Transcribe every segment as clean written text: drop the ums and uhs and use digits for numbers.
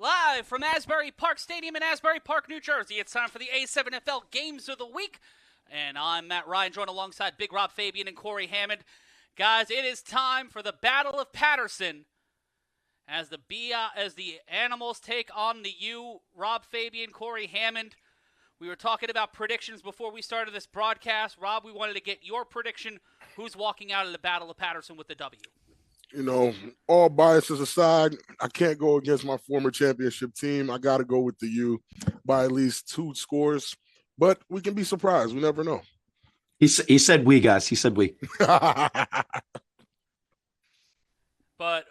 Live from Asbury Park Stadium in Asbury Park, New Jersey, it's time for the A7FL Games of the Week. And I'm Matt Ryan, joined alongside Big Rob Fabian and Corey Hammond. Guys, it is time for the Battle of Paterson as the Animals take on the U. Rob Fabian, Corey Hammond. We were talking about predictions before we started this broadcast. Rob, we wanted to get your prediction. Who's walking out of the Battle of Paterson with the W? You know, all biases aside, I can't go against my former championship team. I got to go with the U by at least 2 scores. But we can be surprised. We never know. He said we, guys. He said we. But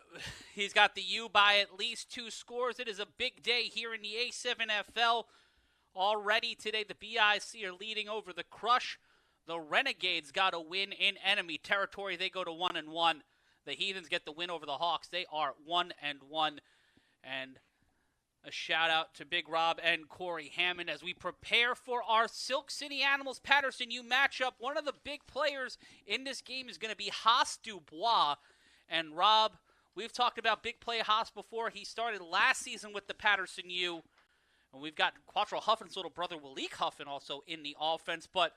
he's got the U by at least 2 scores. It is a big day here in the A7FL. Already today, the BIC are leading over the Crush. The Renegades got a win in enemy territory. They go to 1-1. The Heathens get the win over the Hawks. They are 1-1. And a shout out to Big Rob and Corey Hammond as we prepare for our Silk City Animals Patterson U matchup. One of the big players in this game is going to be Haas Dubois. And Rob, we've talked about big play Haas before. He started last season with the Patterson U. And we've got Quattro Huffin's little brother, Walik Huffin, also in the offense. But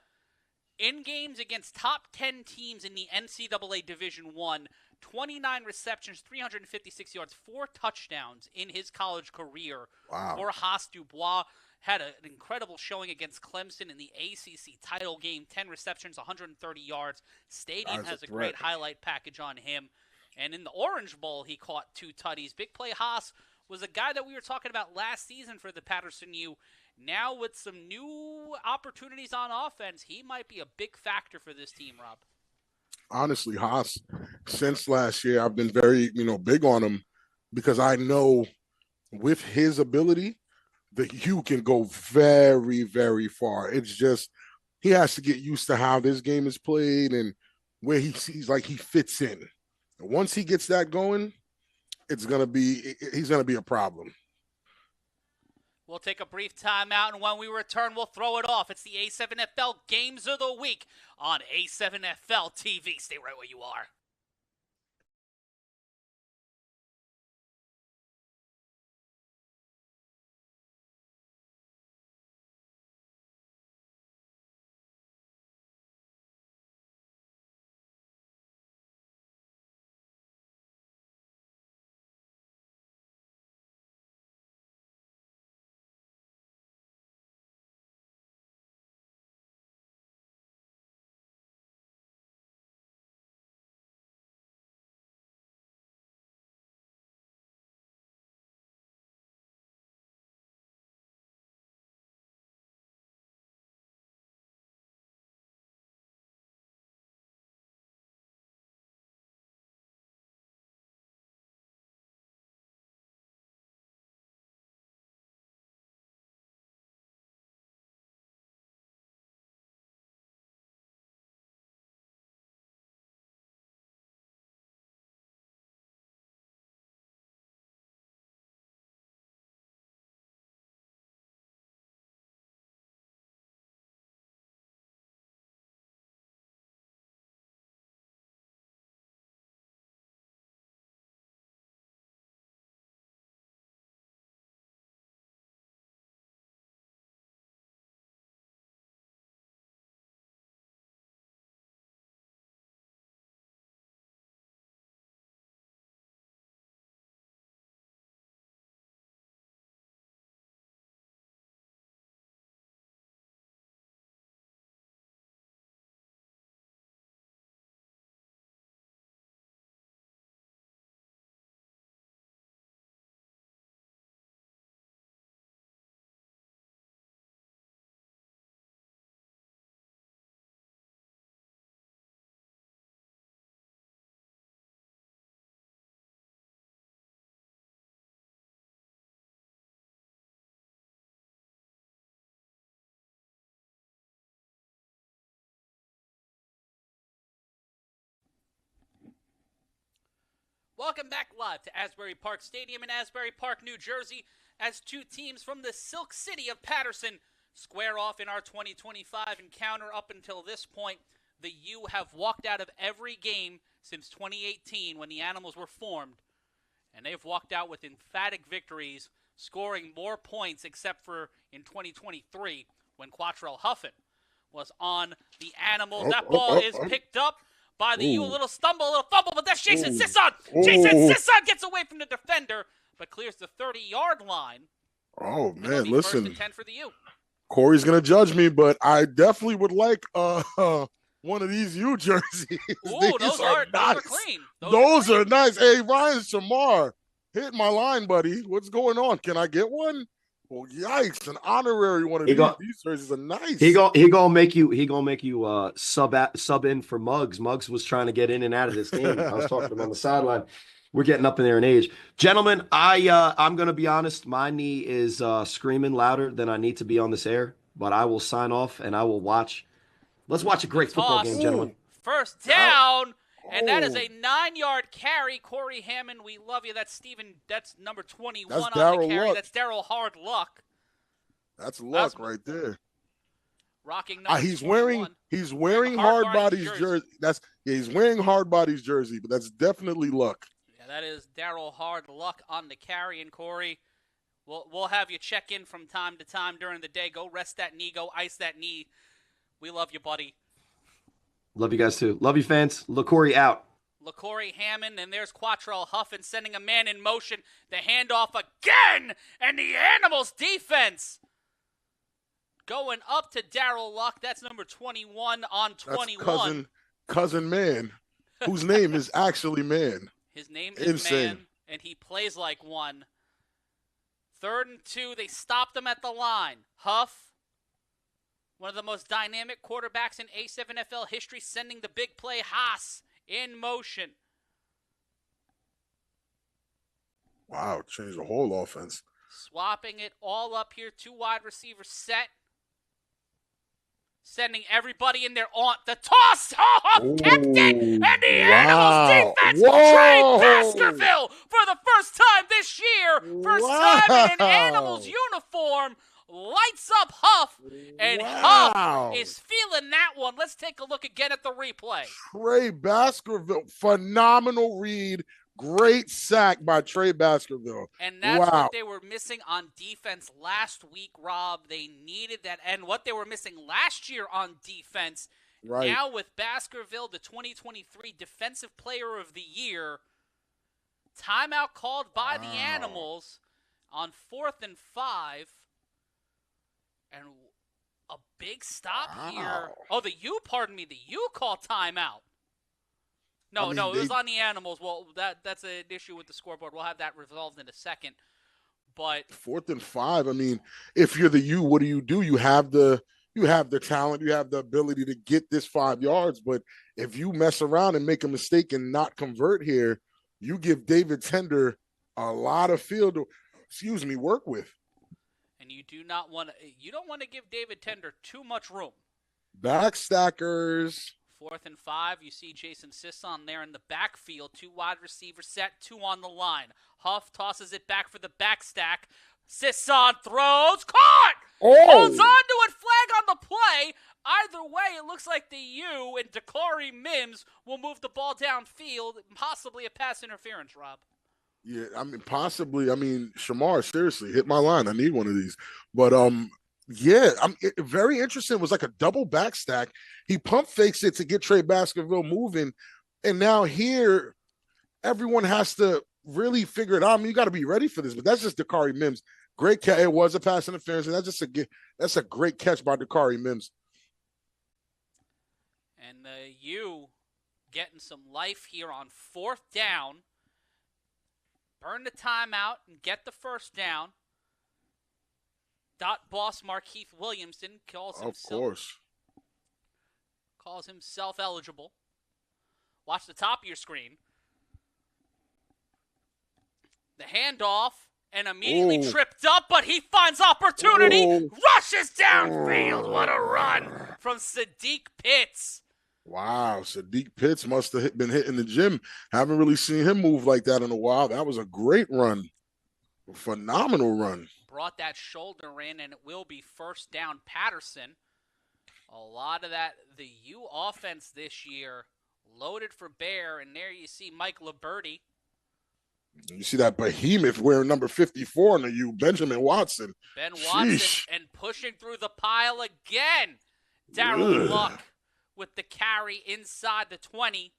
in games against top 10 teams in the NCAA Division I, 29 receptions, 356 yards, 4 touchdowns in his college career. Wow. For Haas Dubois. Had an incredible showing against Clemson in the ACC title game. 10 receptions, 130 yards. Stadium has a great highlight package on him. And in the Orange Bowl, he caught 2 tutties. Big play Haas was a guy that we were talking about last season for the Patterson U. Now with some new opportunities on offense, he might be a big factor for this team, Rob. Honestly, Haas, since last year, I've been very, big on him because I know with his ability that you can go very, very far. It's just he has to get used to how this game is played and where he sees like he fits in. Once he gets that going, he's going to be a problem. We'll take a brief timeout, and when we return, we'll throw it off. It's the A7FL Games of the Week on A7FL TV. Stay right where you are. Welcome back live to Asbury Park Stadium in Asbury Park, New Jersey, as 2 teams from the Silk City of Paterson square off in our 2025 encounter. Up until this point, the U have walked out of every game since 2018 when the Animals were formed, and they've walked out with emphatic victories scoring more points except for in 2023 when Quattrell Huffin was on the Animals. That ball is picked up by the U. A little stumble, a little fumble, but that's Jason Sisson. Jason Sisson gets away from the defender, but clears the 30-yard line. Oh, It'll man, be listen. 1st and 10 for the U. Corey's going to judge me, but I definitely would like one of these U jerseys. Ooh, those are nice. clean. Those are nice. Hey, Ryan Shamar, hit my line, buddy. What's going on? Can I get one? Well, yikes! An honorary one of these jerseys are nice. He gonna make you sub in for Muggs. Muggs was trying to get in and out of this game. I was talking to him on the sideline. We're getting up in there in age, gentlemen. I'm gonna be honest. My knee is screaming louder than I need to be on this air. But I will sign off and I will watch. Let's watch a great football game, gentlemen. First down. And that is a 9-yard carry. Corey Hammond, we love you. That's Steven. That's number 21 on the carry. That's Daryl Hard Luck. That's Luck right there. Rocking number he's 21. wearing Hard Body's jersey. He's wearing Hard Body's jersey, but that's definitely Luck. Yeah, that is Daryl Hard Luck on the carry. And Corey, we'll have you check in from time to time during the day. Go rest that knee. Go ice that knee. We love you, buddy. Love you guys too. Love you, fans. LaCorey out. LaCorey Hammond, and there's Quattrell Huffin sending a man in motion. The handoff again, and the Animals defense going up to Daryl Luck. That's number 21 on 21. That's cousin Man, whose name is actually Man. His name is Insane. Man, and he plays like one. 3rd and 2, they stopped him at the line. Huff, one of the most dynamic quarterbacks in A7FL history, sending the big play. Haas in motion. Wow, changed the whole offense. Swapping it all up here. 2 wide receivers set. Sending everybody in there on the toss. Oh, kept it. And the Animals defense. Trey Baskerville for the first time this year. First time in an Animals uniform. Lights up Huff, and Huff is feeling that one. Let's take a look again at the replay. Trey Baskerville, phenomenal read. Great sack by Trey Baskerville. And that's what they were missing on defense last week, Rob. They needed that. And what they were missing last year on defense, now with Baskerville, the 2023 Defensive Player of the Year, timeout called by the Animals on 4th and 5. And a big stop here. Oh, the U called timeout. No, it was on the Animals. Well, that's an issue with the scoreboard. We'll have that resolved in a second. But 4th and 5, I mean, if you're the U, what do? You have the talent, you have the ability to get this 5 yards, but if you mess around and make a mistake and not convert here, you give David Tender a lot of field to, work with. And you don't want to give David Tender too much room. Backstackers. 4th and 5, you see Jason Sisson there in the backfield. 2 wide receivers set, 2 on the line. Huff tosses it back for the backstack. Sisson throws, caught! Holds on to it, flag on the play. Either way, it looks like the U and Dakari Mims will move the ball downfield, possibly a pass interference, Rob. Yeah, possibly. Shamar, seriously, hit my line. I need one of these. But, very interesting. It was like a double backstack. He pump fakes it to get Trey Baskerville moving. And now here, everyone has to really figure it out. You got to be ready for this. But that's just Dakari Mims. Great catch. It was a pass interference. And that's a great catch by Dakari Mims. And the U getting some life here on 4th down. Burn the timeout and get the first down. Dot boss Markeith Williamson calls himself eligible. Watch the top of your screen. The handoff and immediately tripped up, but he finds opportunity. Rushes downfield. What a run from Sadiq Pitts. Wow, Sadiq Pitts must have been hitting the gym. Haven't really seen him move like that in a while. That was a great run. A phenomenal run. Brought that shoulder in, and it will be first down Patterson. A lot of that, the U offense this year, loaded for bear, and there you see Mike Liberti. You see that behemoth wearing number 54 on the U, Benjamin Watson. Ben Watson and pushing through the pile again. Darren Luck with the carry inside the 20.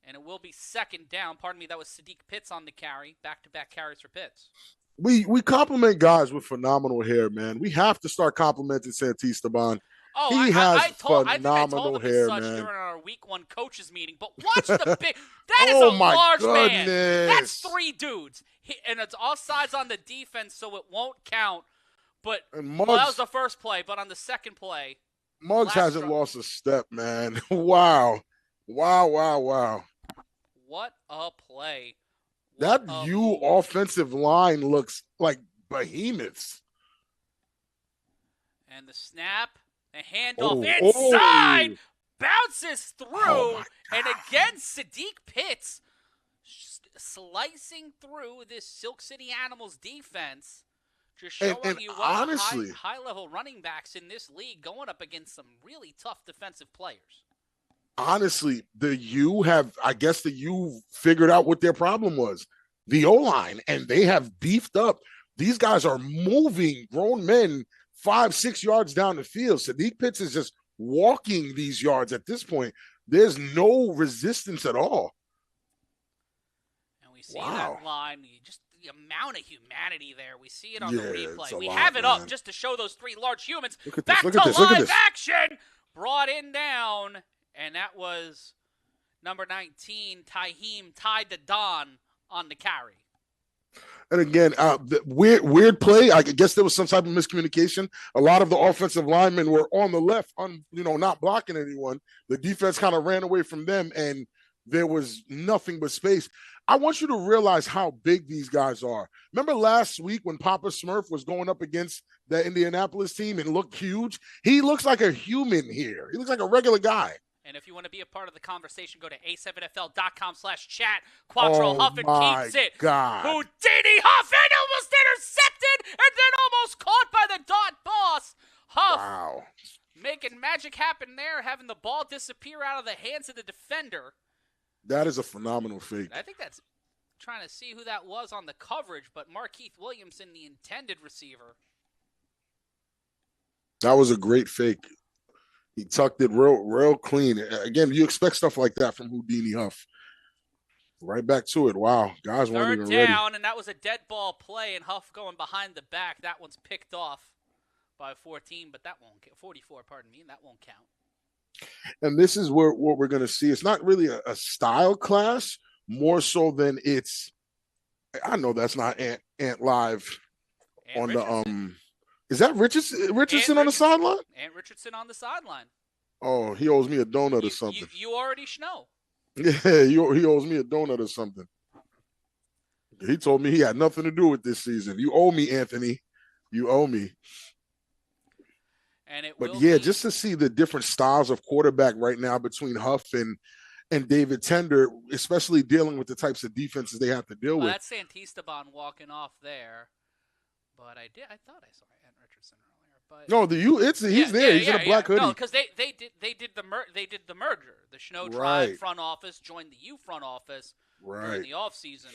And it will be second down. Pardon me, that was Sadiq Pitts on the carry. Back-to-back carries for Pitts. We compliment guys with phenomenal hair, man. We have to start complimenting Santisteban. Oh, he has phenomenal I think I told him hair, as such man. during our week 1 coaches meeting. But watch the big. That is Oh, a my large goodness. man. That's 3 dudes, and it's offsides on the defense, so it won't count. But Muggs, well, that was the first play. But on the second play, Muggs hasn't lost a step, man. Wow. Wow. What a play! That U offensive line looks like behemoths. And the snap, the handoff inside, bounces through, and again, Sadiq Pitts slicing through this Silk City Animals defense, just showing you what honestly, high-level running backs in this league going up against some really tough defensive players. Honestly, I guess the U figured out what their problem was. The O-line, and they have beefed up. These guys are moving grown men 5-6 yards down the field. Sadiq Pitts is just walking these yards at this point. There's no resistance at all. And we see that line, just the amount of humanity there. We see it on the replay. We lot, have it man. up just to show those 3 large humans. Look Back at to this. Look at live this. action. Brought in down. And that was number 19, Taheem tied to Don on the carry. And again, weird play. I guess there was some type of miscommunication. A lot of the offensive linemen were on the left, not blocking anyone. The defense kind of ran away from them, and there was nothing but space. I want you to realize how big these guys are. Remember last week when Papa Smurf was going up against the Indianapolis team and looked huge? He looks like a human here. He looks like a regular guy. And if you want to be a part of the conversation, go to a7fl.com/chat. Quattro Huffin keeps it. God. Houdini Huffin almost intercepted and then almost caught by the dot boss. Huff making magic happen there, having the ball disappear out of the hands of the defender. That is a phenomenal fake. I think that's trying to see who that was on the coverage, but Markeith Williamson, the intended receiver. That was a great fake. He tucked it real clean. Again, you expect stuff like that from Houdini Huff. Right back to it. Wow. Guys weren't even ready. Third down, and that was a dead ball play, and Huff going behind the back. That one's picked off by 14, but that won't count. 44, pardon me, and that won't count. And this is what we're going to see. It's not really a style clash, more so than it's – I know that's not Ant Live on Richardson. The Is that Richardson on the sideline? Ant Richardson on the sideline. Oh, he owes me a donut or something. You already know. Yeah, he owes me a donut or something. He told me he had nothing to do with this season. You owe me, Anthony. You owe me. But just to see the different styles of quarterback right now between Huff and David Tender, especially dealing with the types of defenses they have to deal with. That's Santisteban walking off there. But I thought I saw Ant Richardson earlier. But he's there. He's in a black hoodie. No, because they did the merger. The Schno Tribe front office joined the U front office during the offseason.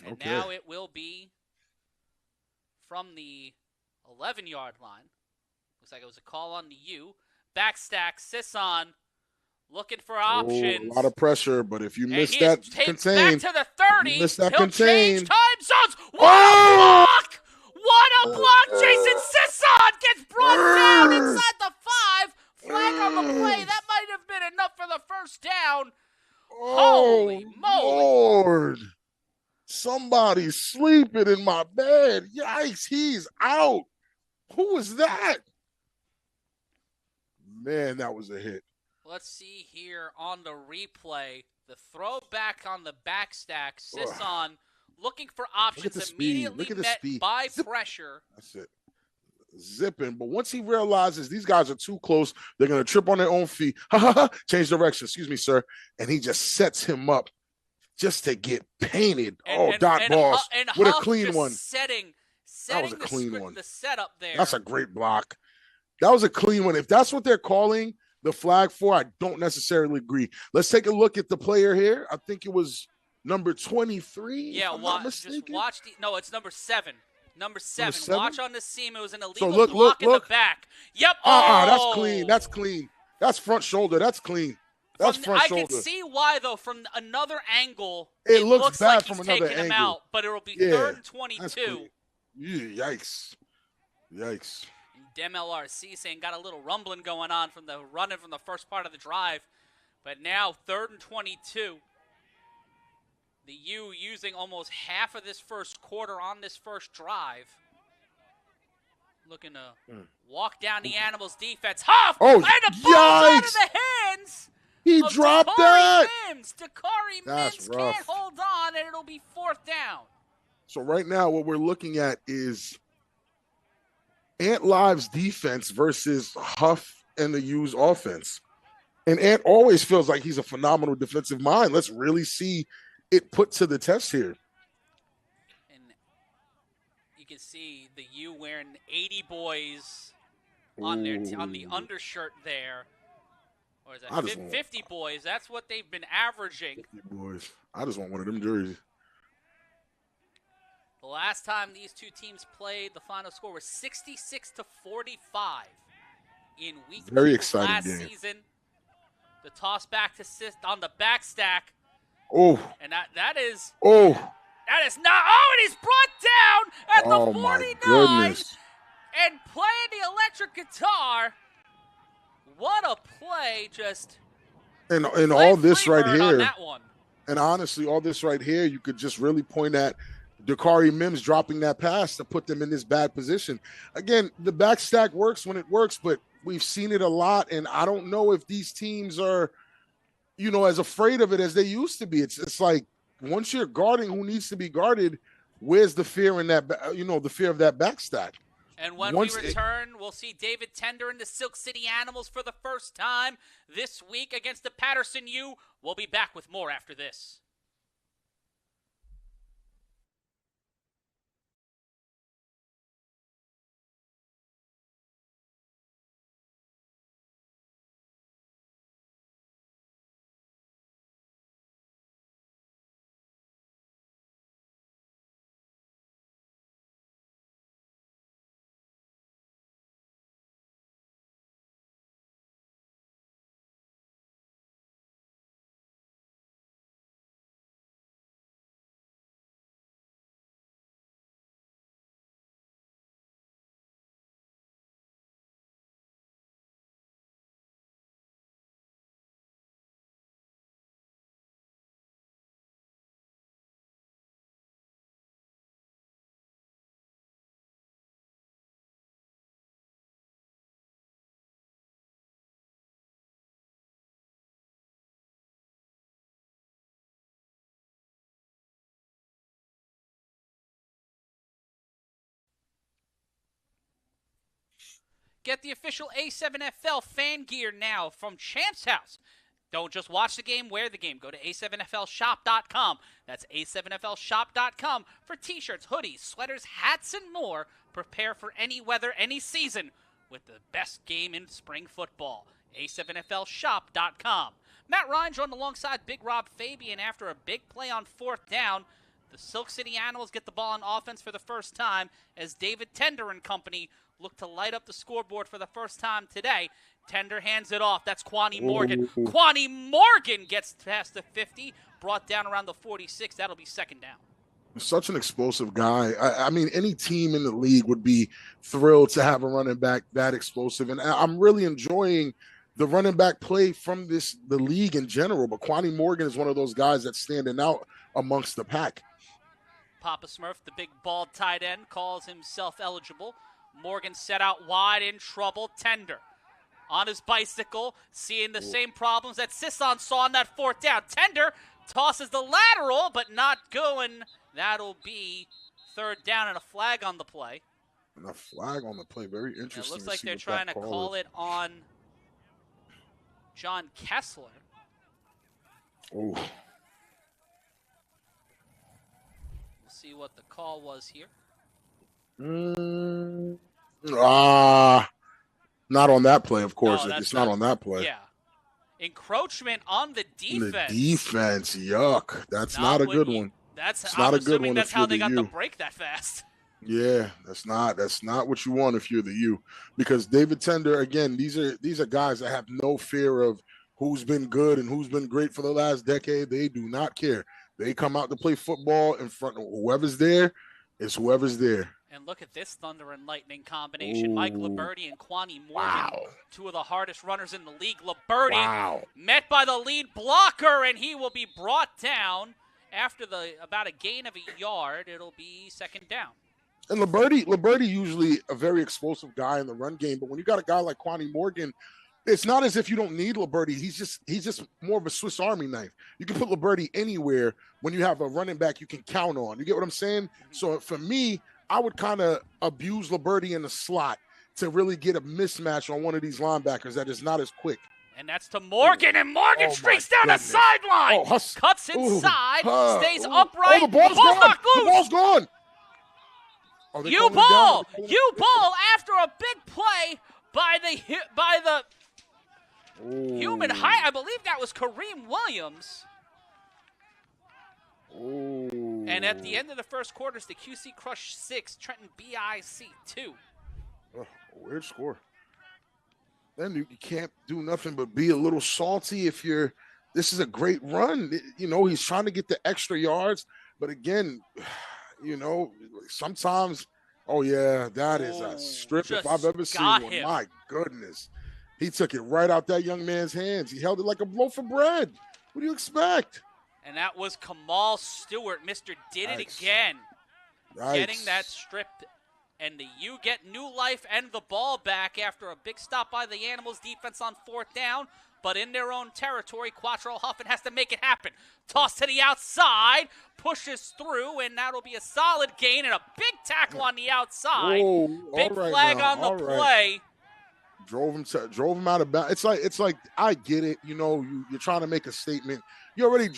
And now it will be from the 11-yard line. Looks like it was a call on the U. Backstack, Sisson looking for options. A lot of pressure, but if you miss that contain, back to the 30, he'll change time zones. What a block! What a block! Jason Sisson gets brought down inside the 5. Flag on the play. That might have been enough for the first down. Holy moly. Lord. Somebody's sleeping in my bed. Yikes, he's out. Who was that? Man, that was a hit. Let's see here on the replay. The throwback on the backstack. Sisson looking for options, immediately met by pressure. That's it. Zipping. But once he realizes these guys are too close, they're going to trip on their own feet. Change direction. Excuse me, sir. And he just sets him up just to get painted. Dot boss with a clean one. That was a clean one. The setup there. That's a great block. That was a clean one. If that's what they're calling the flag for, I don't necessarily agree. Let's take a look at the player here. I think it was number 23. Yeah, if I'm not just mistaken. watch no, it's number 7. Number 7. Number 7? Watch on the seam. It was an illegal So look, block in the look. back. Yep. That's clean. That's clean. That's front shoulder. That's clean. That's front shoulder. I can see why, though, from another angle. It looks bad like from he's another taking him angle. out, but it'll be 3rd and 22. Yikes. Dem LRC saying got a little rumbling going on from the running from the first part of the drive. But now 3rd and 22. The U using almost half of this first quarter on this first drive. Looking to walk down the Animals defense. Huff! Oh, and the ball's out of the hands. He dropped that. Dakari Mims can't hold on, and it'll be 4th down. So right now what we're looking at is Ant Live's defense versus Huff and the U's offense. And Ant always feels like he's a phenomenal defensive mind. Let's really see it put to the test here. And you can see the U wearing 80 boys on their on the undershirt there. Or is that 50 boys? That's what they've been averaging. 50 boys. I just want one of them jerseys. The last time these two teams played, the final score was 66-45 in week 2 Very exciting last game. season. The toss back to assist on the back stack. Oh. And that is That is not. Oh, and he's brought down at the 49 and playing the electric guitar. What a play! Just and all this right on here. that one. And honestly, all this right here, you could just really point at Dakari Mims dropping that pass to put them in this bad position. Again, the back stack works when it works, but we've seen it a lot, and I don't know if these teams are, as afraid of it as they used to be. It's like once you're guarding who needs to be guarded, where's the fear in that, the fear of that back stack? And when we return, we'll see David Tender and the Silk City Animals for the first time this week against the Patterson U. We'll be back with more after this. Get the official A7FL fan gear now from Champ's House. Don't just watch the game, wear the game. Go to A7FLshop.com. That's A7FLshop.com for t-shirts, hoodies, sweaters, hats, and more. Prepare for any weather, any season with the best game in spring football. A7FLshop.com. Matt Ryan joined alongside Big Rob Fabian after a big play on 4th down. The Silk City Animals get the ball on offense for the first time as David Tender and company look to light up the scoreboard for the first time today. Tender hands it off. That's Kwani Morgan. Kwani Morgan gets past the 50, brought down around the 46. That'll be 2nd down. Such an explosive guy. I mean, any team in the league would be thrilled to have a running back that explosive. And I'm really enjoying the running back play from the league in general. But Kwani Morgan is one of those guys that's standing out amongst the pack. Papa Smurf, the big bald tight end, calls himself eligible. Morgan set out wide, in trouble. Tender on his bicycle, seeing the same problems that Sisson saw on that 4th down. Tender tosses the lateral, but not going. That'll be 3rd down and a flag on the play. And a flag on the play. Very interesting. It looks like they're trying to call it on John Kessler. Oh. We'll see what the call was here. Not on that play, of course. No, it's not on that play. Yeah. Encroachment on the defense. The defense, yuck. That's not a good one. I'm assuming that's how they got the U. break that fast. Yeah, that's not what you want if you're the U. Because David Tender, again, these are guys that have no fear of who's been good and who's been great for the last decade. They do not care. They come out to play football in front of whoever's there. It's whoever's there. And look at this thunder and lightning combination. Ooh. Mike Liberty and Kwani Morgan, wow. Two of the hardest runners in the league. Liberty met by the lead blocker, and he will be brought down after about a gain of a yard. It'll be second down. And Liberty usually a very explosive guy in the run game, but when you got a guy like Kwani Morgan, it's not as if you don't need Liberty. He's just more of a Swiss Army knife. You can put Liberty anywhere when you have a running back you can count on. You get what I'm saying? Mm-hmm. So for me, I would kind of abuse Liberty in the slot to really get a mismatch on one of these linebackers that is not as quick. And that's to Morgan, and Morgan streaks down the sideline. Cuts inside, stays upright. The ball's gone. Knocked loose. The ball's gone. U-ball after a big play by the human height. I believe that was Kareem Williams. Ooh. And at the end of the first quarter, the QC Crush 6, Trenton BIC 2. Weird score. Then you can't do nothing but be a little salty if you're – this is a great run. You know, he's trying to get the extra yards. But again, you know, sometimes – oh, yeah, that is a strip if I've ever seen one. Him. My goodness. He took it right out that young man's hands. He held it like a loaf of bread. What do you expect? And that was Kamal Stewart. Mr. Did it again. Getting that strip. And the U get new life and the ball back after a big stop by the Animals defense on fourth down. But in their own territory, Quattro Huffin has to make it happen. Toss to the outside, pushes through, and that'll be a solid gain and a big tackle on the outside. Whoa, big flag on the play. Drove him out of bounds. It's like I get it. You know, you're trying to make a statement. You already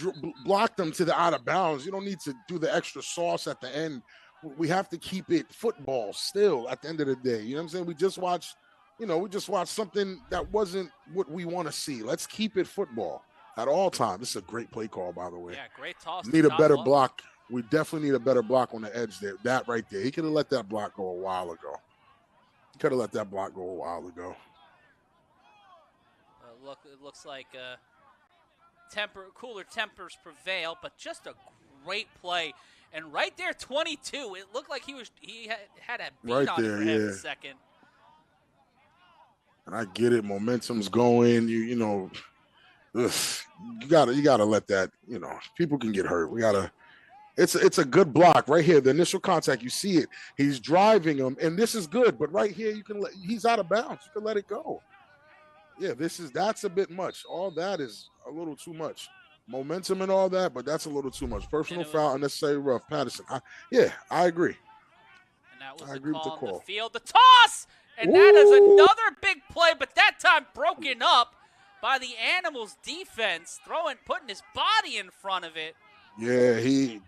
blocked them to the out of bounds. You don't need to do the extra sauce at the end. We have to keep it football still at the end of the day. You know what I'm saying? We just watched something that wasn't what we want to see. Let's keep it football at all times. This is a great play call, by the way. Yeah, great toss. Need a better block. We definitely need a better block on the edge there. That right there. He could have let that block go a while ago. It looks like cooler tempers prevail, but just a great play. And right there, 22. It looked like he had a beat right on there, it for half a second. And I get it. Momentum's going. You know, you gotta let that. You know, people can get hurt. It's a good block right here. The initial contact, you see it. He's driving him, and this is good. But right here, he's out of bounds. You can let it go. Yeah, that's a bit much. All that is a little too much. Momentum and all that, but that's a little too much. Personal foul, unnecessary rough. Patterson. I agree. And that was the call on the field. The toss! And that is another big play, but that time broken up by the Animals defense, putting his body in front of it. Yeah, he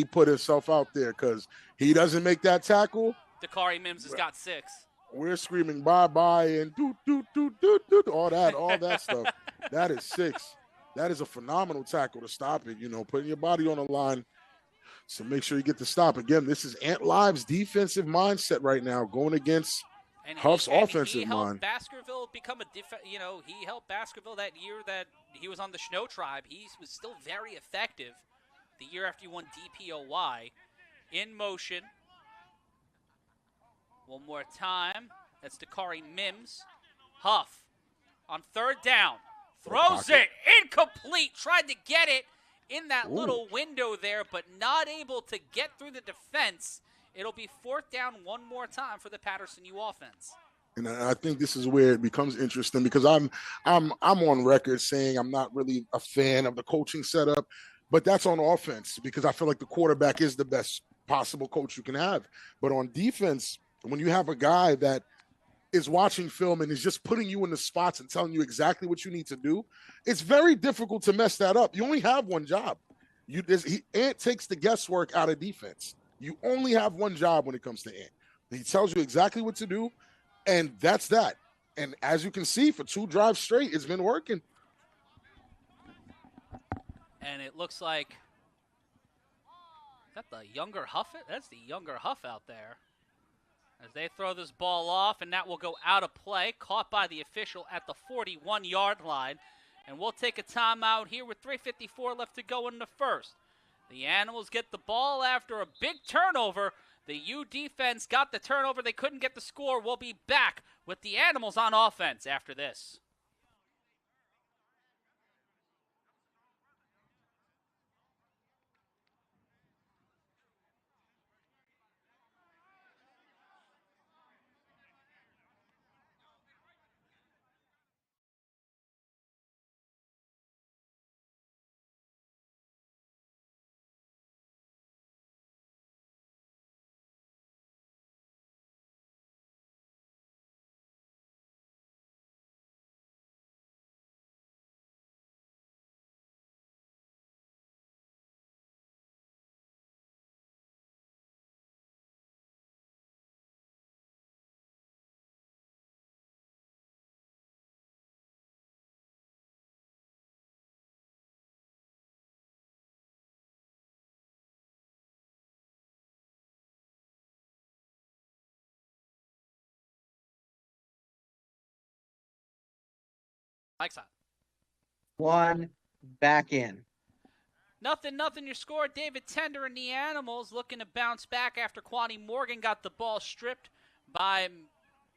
put himself out there because he doesn't make that tackle. Dakari Mims has got 6. We're screaming bye-bye and all that stuff. That is 6. That is a phenomenal tackle to stop it, you know, putting your body on the line. So make sure you get the stop. Again, this is Ant Live's defensive mindset right now, going against Huff's offensive mind. He helped Baskerville become he helped Baskerville that year that he was on the Snow Tribe. He was still very effective the year after he won DPOY. In motion. One more time. That's Dakari Mims. Huff on third down. Throws it. Incomplete. Tried to get it in that little window there, but not able to get through the defense. It'll be fourth down one more time for the Patterson U offense. And I think this is where it becomes interesting because I'm on record saying I'm not really a fan of the coaching setup, but that's on offense because I feel like the quarterback is the best possible coach you can have. But on defense, when you have a guy that is watching film and is just putting you in the spots and telling you exactly what you need to do, it's very difficult to mess that up. You only have one job. Ant takes the guesswork out of defense. You only have one job when it comes to Ant. He tells you exactly what to do, and that's that. And as you can see, for 2 drives straight, it's been working. And it looks like, is that the younger Huff? That's the younger Huff out there. As they throw this ball off, and that will go out of play, caught by the official at the 41-yard line. And we'll take a timeout here with 3:54 left to go in the first. The Animals get the ball after a big turnover. The U defense got the turnover. They couldn't get the score. We'll be back with the Animals on offense after this. Mike's on. One, back in. Nothing, your score. David Tender and the Animals looking to bounce back after Quani Morgan got the ball stripped by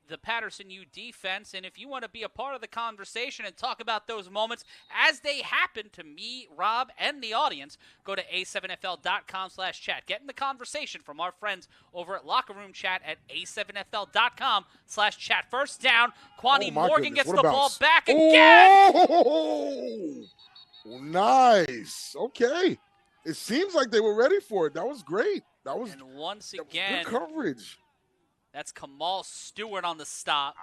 the Patterson U defense. And if you want to be a part of the conversation and talk about those moments as they happen to me, Rob, and the audience, go to a7fl.com/chat. Get in the conversation from our friends over at Locker Room Chat at a7fl.com/chat. First down, Quani Morgan gets the ball back again. Oh, nice. Okay. It seems like they were ready for it. That was great. And once again, good coverage. That's Kamal Stewart on the stop.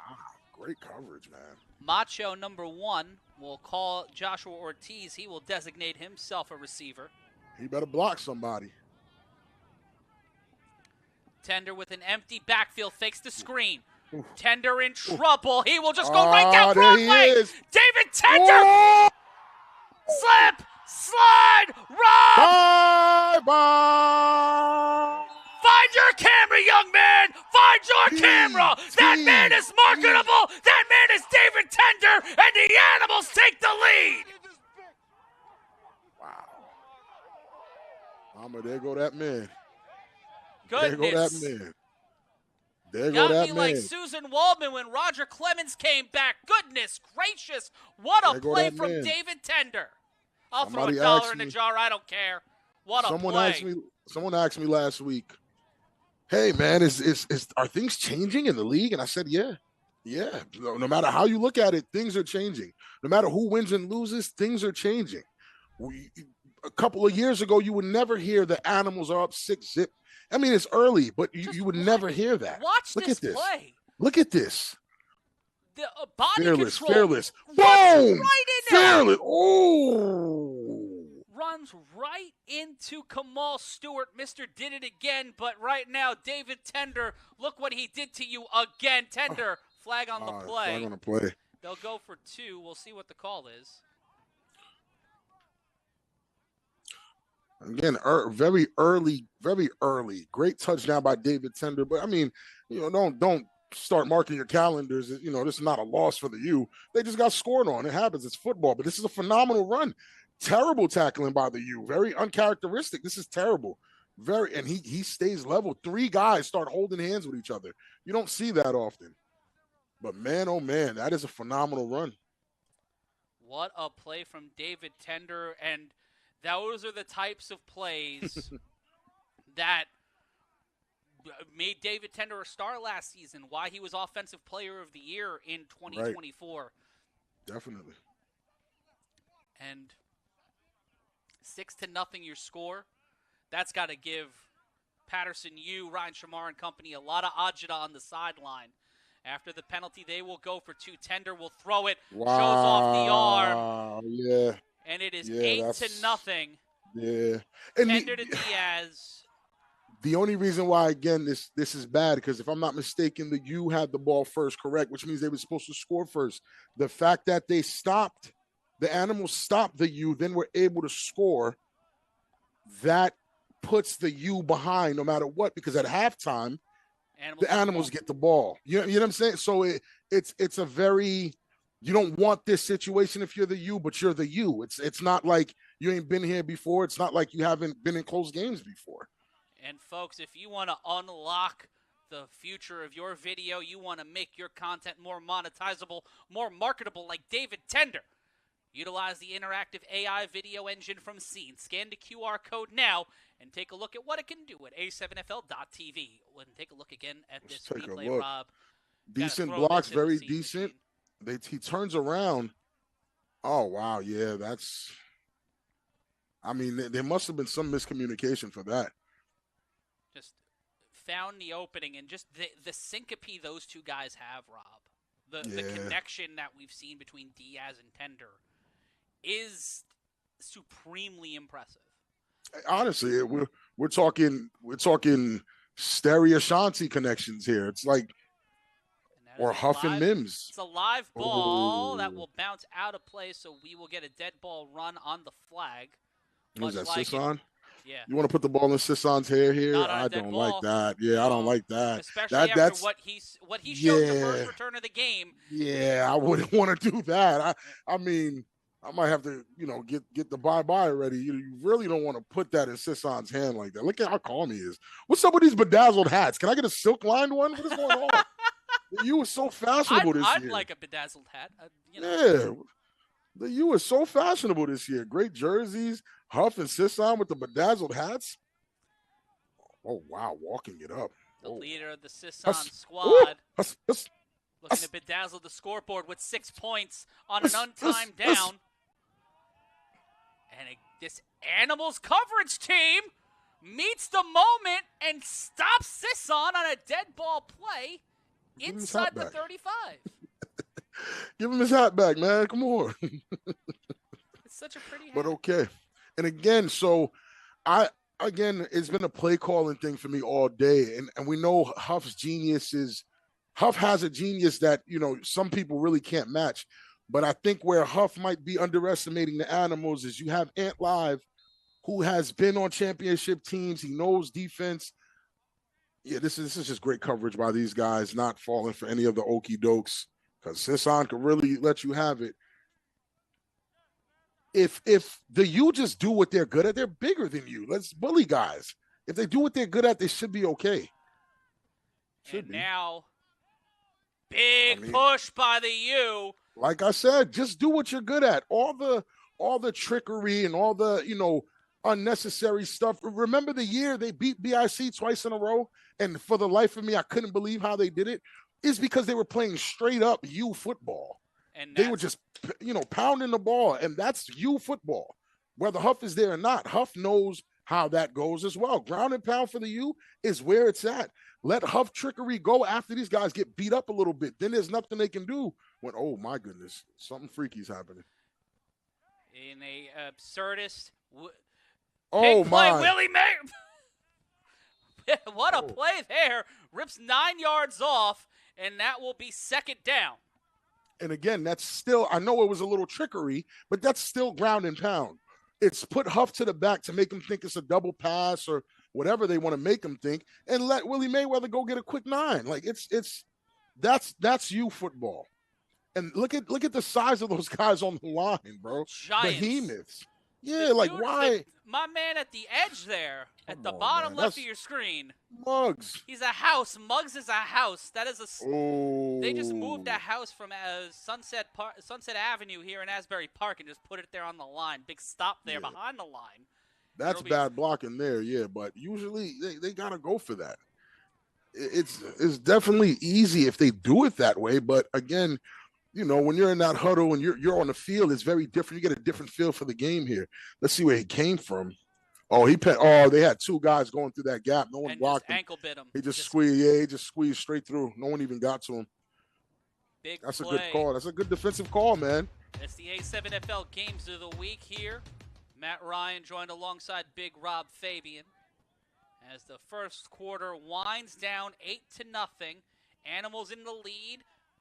Great coverage, man. Macho number 1 will call Joshua Ortiz. He will designate himself a receiver. He better block somebody. Tender with an empty backfield fakes the screen. Tender in trouble. He will just go right down Broadway. David Tender. Oh! Slip, slide, run. Bye-bye. Find your camera, young man. Find your camera. That man is marketable. That man is David Tender, and the Animals take the lead. Wow. There go that man. Goodness. There go that man. There Got go that me man. like Susan Waldman when Roger Clemens came back. Goodness gracious. What a play from David Tender. I'll throw $1 in the jar. I don't care. What a play. Someone asked me last week, hey, man, are things changing in the league? And I said, yeah. No matter how you look at it, things are changing. No matter who wins and loses, things are changing. A couple of years ago, you would never hear the Animals are up 6-0. I mean, it's early, but you would never hear that. Look at this play. Look at this. The body fearless. control. Boom! Right in there. Fearless. Oh! Runs right into Kamal Stewart. Mr. did it again, but right now, David Tender, look what he did to you again. Tender, flag on the play. Flag on the play. They'll go for 2. We'll see what the call is. Again, very early. Great touchdown by David Tender. But I mean, don't start marking your calendars. This is not a loss for the U. They just got scored on. It happens. It's football. But this is a phenomenal run. Terrible tackling by the U. Very uncharacteristic. This is terrible. And he stays level. 3 guys start holding hands with each other. You don't see that often. But man, oh man, that is a phenomenal run. What a play from David Tender, and those are the types of plays that made David Tender a star last season, why he was Offensive Player of the Year in 2024. Right. Definitely. And 6-0 your score. That's got to give Patterson U, Ryan Shamar and company a lot of agita on the sideline. After the penalty, they will go for 2. Tender will throw it. Wow. Shows off the arm. Yeah. And it is 8-0. Yeah. Tender to Diaz. The only reason why, again, this is bad, because if I'm not mistaken, the U had the ball first, correct, which means they were supposed to score first. The fact that they stopped The animals stop the U, then we're able to score. That puts the U behind no matter what, because at halftime, the animals get the ball. You know what I'm saying? So it's a very, you don't want this situation if you're the U, but you're the U. It's not like you ain't been here before. It's not like you haven't been in close games before. And folks, if you want to unlock the future of your video, you want to make your content more monetizable, more marketable, like David Tender, utilize the interactive AI video engine from Scene. Scan the QR code now and take a look at what it can do at A7FL.tv. And take a look again at this replay, Rob. Decent blocks, very decent. He turns around. Oh, wow, yeah, that's... I mean, there must have been some miscommunication for that. Just found the opening, and just the syncope those two guys have, Rob. The connection that we've seen between Diaz and Tender is supremely impressive. Honestly, we're talking stereo Shanti connections here. It's like, or Huff and Mims. It's a live ball that will bounce out of play, so we will get a dead ball run on the flag. Is that Sisson? Yeah. You want to put the ball in Sisson's hair here? I don't like that. Yeah, I don't like that. Especially after what he showed the first return of the game. Yeah, I wouldn't want to do that. I mean, I might have to, get the bye-bye already. You really don't want to put that in Sisson's hand like that. Look at how calm he is. What's up with these bedazzled hats? Can I get a silk-lined one? What is going on? You were so fashionable this year. I'd like a bedazzled hat. Yeah. The U is so fashionable this year. Great jerseys. Huff and Sisson with the bedazzled hats. Oh, wow. Walking it up. The leader of the Sisson squad looking to bedazzle the scoreboard with 6 points on an untimed down. And this Animals coverage team meets the moment and stops Sisson on a dead ball play inside the 35. Give him his hat back, man. Come on. It's such a pretty hat. But okay. And again, it's been a play calling thing for me all day. And we know Huff's genius is, Huff has a genius that, some people really can't match. But I think where Huff might be underestimating the Animals is you have Ant Live, who has been on championship teams. He knows defense. Yeah, this is just great coverage by these guys, not falling for any of the okey dokes, because Sisson could really let you have it. If the U just do what they're good at, they're bigger than you. Let's bully guys. If they do what they're good at, they should be okay. Now, big push by the U. Like I said, just do what you're good at. All the trickery and all the, unnecessary stuff. Remember the year they beat BIC twice in a row? And for the life of me, I couldn't believe how they did it. It's because they were playing straight up U football. And they were just, pounding the ball. And that's U football. Whether Huff is there or not, Huff knows how that goes as well. Ground and pound for the U is where it's at. Let Huff trickery go after these guys get beat up a little bit. Then there's nothing they can do when, oh my goodness, something freaky's happening. In a absurdist, oh play, my, Willie May. What a play there. Rips 9 yards off, and that will be second down. And again, that's still, I know it was a little trickery, but that's still ground and pound. It's put Huff to the back to make him think it's a double pass or whatever they want to make him think, and let Willie Mayweather go get a quick 9. Like that's U football. And look at the size of those guys on the line, bro. Giants. Behemoths. Yeah, like why? My man at the edge there, at the bottom left of your screen. Muggs. He's a house. Muggs is a house. That is They just moved a house from Sunset Avenue here in Asbury Park and just put it there on the line. Big stop there behind the line. That's bad blocking there, yeah. But usually they gotta go for that. It's definitely easy if they do it that way. But again, when you're in that huddle and you're on the field, it's very different. You get a different feel for the game here. Let's see where he came from. Oh, they had 2 guys going through that gap. No one blocked him. Ankle bit him. He just squeezed. Yeah, he just squeezed straight through. No one even got to him. That's play. A good call. That's a good defensive call, man. It's the A7FL Games of the Week here. Matt Ryan joined alongside Big Rob Fabian as the first quarter winds down 8-0. Animals in the lead.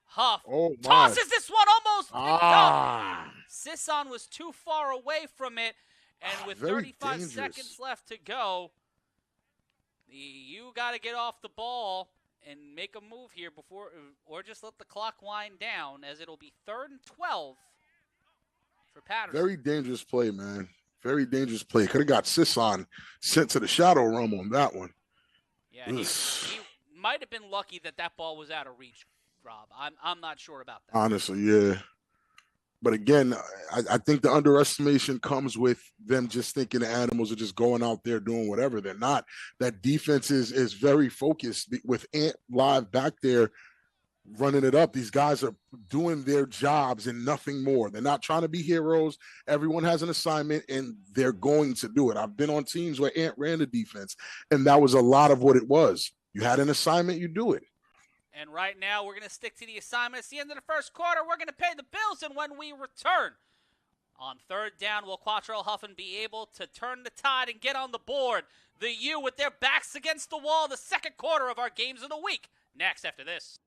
Huff Oh, my. tosses this one, almost picked up. Ah. Sisson was too far away from it, and with Very 35 dangerous. seconds left to go, you got to get off the ball and make a move here before, or just let the clock wind down, as it'll be 3rd and 12 for Patterson. Very dangerous play, man. Very dangerous play. Could have got Sisson sent to the shadow realm on that one. Yeah, he might have been lucky that that ball was out of reach, Rob. I'm not sure about that. Honestly, yeah. But again, I think the underestimation comes with them just thinking the animals are just going out there doing whatever. They're not. That defense is very focused with Ant live back there running it up. These guys are doing their jobs and nothing more. They're not trying to be heroes. Everyone has an assignment, and they're going to do it. I've been on teams where Ant ran the defense, and that was a lot of what it was. You had an assignment, you do it. And right now, we're going to stick to the assignment. It's the end of the first quarter. We're going to pay the bills, and when we return, on 3rd down, will Quattrell Huffin be able to turn the tide and get on the board? The U with their backs against the wall, the second quarter of our games of the week. Next after this.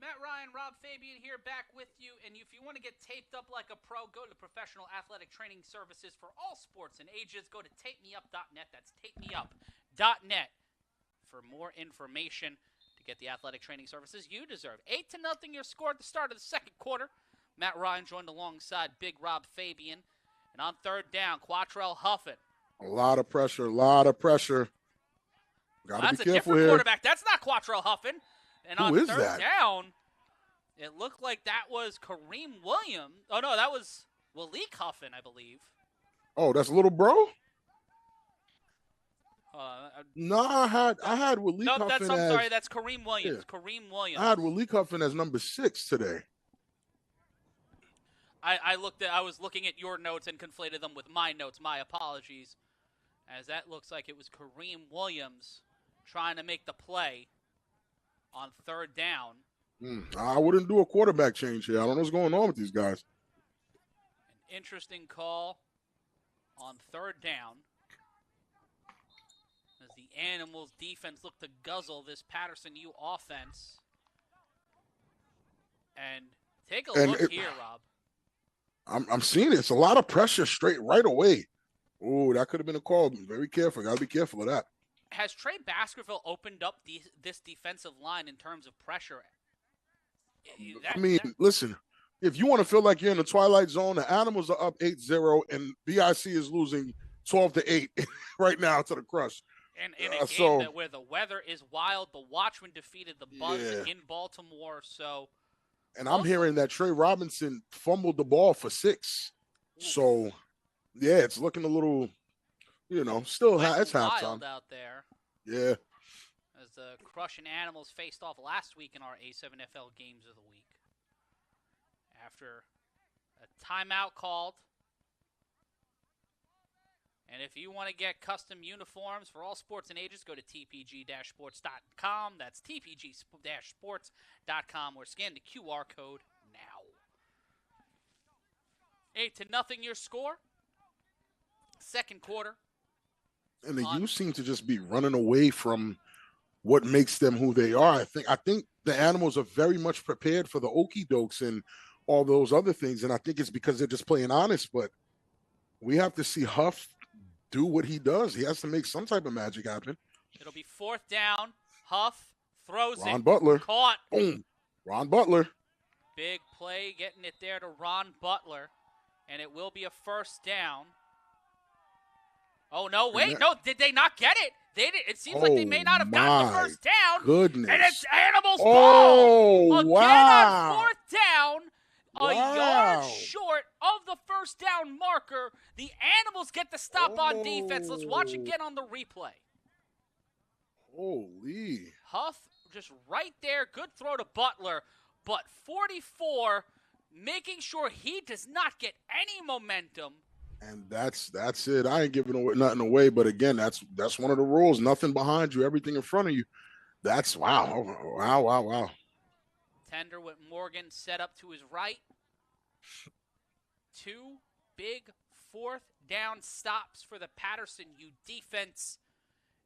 Matt Ryan, Rob Fabian here, back with you. And if you want to get taped up like a pro, go to Professional Athletic Training Services for all sports and ages. Go to tapemeup.net. That's tapemeup.net for more information to get the athletic training services you deserve. 8-0 your score at the start of the second quarter. Matt Ryan joined alongside Big Rob Fabian. And on 3rd down, Quattrell Huffin. A lot of pressure, a lot of pressure. Got to be careful here. That's a different quarterback. That's not Quattrell Huffin. And Who on is 3rd that? down, it looked like that was Kareem Williams. Oh, no, that was Malik Huffin, I believe. Oh, that's little bro? Uh, No, I had Malik no, Huffin I'm as, sorry, that's Kareem Williams. Yeah. Kareem Williams. I had Malik Huffin as number 6 today. I was looking at your notes and conflated them with my notes. My apologies, as that looks like it was Kareem Williams trying to make the play on 3rd down. I wouldn't do a quarterback change here. I don't know what's going on with these guys. An interesting call on 3rd down, as the Animals defense looked to guzzle this Patterson U offense. And take a look here, Rob. I'm seeing it. It's a lot of pressure straight right away. Oh, that could have been a call. Very careful. Got to be careful of that. Has Trey Baskerville opened up this defensive line in terms of pressure? Listen, if you want to feel like you're in the twilight zone, the Animals are up 8-0, and BIC is losing 12-8 right now to the Crush. in a game where the weather is wild. The Watchmen defeated the Bucks in Baltimore. So, and I'm hearing that Trey Robinson fumbled the ball for 6. So, yeah, it's looking a little, still it's halftime out there. Yeah. As the Crushing Animals faced off last week in our A7FL Games of the Week. After a timeout called. And if you want to get custom uniforms for all sports and ages, go to tpg-sports.com. That's tpg-sports.com, or scan the QR code now. 8-0 your score. Second quarter. And the U seem to just be running away from what makes them who they are. I think the Animals are very much prepared for the okie dokes and all those other things. And I think it's because they're just playing honest, but we have to see Huff do what he does. He has to make some type of magic happen. It'll be 4th down. Huff throws it. Ron Butler. Caught. Boom. Ron Butler. Big play, getting it there to Ron Butler. And it will be a 1st down. Oh, no, wait. No, did they not get it? They did. It seems like they may not have gotten the 1st down. Goodness. And it's Animals ball. Again wow. on 4th down. A yard short of the 1st down marker. The Animals get the stop on defense. Let's watch it again on the replay. Holy. Huff just right there. Good throw to Butler. But 44, making sure he does not get any momentum. And that's it. I ain't giving nothing away. But again, that's one of the rules. Nothing behind you, everything in front of you. That's wow. Wow. Tender with Morgan set up to his right. 2 big 4th down stops for the Patterson U defense.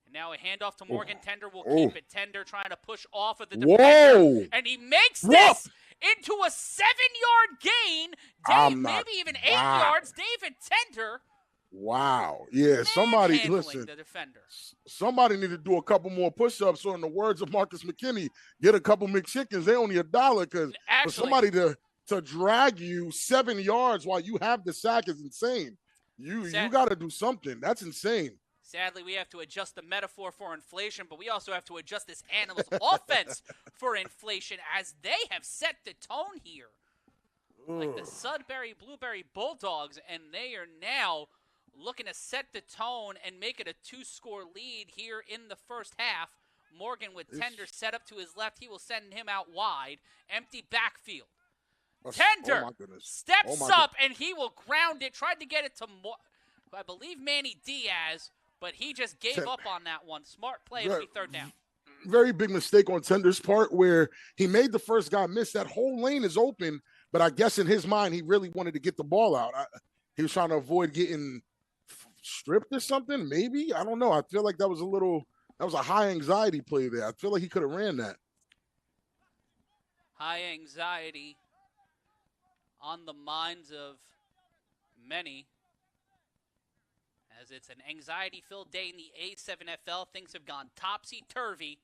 And now a handoff to Morgan. Tender will keep it. Tender trying to push off of the defender. And he makes this into a 7-yard gain. Maybe even 8 yards. David Tender. Wow. Yeah, somebody, listen, the defender. Somebody need to do a couple more push-ups, or in the words of Marcus McKinney, get a couple McChickens. They only $1, because for somebody to drag you 7 yards while you have the sack is insane. You got to do something. That's insane. Sadly, we have to adjust the metaphor for inflation, but we also have to adjust this Animals offense for inflation, as they have set the tone here. Like the Sudbury Blueberry Bulldogs, and they are now looking to set the tone and make it a 2-score lead here in the first half. Morgan with Tender set up to his left. He will send him out wide. Empty backfield. Tender steps up, and he will ground it. Tried to get it to, I believe, Manny Diaz, but he just gave up on that one. Smart play. It'll be 3rd down. Very big mistake on Tender's part, where he made the first guy miss. That whole lane is open, but I guess in his mind, he really wanted to get the ball out. He was trying to avoid getting stripped or something, maybe. I don't know. I feel like that was a high anxiety play there. I feel like he could have ran that. High anxiety on the minds of many, as it's an anxiety-filled day in the A7FL. Things have gone topsy-turvy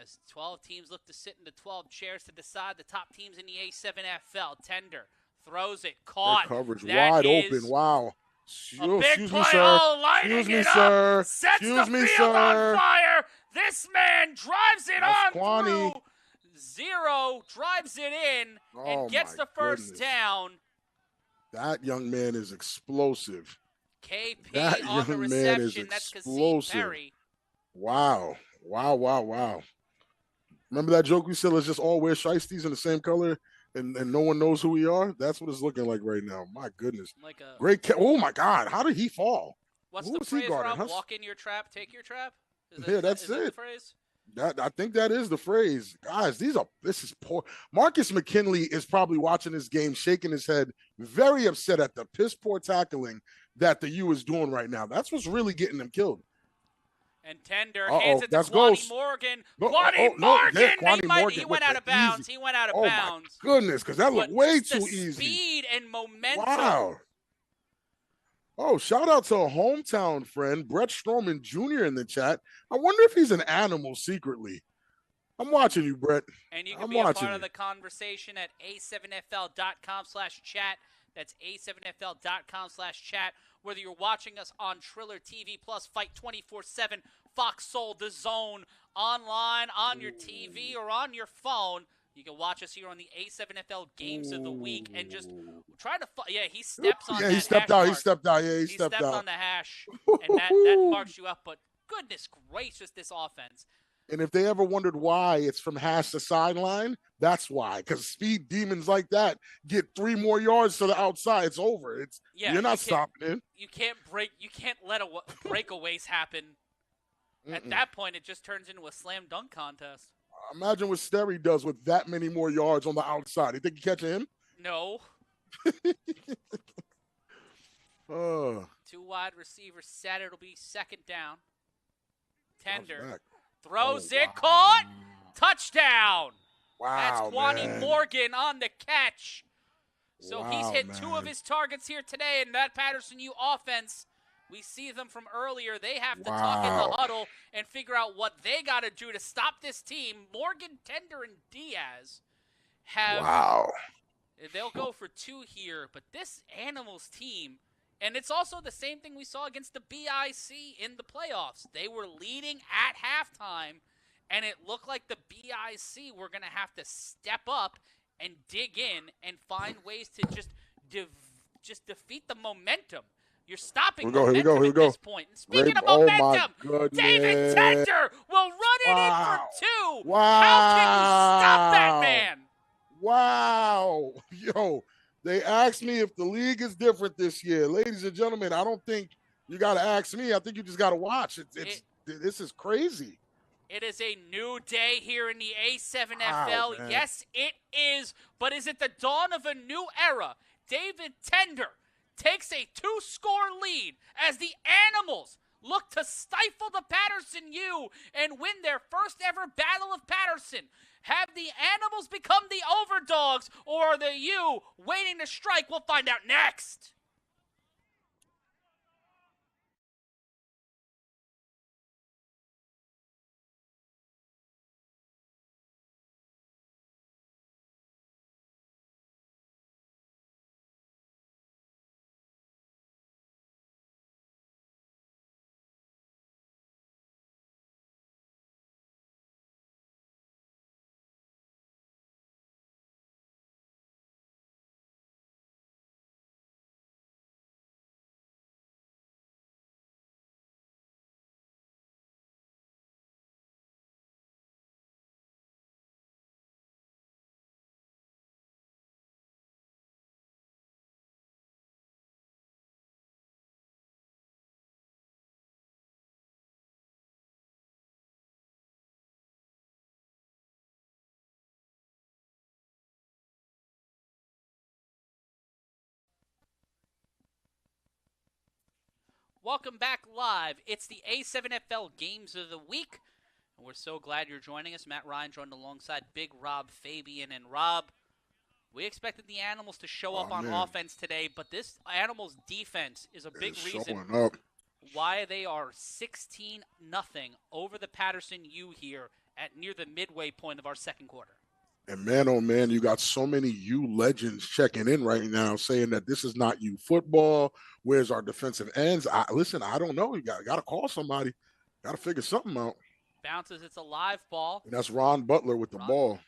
as 12 teams look to sit in the 12 chairs to decide the top teams in the A7FL. Tender throws it, caught. Their coverage wide open. Wow. Excuse me, sir. Excuse me, sir. Sets the field on fire. This man drives it on through. 0, drives it in, and gets the 1st down. That young man is explosive. KP on the reception. That's Kasim Perry. Wow. Remember that joke we said, let's just all wear shiesties in the same color and no one knows who we are? That's what it's looking like right now. My goodness. Great. Oh, my God. How did he fall? What's the phrase, Rob? Walk in your trap, take your trap? That's it. That the phrase? I think that is the phrase. Guys, this is poor. Marcus McKinley is probably watching this game, shaking his head, very upset at the piss poor tackling that the U is doing right now. That's what's really getting them killed. And Tender hands it to Kwani Morgan. Kwani Morgan. He went out of bounds. He went out of bounds. My goodness, because that looked way too easy. Speed and momentum. Wow. Oh, shout out to a hometown friend, Brett Stroman Jr. in the chat. I wonder if he's an animal secretly. I'm watching you, Brett. And you can be a part of the conversation at a7fl.com/chat. That's a7fl.com/chat, whether you're watching us on Triller TV Plus, Fight 24/7, Fox Soul, The Zone, online, on your TV, or on your phone. You can watch us here on the A7FL Games of the Week and just try to he steps on that he stepped hash out. mark. He stepped out. Yeah, he stepped out. on the hash, and that marks you up. But goodness gracious, this offense. And if they ever wondered why it's from hash to sideline, that's why. Because speed demons like that get 3 more yards to the outside. It's over. You're not stopping it. You can't let breakaways happen. At that point, it just turns into a slam dunk contest. Imagine what Sterry does with that many more yards on the outside. You think you catching him? No. 2 wide receivers set. It'll be second down. Tender. Throws it. Caught. Touchdown. Wow, that's Kwani man. Morgan on the catch. So he's hit 2 of his targets here today, and that Patterson U offense, we see them from earlier. They have to talk in the huddle and figure out what they got to do to stop this team. Morgan, Tender, and Diaz have they'll go for 2 here, but this Animals team, and it's also the same thing we saw against the BIC in the playoffs. They were leading at halftime, and it looked like the BIC were going to have to step up and dig in and find ways to just defeat the momentum. You're stopping momentum at this point. And speaking of momentum, David Tender will run it in for 2. Wow. How can you stop that man? Wow. Yo, they asked me if the league is different this year. Ladies and gentlemen, I don't think you got to ask me. I think you just got to watch. This is crazy. It is a new day here in the A7FL. Wow, yes, it is. But is it the dawn of a new era? David Tender takes a 2-score lead as the Animals look to stifle the Patterson U and win their first ever Battle of Paterson. Have the Animals become the overdogs, or are the U waiting to strike? We'll find out next. Welcome back live. It's the A7FL Games of the Week, and we're so glad you're joining us. Matt Ryan joined alongside Big Rob Fabian. And Rob, we expected the Animals to show up on offense today, but this Animals defense is a big reason why they are 16-0 over the Patterson U here at near the midway point of our second quarter. And man, oh man, you got so many U legends checking in right now saying that this is not U football. Where's our defensive ends? Listen, I don't know. You got to call somebody. Got to figure something out. Bounces, it's a live ball. And that's Ron Butler with the ball.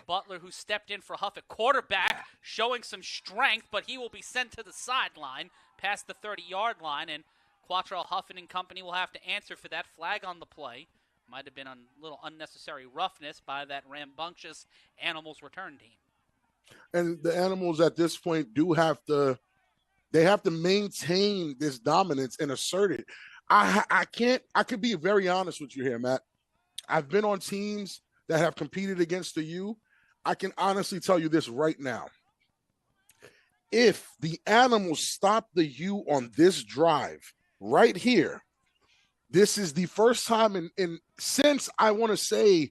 Butler, who stepped in for Huff at quarterback, showing some strength, but he will be sent to the sideline past the 30-yard line, and Quattro Huffin and company will have to answer for that. Flag on the play. Might have been a little unnecessary roughness by that rambunctious Animals return team. And the Animals at this point do have to maintain this dominance and assert it. I could be very honest with you here, Matt. I've been on teams that have competed against the U. I can honestly tell you this right now. If the Animals stop the U on this drive right here, this is the first time in since I want to say,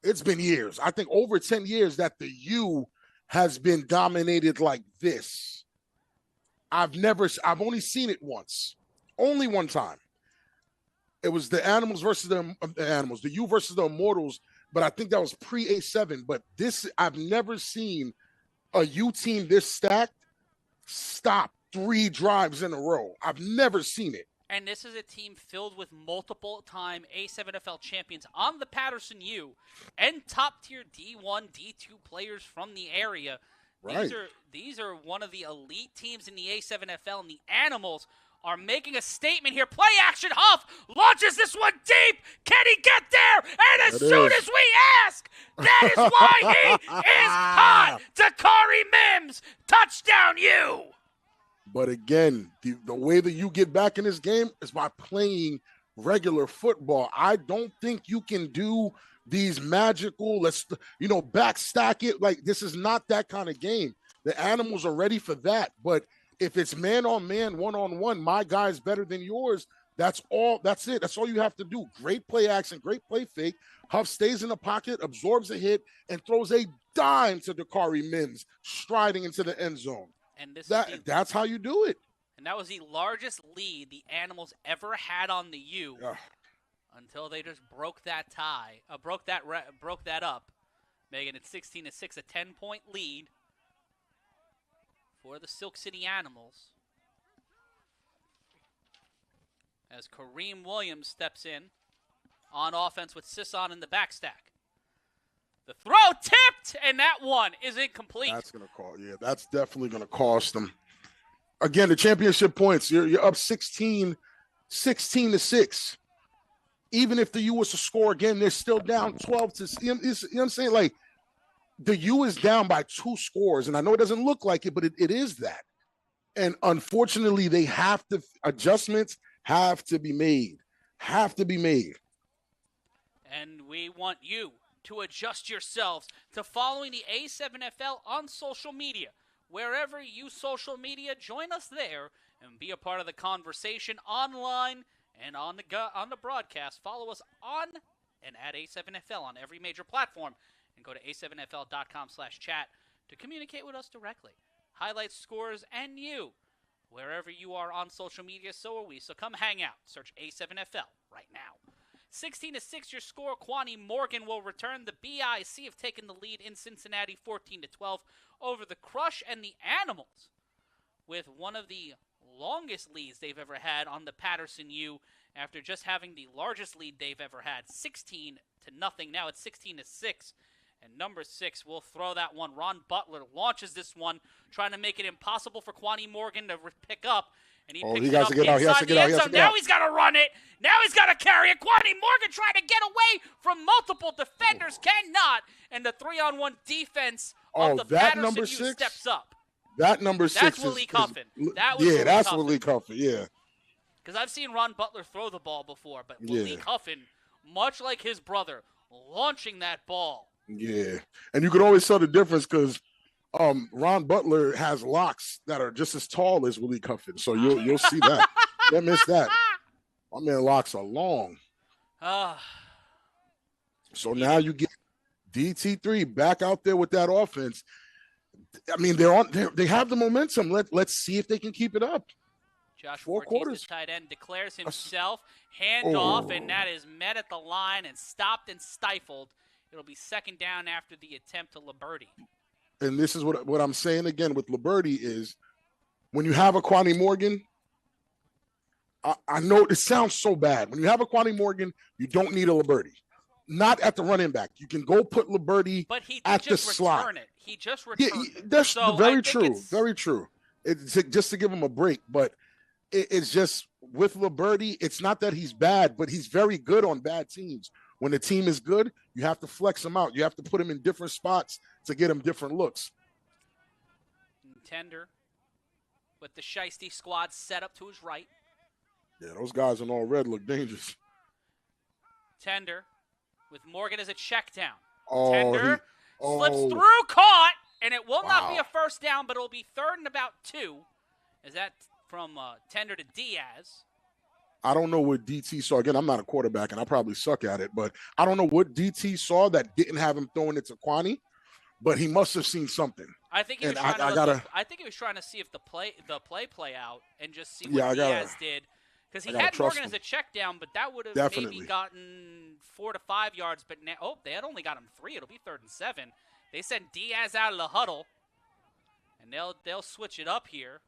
it's been years. I think over 10 years that the U has been dominated like this. I've only seen it once. Only one time. It was the Animals versus the U versus the Immortals, but I think that was pre-A7. But I've never seen a U team this stacked stop 3 drives in a row. I've never seen it. And this is a team filled with multiple-time A7FL champions on the Patterson U and top-tier D1, D2 players from the area. Right. These are one of the elite teams in the A7FL, and the Animals are making a statement here. Play action, Huff launches this one deep. Can he get there? And as soon as we ask, that is why he is caught. Dakari Mims, touchdown U. But again, the way that you get back in this game is by playing regular football. I don't think you can do these magical, backstack it. Like, this is not that kind of game. The Animals are ready for that. But if it's man-on-man, one-on-one, my guy's better than yours, that's all. That's it. That's all you have to do. Great play action, great play fake. Huff stays in the pocket, absorbs a hit, and throws a dime to Dakari Mims, striding into the end zone. And that's how you do it. And that was the largest lead the Animals ever had on the U until they just broke that tie. Broke that up, making it 16-6, a 10-point lead for the Silk City Animals. As Kareem Williams steps in on offense with Sisson in the backstack. The throw tipped, and that one is incomplete. That's definitely gonna cost them. Again, the championship points. You're up 16-6. Even if the U was to score again, they're still down 12 to. You know what I'm saying? Like, the U is down by 2 scores, and I know it doesn't look like it, but it is that. And unfortunately, adjustments have to be made. And we want you to adjust yourselves to following the A7FL on social media. Wherever you social media, join us there and be a part of the conversation online and on the broadcast. Follow us on and at A7FL on every major platform, and go to a7fl.com/chat to communicate with us directly. Highlights, scores, and you. Wherever you are on social media, so are we. So come hang out. Search A7FL right now. 16-6 your score. Kwani Morgan will return. The BIC have taken the lead in Cincinnati 14-12 over the Crush, and the Animals with one of the longest leads they've ever had on the Patterson U after just having the largest lead they've ever had, 16-0. Now it's 16-6. And number 6 will throw that one. Ron Butler launches this one, trying to make it impossible for Kwani Morgan to pick up. And he picks it up inside the end zone. Now he's got to run it. Now he's got to carry it. Kwani Morgan trying to get away from multiple defenders. Cannot. And the 3-on-1 defense of the Patterson U steps up. That number 6 That's Willie Cuffin. That's Willie Cuffin, yeah. Because I've seen Ron Butler throw the ball before, but Willie Cuffin, much like his brother, launching that ball. Yeah, and you could always tell the difference because Ron Butler has locks that are just as tall as Willie Cuffin, so you'll see that. Don't miss that. My man locks are long. So now you get DT3 back out there with that offense. I mean, they have the momentum. Let's see if they can keep it up. Josh 4 quarters. The tight end, declares himself. Handoff, and that is met at the line and stopped and stifled. It'll be second down after the attempt to Liberty. And this is what I'm saying again with Liberty is when you have a Kwani Morgan, I know it sounds so bad. When you have a Kwani Morgan, you don't need a Liberty. Not at the running back. You can go put Liberty at the slot. He just returned it. That's very true. Very true. It's just to give him a break. But it's just with Liberty, it's not that he's bad, but he's very good on bad teams. When the team is good, you have to flex him out. You have to put him in different spots to get him different looks. Tender with the Shiesty squad set up to his right. Yeah, those guys in all red look dangerous. Tender with Morgan as a check down. Oh, Tender slips through, caught, and it will not be a first down, but it will be 3rd and about 2. Is that from Tender to Diaz? I don't know what DT saw. Again, I'm not a quarterback, and I probably suck at it, but I don't know what DT saw that didn't have him throwing it to Kwani, but he must have seen something. I think he was trying to see if the play out and just see what Diaz did. Because he had Morgan as a check down, but that would have maybe gotten 4 to 5 yards. But now, they had only got him 3. It'll be 3rd and 7. They sent Diaz out of the huddle, and they'll switch it up here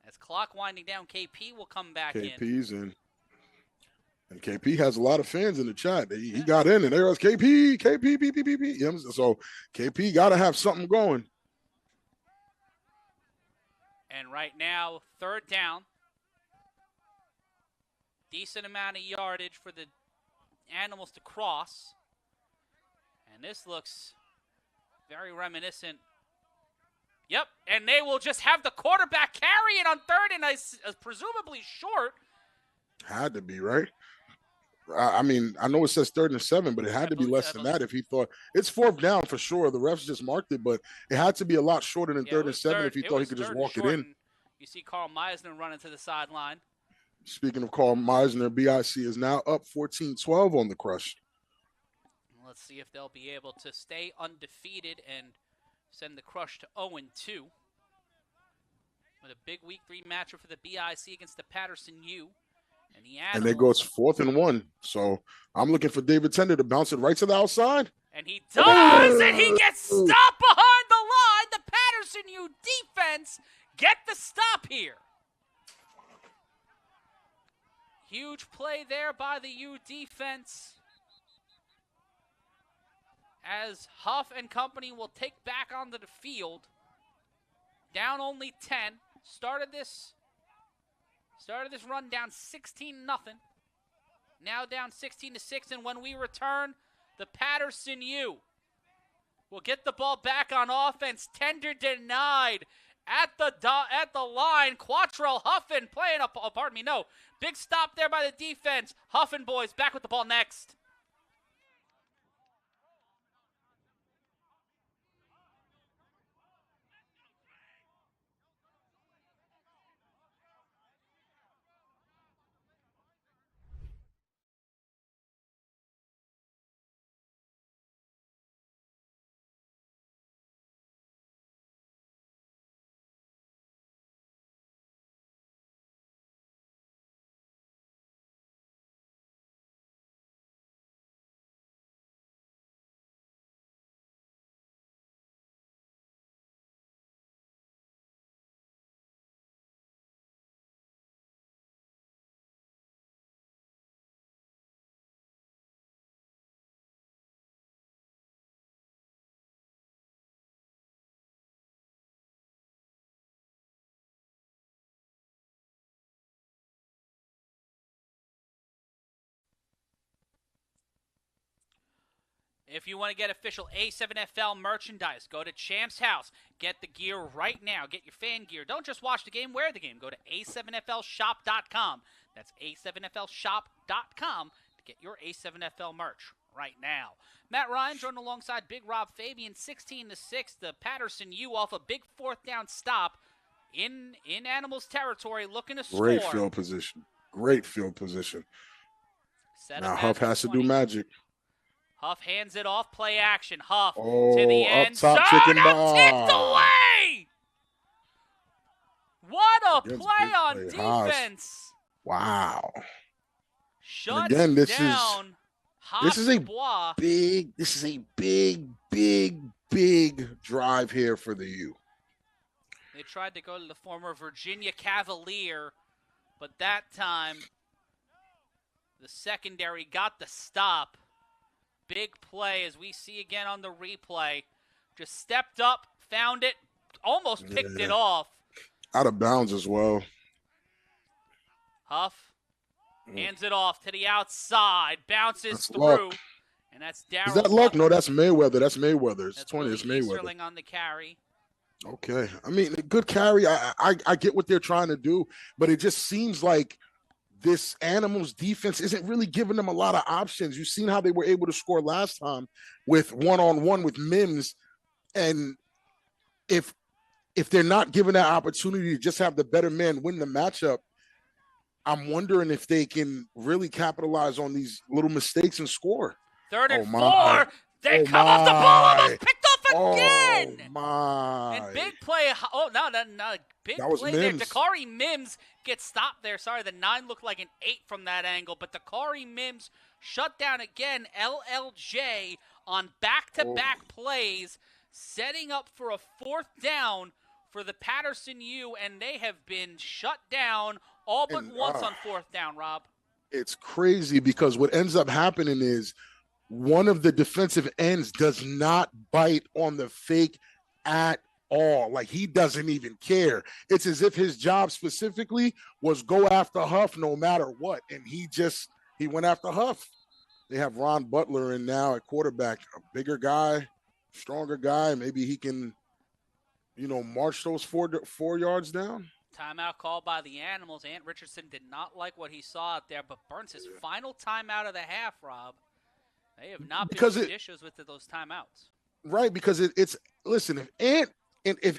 As clock winding down, KP will come back in. KP's in. And KP has a lot of fans in the chat. He got in, and there was KP, KP. You know, so KP got to have something going. And right now, third down. Decent amount of yardage for the Animals to cross. And this looks very reminiscent. Yep, and they will just have the quarterback carry it on third and presumably short. Had to be, right? I mean, I know it says 3rd and 7, but it had to be less than that if he thought. It's 4th down for sure. The refs just marked it, but it had to be a lot shorter than 3rd and 7 if he thought he could just walk it in. You see Carl Meisner running to the sideline. Speaking of Carl Meisner, BIC is now up 14-12 on the crush. Let's see if they'll be able to stay undefeated and send the crush to 0-2. With a big week 3 matchup for the BIC against the Patterson U. And they go, it's 4th and 1. So I'm looking for David Tender to bounce it right to the outside. And he does, and he gets stopped behind the line. The Patterson U defense get the stop here. Huge play there by the U defense. As Huff and company will take back onto the field. Down only 10. Started this run down 16-0. Now down 16-6, and when we return, the Patterson U will get the ball back on offense. Tender denied at the line. Quattrell Huffin playing up. Oh, pardon me, no. Big stop there by the defense. Huffin boys back with the ball next. If you want to get official A7FL merchandise, go to Champ's House. Get the gear right now. Get your fan gear. Don't just watch the game, wear the game. Go to A7FLshop.com. That's A7FLshop.com to get your A7FL merch right now. Matt Ryan joined alongside Big Rob Fabian, 16-6. The Patterson U off a big 4th down stop in Animals territory, looking to score. Great field position. Great field position. Now Huff has to do magic. Huff hands it off, play action. Huff to Oh, the up end top, zone, chicken tipped ball. away! What a Against play big on play, Haas. defense! Wow. Shuts again, this down this is a Dubois. big drive here for the U. They tried to go to the former Virginia Cavalier, but that time the secondary got the stop. Big play, as we see again on the replay. Just stepped up, found it, almost picked it off. Out of bounds as well. Huff hands it off to the outside, bounces That's through, luck. and that's Darryl. Is that luck? No, that's Mayweather. That's Mayweather. It's That's 20. Willie It's Mayweather. Easterling on the carry. Okay. I mean, a good carry. I get what they're trying to do, but it just seems like this Animals defense isn't really giving them a lot of options. You've seen how they were able to score last time with one-on-one with Mims. And if they're not given that opportunity to just have the better man win the matchup, I'm wondering if they can really capitalize on these little mistakes and score. 3rd and 4. My. They come off the ball, almost picked off again. Oh, my. And big play. Oh, no, big That was play there. Mims. Dakari Mims gets stopped there. Sorry, the 9 looked like an 8 from that angle, but Dakari Mims shut down again. LLJ on back-to-back plays, setting up for a 4th down for the Patterson U, and they have been shut down all but once on fourth down, Rob. It's crazy because what ends up happening is one of the defensive ends does not bite on the fake at all. Like, he doesn't even care. It's as if his job specifically was go after Huff no matter what. And he went after Huff. They have Ron Butler in now at quarterback, a bigger guy, stronger guy. Maybe he can, march those four yards down. Timeout called by the Animals. Ant Richardson did not like what he saw out there, but burns his final timeout of the half, Rob. They have not been judicious with those timeouts. Right, because it's listen, if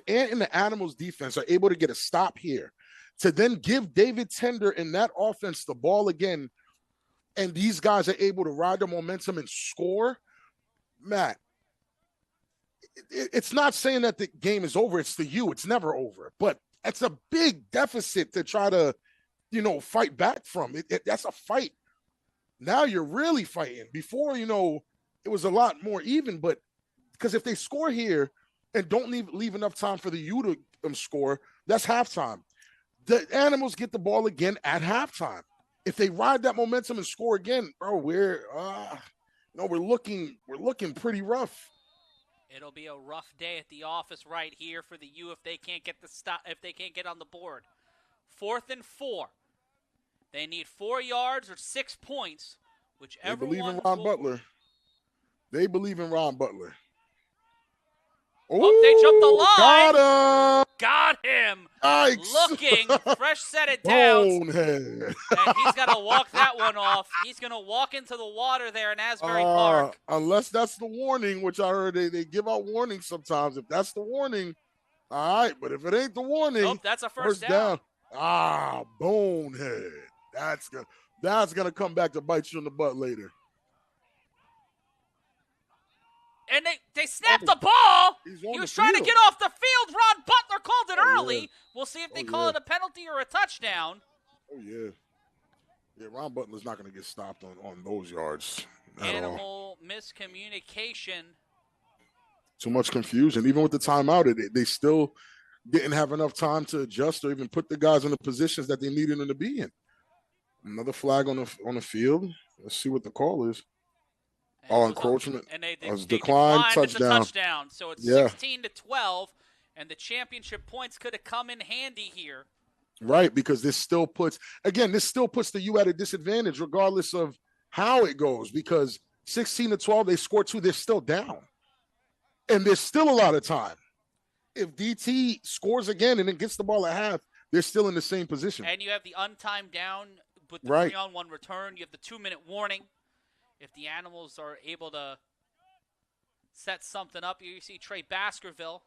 Ant and the Animals defense are able to get a stop here to then give David Tender and that offense the ball again, and these guys are able to ride the momentum and score, Matt, it's not saying that the game is over. It's the U. It's never over. But it's a big deficit to try to, fight back from. That's a fight. Now you're really fighting. Before, it was a lot more even. But because if they score here and don't leave enough time for the U to score, that's halftime. The Animals get the ball again at halftime. If they ride that momentum and score again, bro, we're looking pretty rough. It'll be a rough day at the office right here for the U if they can't get if they can't get on the board. 4th and 4. They need 4 yards or 6 points, whichever They believe one. in Ron Butler. They believe in Ron Butler. Oh, they jumped the line. Got Got him. Yikes. Looking, fresh set of downs. Bonehead. And he's got to walk that one off. He's going to walk into the water there in Asbury Park. Unless that's the warning, which I heard they give out warnings sometimes. If that's the warning, all right. But if it ain't the warning, Nope, that's a first down. Bonehead. That's gonna come back to bite you in the butt later. And they snapped the ball. He was trying to get off the field. Ron Butler called it early. Yeah. We'll see if they call it a penalty or a touchdown. Oh, yeah. Yeah, Ron Butler's not going to get stopped on those yards at Animal all. miscommunication. Too much confusion. Even with the timeout, they still didn't have enough time to adjust or even put the guys in the positions that they needed them to be in. Another flag on the field. Let's see what the call is. Encroachment. And they declined touchdown. It's a touchdown. So it's 16-12, and the championship points could have come in handy here. Right, because this still puts the U at a disadvantage regardless of how it goes, because 16-12, they score 2, they're still down. And there's still a lot of time. If DT scores again and then gets the ball at half, they're still in the same position. And you have the untimed down with the 3-on-1 return. You have the 2-minute warning. If the Animals are able to set something up, you see Trey Baskerville.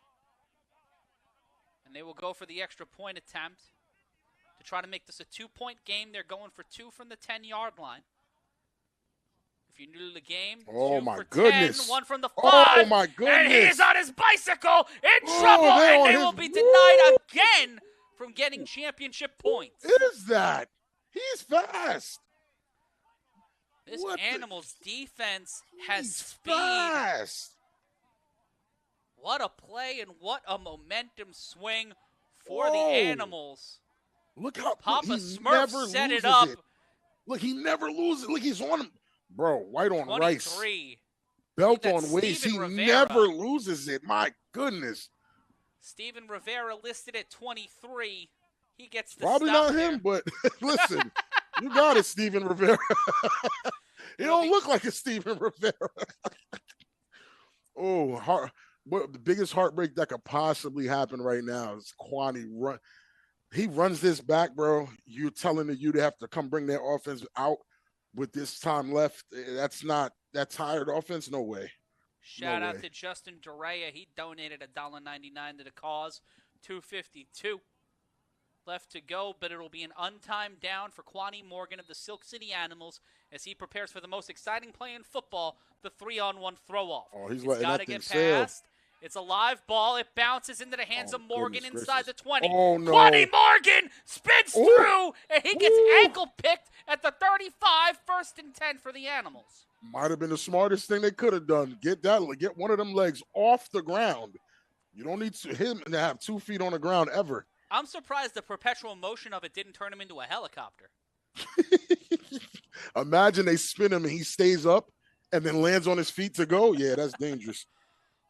And they will go for the extra point attempt to try to make this a 2-point game. They're going for 2 from the 10-yard line. If you're new to the game, 2 for 10, 1 from the 5. Oh, my goodness. And he's on his bicycle in trouble, and they will be denied again from getting championship points. Is that? He's fast. This Animals defense has speed. Fast. What a play and what a momentum swing for the Animals. Look how Papa Smurf set it up. Look, he never loses. Look, he's on him. Bro, white on 23. rice. Belt on waist. He never loses it. My goodness. Steven Rivera listed at 23. He gets the Probably not there. him, but listen, you got it, Steven Rivera. He don't look like a Steven Rivera. But the biggest heartbreak that could possibly happen right now is Kwani run. He runs this back, bro. You're telling the U to have to come bring their offense out with this time left. That's not that tired offense. No way. Shout out to Justin Durea. He donated $1.99 to the cause. $2.52 left to go, but it'll be an untimed down for Kwani Morgan of the Silk City Animals as he prepares for the most exciting play in football, the 3-on-1 throw-off. Oh, he's letting that thing sail. It's a live ball. It bounces into the hands of Morgan inside the 20. Oh, no. Kwani Morgan spins through, and he gets ankle picked at the 35, 1st and 10 for the Animals. Might have been the smartest thing they could have done. Get one of them legs off the ground. You don't need him to have 2 feet on the ground ever. I'm surprised the perpetual motion of it didn't turn him into a helicopter. Imagine they spin him and he stays up and then lands on his feet to go. Yeah, that's dangerous.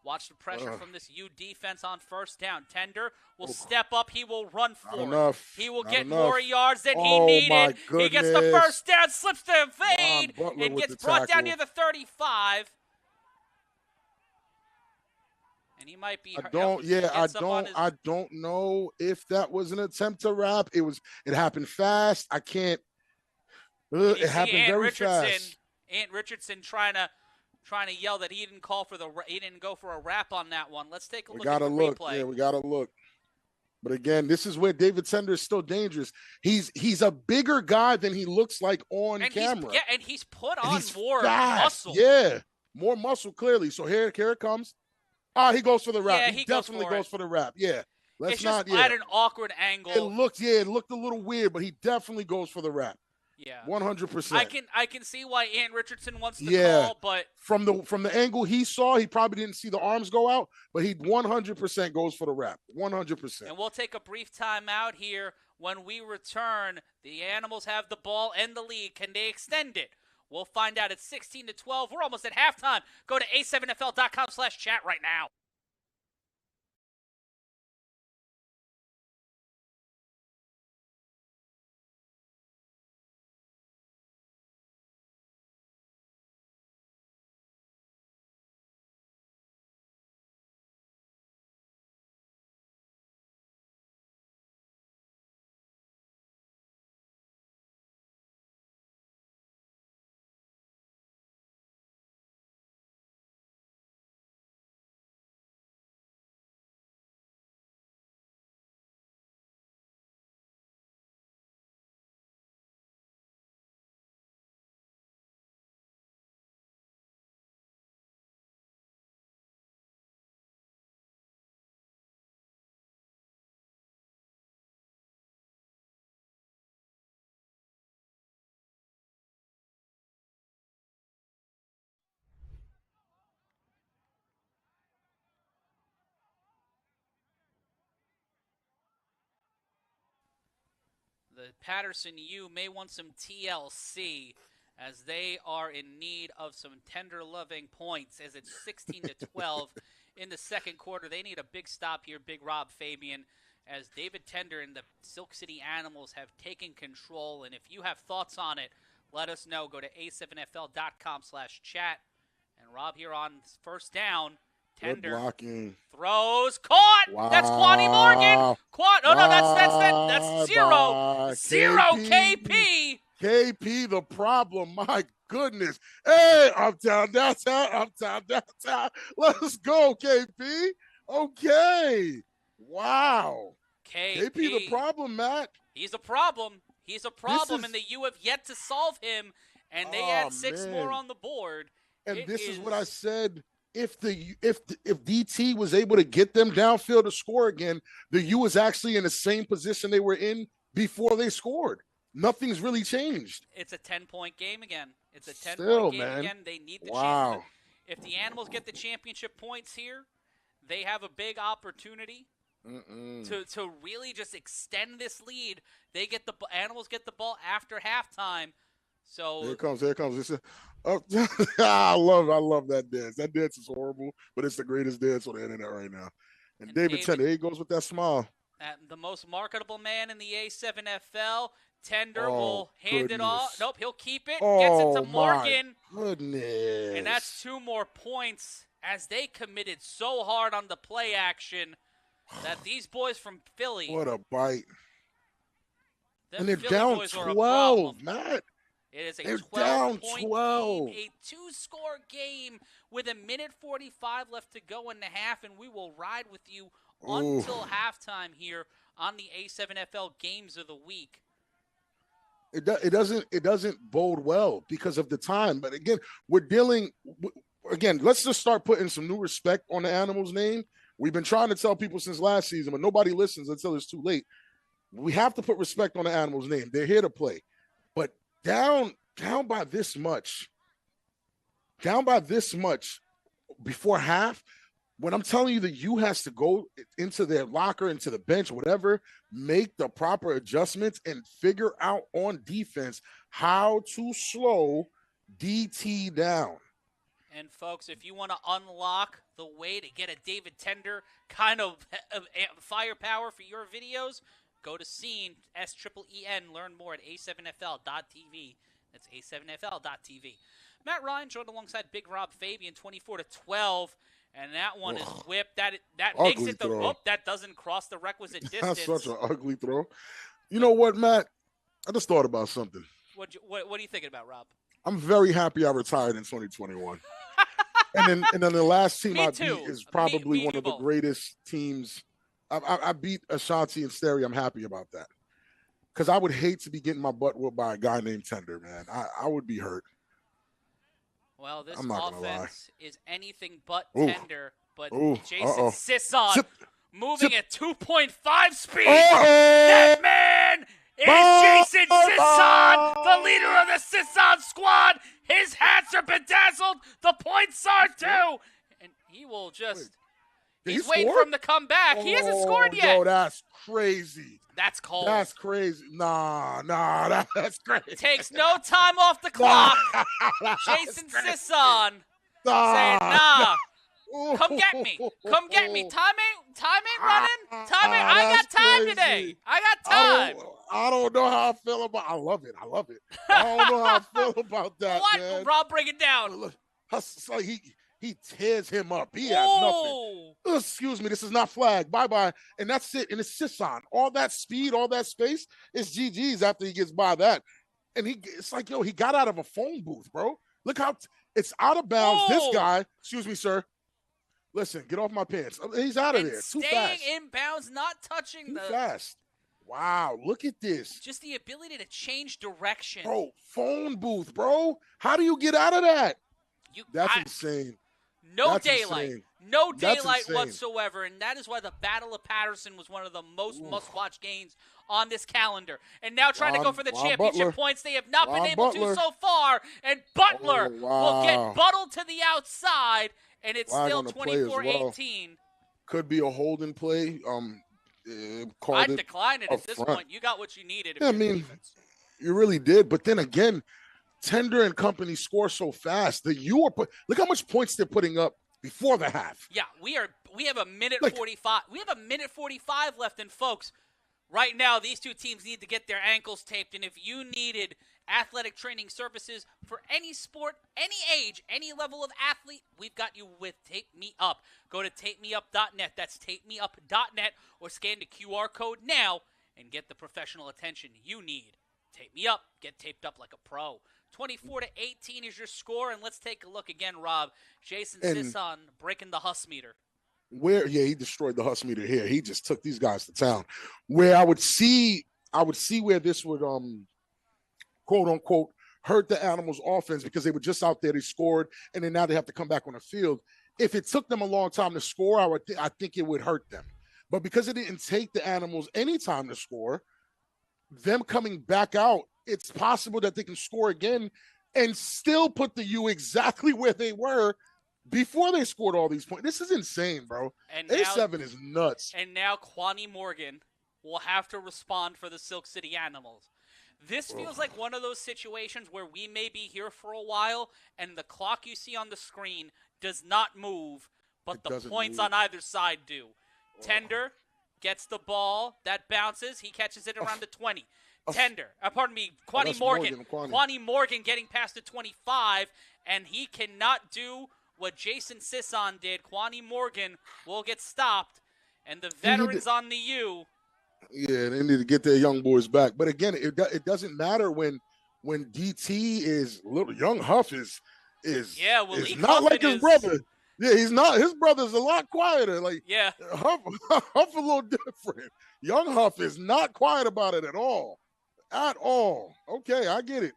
Watch the pressure from this U defense on first down. Tender will step up. He will run for it. He will get more yards than he needed. He gets the first down, slips the evade, and gets brought down near the 35. And he might be. I don't know if that was an attempt to wrap. It happened fast. I can't. It happened very fast. Ant Richardson trying to yell that he didn't go for a wrap on that one. Let's take a look at the replay. Yeah, we gotta look. But again, this is where David Tender is still dangerous. He's a bigger guy than he looks like on camera. And he's put on more muscle. Yeah, more muscle clearly. So here it comes. He goes for the wrap. Yeah, he definitely goes for the wrap. Yeah. It's just at an awkward angle. It looked a little weird, but he definitely goes for the wrap. Yeah, 100%. I can see why Ant Richardson wants to call, but from the angle he saw, he probably didn't see the arms go out, but he 100% goes for the wrap. 100%. And we'll take a brief timeout here. When we return, the Animals have the ball and the lead. Can they extend it? We'll find out. It's 16-12. We're almost at halftime. Go to a7fl.com/chat right now. The Patterson U may want some TLC as they are in need of some tender-loving points as it's 16-12 in the second quarter. They need a big stop here, Big Rob Fabian, as David Tender and the Silk City Animals have taken control. And if you have thoughts on it, let us know. Go to a7fl.com/chat. And Rob here on first down. Tender throws, caught. Wow. That's Quanny Morgan. That's zero KP. KP, the problem. My goodness. Hey, uptown, downtown, uptown, downtown. Let's go, KP. Okay. Wow. KP the problem, Matt. He's a problem. And the U have yet to solve him. And they had 6 more on the board. And this is what I said. If DT was able to get them downfield to score again, the U was actually in the same position they were in before they scored. Nothing's really changed. It's a 10-point game again. Again. They need the chance. If the Animals get the championship points here, they have a big opportunity to really just extend this lead. Animals get the ball after halftime. So here it comes. I love that dance. That dance is horrible, but it's the greatest dance on the internet right now. And David Tender, he goes with that smile. The most marketable man in the A7FL. Tender will hand it off. Nope, he'll keep it. Gets it to Morgan. Goodness. And that's 2 more points as they committed so hard on the play action that these boys from Philly. What a bite. And they're down 12, Matt. It is a 12-point game, a 2-score game with 1:45 left to go in the half, and we will ride with you until halftime here on the A7FL Games of the Week. It doesn't bode well because of the time. But again, let's just start putting some new respect on the Animals' name. We've been trying to tell people since last season, but nobody listens until it's too late. We have to put respect on the Animals' name. They're here to play. But down by this much before half, when I'm telling you that you has to go into their locker, into the bench, whatever, make the proper adjustments and figure out on defense how to slow DT down. And folks, if you want to unlock the way to get a David Tender kind of firepower for your videos, go to Scene, SEEN, learn more at A7FL.tv. That's A7FL.tv. Matt Ryan joined alongside Big Rob Fabian, 24-12. And that one is whipped. That makes it the whoop. That doesn't cross the requisite distance. That's such an ugly throw. You know what, Matt? I just thought about something. What are you thinking about, Rob? I'm very happy I retired in 2021. and then the last team I beat is probably one of the greatest teams. I beat Ashanti and Steri. I'm happy about that. Because I would hate to be getting my butt whooped by a guy named Tender, man. I would be hurt. Well, this offense is anything but tender, but Jason Sisson moving at 2.5 speed. That man is Jason Sisson, the leader of the Sisson squad. His hats are bedazzled. The points are too. And he will just he's waiting for him to come back. He hasn't scored yet. No, that's crazy. That's cold. That's crazy. Nah, that's crazy. Takes no time off the clock. Jason Sisson saying, come get me. Come get me. Time ain't running. I got time crazy. Today. I got time. I don't know how I feel about I love it. I don't know how I feel about that, what? Man. Rob, break it down. So he tears him up. He has nothing. Excuse me, this is not flag. Bye-bye. And that's it. And it's Sisson. All that speed, all that space, it's GG's after he gets by that. And it's like, he got out of a phone booth, bro. Look how it's out of bounds. This guy, excuse me, sir. Listen, get off my pants. He's out of there. Too fast. Staying in bounds, not touching Too fast. Wow, look at this. Just the ability to change direction. Bro, phone booth, bro. How do you get out of that? That's insane. No daylight. No daylight whatsoever, and that is why the Battle of Patterson was one of the most must-watch games on this calendar. And now trying to go for the championship points, they have not been able to so far, and Butler will get buttled to the outside, and it's still 24-18. Could be a holding play. I'd decline it at this point. You got what you needed. Yeah, I mean, you really did, but then again, Tender and company score so fast that look how much points they're putting up before the half. Yeah, we have a minute 45. We have a minute 45 left, and folks, right now these two teams need to get their ankles taped. And if you needed athletic training services for any sport, any age, any level of athlete, we've got you with Tape Me Up. Go to tapemeup.net. That's tapemeup.net, or scan the QR code now and get the professional attention you need. Tape Me Up. Get taped up like a pro. 24-18 is your score, and let's take a look again, Rob. Jason Sisson breaking the Huss meter. He destroyed the Huss meter here. He just took these guys to town. Where I would see where this would quote unquote hurt the Animals offense, because they were just out there, they scored, and then now they have to come back on the field. If it took them a long time to score, I think it would hurt them. But because it didn't take the Animals any time to score, them coming back out, it's possible that they can score again and still put the U exactly where they were before they scored all these points. This is insane, bro. And A7 is nuts. And now Kwani Morgan will have to respond for the Silk City Animals. This feels like one of those situations where we may be here for a while and the clock you see on the screen does not move, but the points on either side do. Tender gets the ball. That bounces. He catches it around the 20. Kwani Morgan. Kwani Morgan getting past the 25, and he cannot do what Jason Sisson did. Kwani Morgan will get stopped, and the veterans on the U. Yeah, they need to get their young boys back. But again, it doesn't matter when DT is little. Young Huff is not like his brother. Yeah, he's not. His brother's a lot quieter. Huff a little different. Young Huff is not quiet about it at all. At all. Okay, I get it.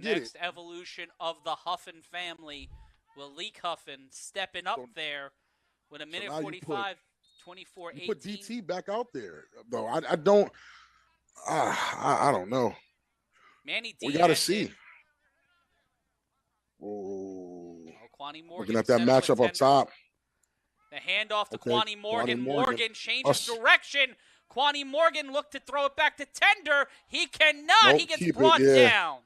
Next evolution of the Huffin family, Malik Huffin stepping up there with a minute 45, 24-18. You put DT back out there, though. I don't know. Manny D. We got to see. Kwani Morgan looking at that matchup up top. The handoff to Okay, Kwani Morgan. Kwani Morgan. Morgan changes direction. Kwani Morgan looked to throw it back to Tender. He cannot. Nope, He gets keep it, brought yeah. down.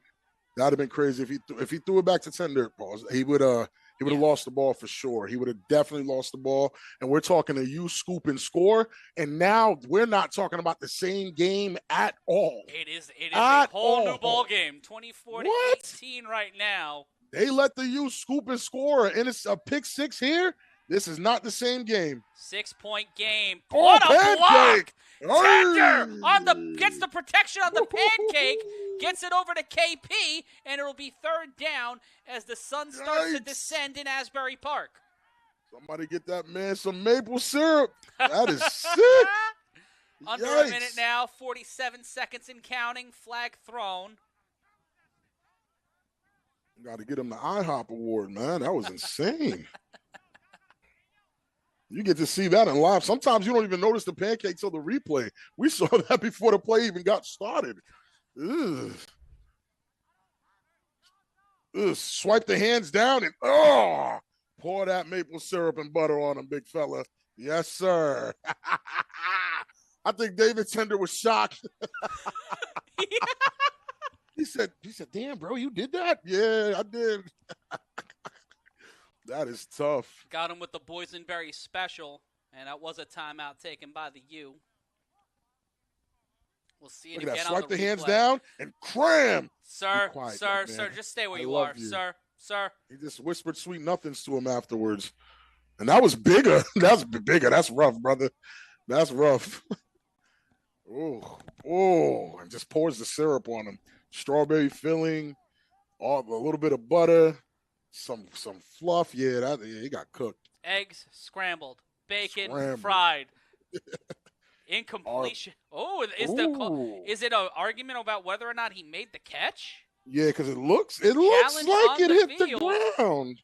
That'd have been crazy if he threw it back to Tender. Pause. He would have lost the ball for sure. He would have definitely lost the ball. And we're talking a U scoop and score. And now we're not talking about the same game at all. It is a whole new ball game. 24-18 right now. They let the U scoop and score, and it's a pick six here. This is not the same game. 6-point game. Oh, What a pancake. block! Tender gets the protection on the pancake, gets it over to KP, and it'll be third down as the sun starts to descend in Asbury Park. Somebody get that man some maple syrup. That is sick. Under a minute now, 47 seconds and counting. Flag thrown. Got to get him the IHOP award, man. That was insane. You get to see that in live. Sometimes you don't even notice the pancake till the replay. We saw that before the play even got started. Ugh. Swipe the hands down and pour that maple syrup and butter on him, big fella. Yes, sir. I think David Tender was shocked. He said, damn, bro, you did that? Yeah, I did. That is tough. Got him with the boysenberry special, and that was a timeout taken by the U. We'll see it Look at again that. on Swipe the the hands replay. down and cram. Sir, quiet, sir, man. sir, just stay where I you love are, you. sir. He just whispered sweet nothings to him afterwards. And that was bigger. That's bigger. That's rough, brother. That's rough. And just pours the syrup on him. Strawberry filling, a little bit of butter, some fluff. Yeah, he got cooked. Eggs scrambled, bacon Scrambled. fried. Incompletion. Is it an argument about whether or not he made the catch? Yeah, because it looks like on it the hit field. the ground.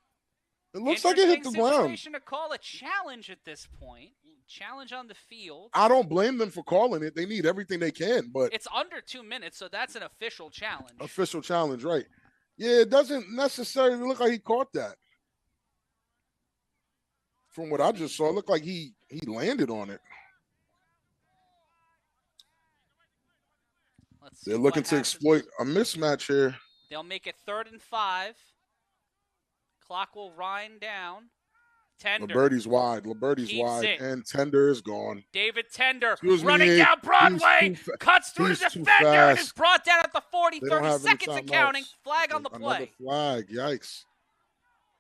It looks like it hit the ground. Situation to call a challenge at this point. Challenge on the field. I don't blame them for calling it. They need everything they can, but It's under 2 minutes, so that's an official challenge. official challenge, right? Yeah, it doesn't necessarily look like he caught that. From what I just saw, it looked like he landed on it. Let's see They're what looking to happens. exploit a mismatch here. They'll make it 3rd and 5. Clock will wind down. Tender. Liberty's wide. Liberty's Keeps wide. it. And Tender is gone. David Tender Excuse me, running down Broadway. Cuts through the he's too defender and is fast. brought down at the 40, They don't 30 have any seconds and counting. timeouts. Flag on the play. Another flag. Yikes.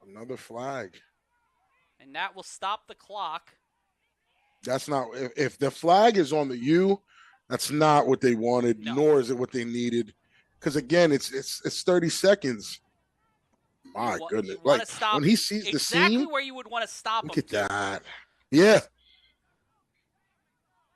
Another flag. And that will stop the clock. That's not if the flag is on the U, that's not what they wanted, No. nor is it what they needed. Because again, it's 30 seconds. My goodness. Wanna Like stop when he sees the exactly seam, where you would want to stop look him. at that. Yeah.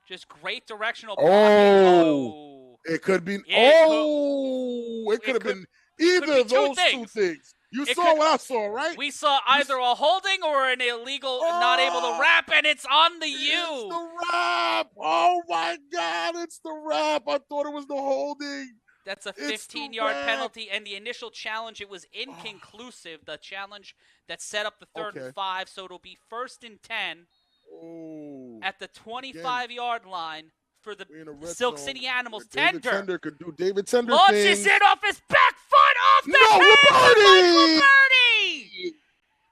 Just great directional blocking. Oh. It could be. It It could have been could either be of those two things. You It saw could- what I saw, right? We saw either a holding or an illegal not able to wrap, and it's on the It's U. the wrap. Oh my God, it's the wrap. I thought it was the holding. That's a It's the 15-yard wrap. penalty, and the initial challenge, it was inconclusive. The challenge that set up the 3rd and Okay. 5, so it'll be 1st and 10 Oh. at the 25-yard line for the We're in a red Silk zone City Animals. where David Tender Tender could do David Tender launches things. it off his back foot off the No, hands of Mike Liberty! Liberty.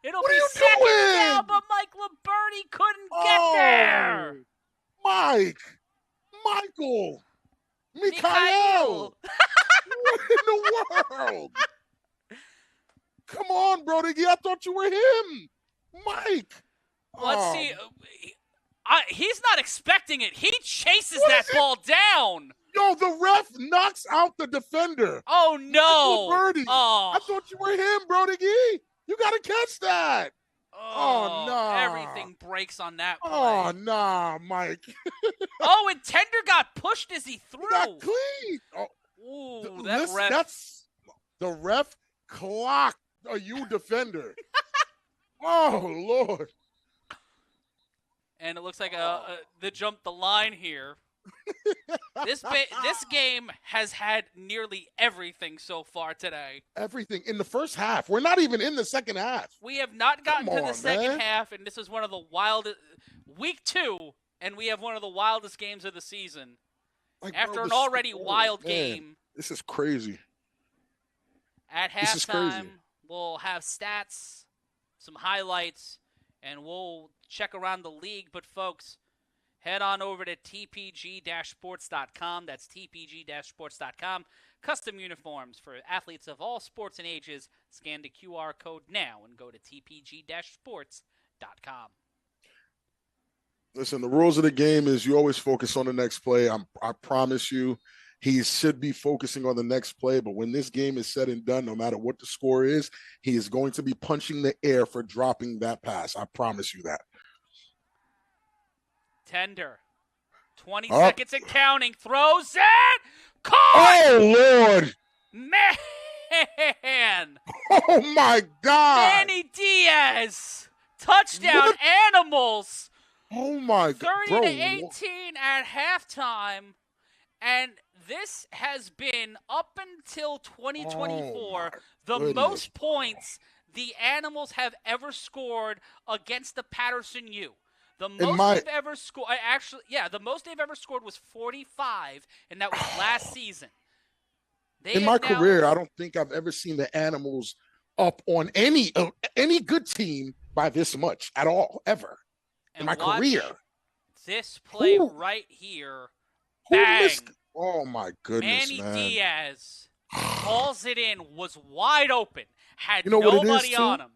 It'll What be are you 2nd doing? down, but Mike Liberty couldn't get there. Michael. Mikhail. Mikhail. What in the world? Come on, Brody. I thought you were him. Mike. Let's Oh, see. He's not expecting it. He chases What that is it? ball down. Yo, the ref knocks out the defender. Oh, no. Birdie. Oh, I thought you were him, Brody. You got to catch that. Oh, nah. Everything breaks on that play. Oh, nah, Mike. Oh, and Tender got pushed as he threw. You got clean. Oh, Ooh, that listen, ref. that's the ref clocked a U defender. Oh, Lord. And it looks like they jumped the line here. This game has had nearly everything so far today. Everything in the first half. We're not even in the second half. We have not gotten to the second man. half, and this is one of the wildest week 2, and we have one of the wildest games of the season. After an already wild game. This is crazy. At halftime, we'll have stats, some highlights, and we'll check around the league. But, folks, head on over to tpg-sports.com. That's tpg-sports.com. Custom uniforms for athletes of all sports and ages. Scan the QR code now and go to tpg-sports.com. Listen, the rules of the game is you always focus on the next play. I promise you, he should be focusing on the next play. But when this game is said and done, no matter what the score is, he is going to be punching the air for dropping that pass. I promise you that. Tender. 20 seconds and counting. Throws it. Caught! Oh, Lord. Man. Oh, my God. Manny Diaz. Touchdown, what? Animals. Oh, my God. 30-18 at halftime. And this has been, up until 2024, the most points the Animals have ever scored against the Patterson U. The most they've ever scored, the most they've ever scored was 45, and that was last season. In my career, I don't think I've ever seen the Animals up on any good team by this much at all, ever. In my career. This play right here. Bang. Oh, my goodness, Manny man. Diaz calls it in, was wide open, had nobody on him.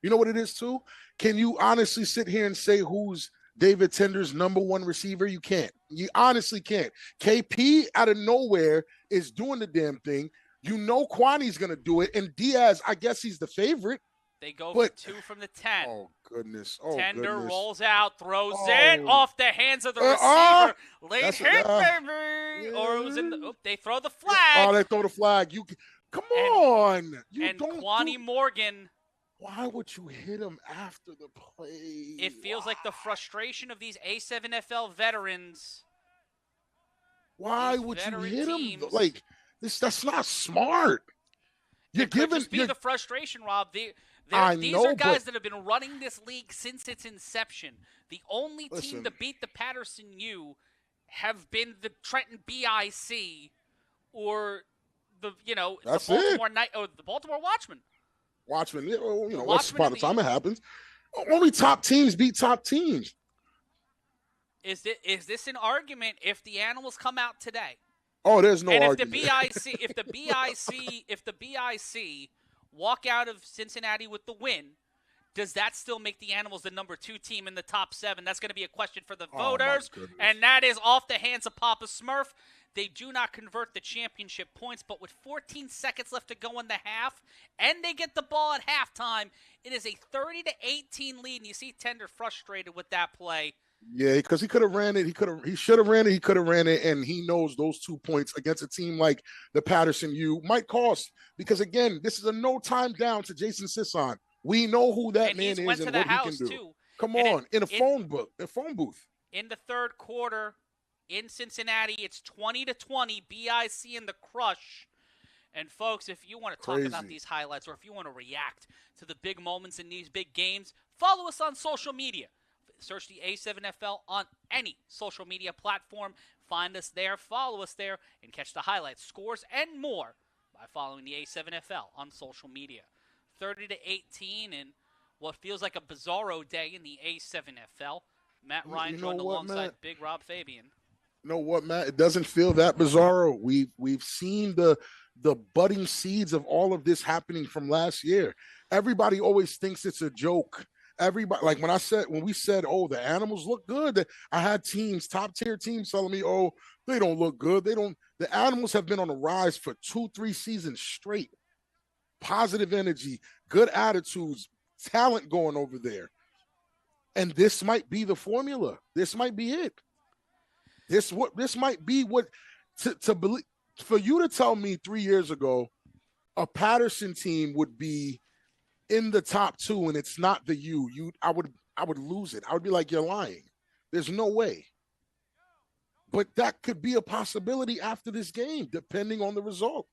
You know what it is, too? Can you honestly sit here and say who's David Tender's number one receiver? You can't. You honestly can't. KP out of nowhere is doing the damn thing. You know Kwani's going to do it. And Diaz, I guess he's the favorite. They go for 2 from the 10. Oh, goodness. Tender rolls out, throws it off the hands of the receiver. Late hit, baby. Yeah. Or it was in the they throw the flag. Oh, they throw the flag. Come on. Kwani Morgan. Why would you hit him after the play? It feels like the frustration of these A7FL veterans. Why would you hit him? Like, that's not smart. It could just be the frustration, Rob. These are guys that have been running this league since its inception. The only team to beat the Patterson U have been the Trenton BIC or the Baltimore Watchmen. Watchmen, once upon a time it happens. Only top teams beat top teams. Is this an argument if the Animals come out today? Oh, there's no argument. If the BIC walk out of Cincinnati with the win, does that still make the Animals the number 2 team in the top 7? That's going to be a question for the voters, and that is off the hands of Papa Smurf. They do not convert the championship points, but with 14 seconds left to go in the half, and they get the ball at halftime, it is a 30-18 lead, and you see Tender frustrated with that play. Yeah, because he could have ran it. He should have ran it. He could have ran it, and he knows those 2 points against a team like the Patterson U might cost. Because again, this is a no time down to Jason Sisson. We know who that man is and what he can do. Too. Come on, in a phone booth. In the third quarter, in Cincinnati, it's 20-20. BIC in the crush. And folks, if you want to talk about these highlights, or if you want to react to the big moments in these big games, follow us on social media. Search the A7FL on any social media platform. Find us there, follow us there, and catch the highlights, scores, and more by following the A7FL on social media. 30-18 in what feels like a bizarro day in the A7FL. Matt Ryan joined alongside Big Rob Fabian. You know what, Matt? It doesn't feel that bizarro. We've seen the budding seeds of all of this happening from last year. Everybody always thinks it's a joke. Everybody, like when we said, oh, the Animals look good, I had top tier teams telling me, oh, they don't look good. The Animals have been on a rise for 2-3 seasons straight. Positive energy, good attitudes, talent going over there. And this might be the formula. This might be it. This might be what to believe. For you to tell me 3 years ago a Patterson team would be in the top 2 and it's not the U, I would lose it. I would be like, you're lying. There's no way. but that could be a possibility after this game, depending on the result.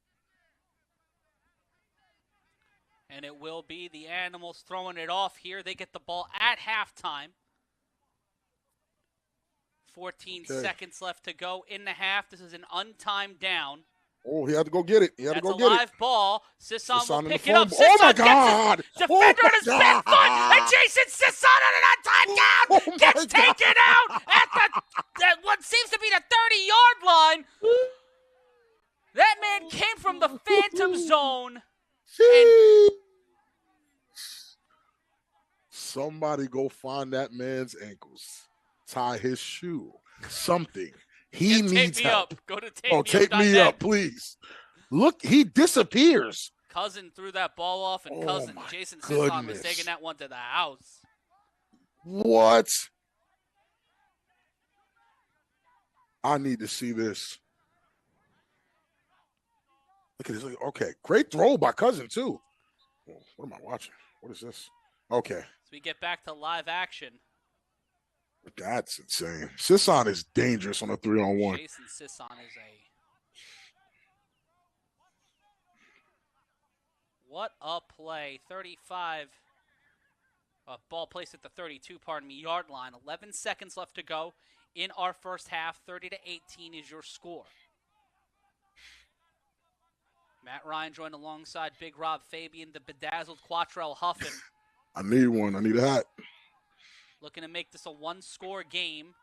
And it will be the Animals throwing it off here. They get the ball at halftime. 14 seconds left to go in the half. This is an untimed down. Oh, he had to go get it. He had That's to go a get live it. ball. Sisson will Sisson in pick the it up. fumble. Oh, my Sisson God. gets his defender on his back foot. And Jason Sisson on an untimed down Oh, gets my taken out at what seems to be the 30-yard line. That man came from the phantom zone. And somebody go find that man's ankles. Tie his shoe. Something. He needs help. Go to take me up, please. Look, he disappears. Cousin threw that ball off, and Jason Sisson was taking that one to the house. What? I need to see this. Look at this. Okay, great throw by Cousin, too. What am I watching? What is this? Okay. So we get back to live action. That's insane. Sisson is dangerous on a 3-on-1. Jason Sisson is what a play. 35. Ball placed at the 32, yard line. 11 seconds left to go in our first half. 30-18 is your score. Matt Ryan joined alongside Big Rob Fabian, the bedazzled Quattrell Huffin. I need one. I need a hat. Looking to make this a one-score game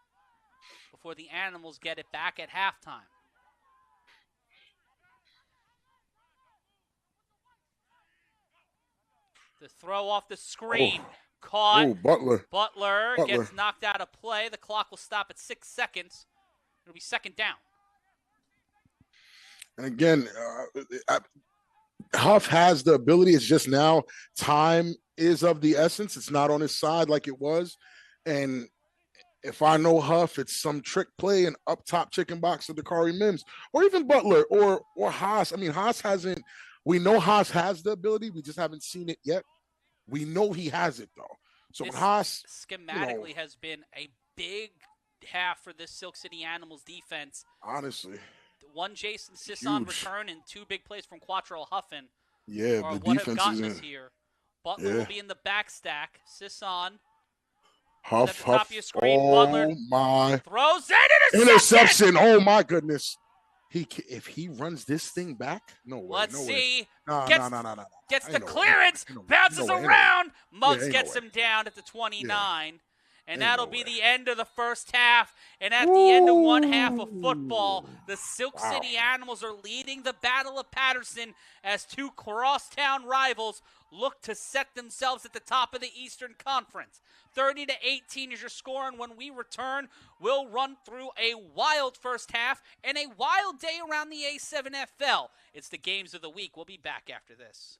before the Animals get it back at halftime. The throw off the screen. Caught. Oh, Butler. Butler gets knocked out of play. The clock will stop at 6 seconds. It'll be second down. And again, Huff has the ability. It's just now time is of the essence. It's not on his side like it was. And if I know Huff, it's some trick play and up top chicken box of Dakari Mims or even Butler or Haas. I mean, Haas hasn't. We know Haas has the ability. We just haven't seen it yet. We know he has it, though. So this when Haas schematically has been a big half for this Silk City Animals defense. Honestly. One Jason Sisson return and two big plays from Quattrell Huffin. Yeah, the defense is in here. Butler will be in the back stack. Sisson. Huff, at the top of your screen. Oh, Butler my. Throws it. Interception. Oh, my goodness. If he runs this thing back, no way. Let's no see. No. Gets the clearance. Bounces around. Muggs gets him down at the 29. And that'll be the end of the first half. And at the end of one half of football, the Silk City Animals are leading the Battle of Paterson as two crosstown rivals look to set themselves at the top of the Eastern Conference. 30-18 is your score, and when we return, we'll run through a wild first half and a wild day around the A7FL. It's the games of the week. We'll be back after this.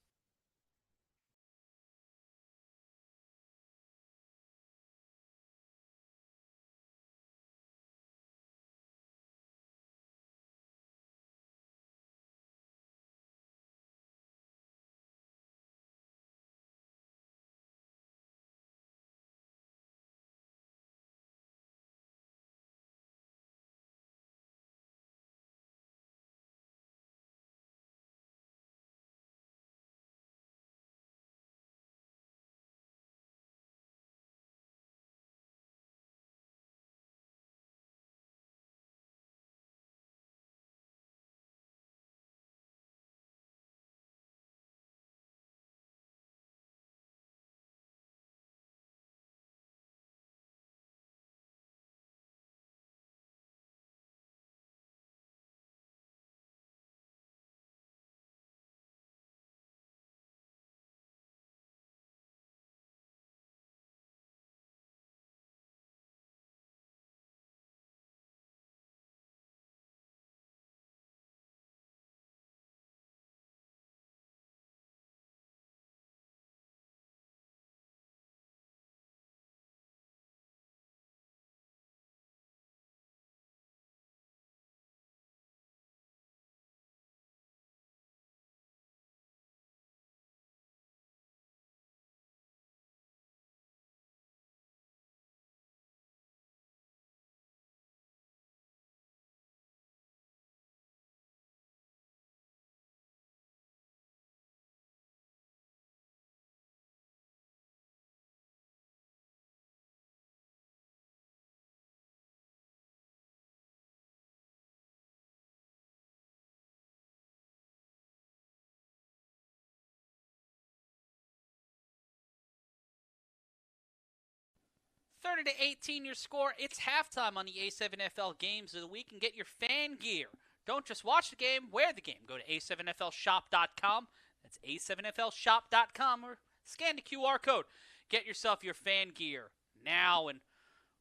30-18 your score. It's halftime on the A7FL Games of the Week, and get your fan gear. Don't just watch the game, wear the game. Go to A7FLshop.com. That's A7FLshop.com, or scan the QR code. Get yourself your fan gear now, and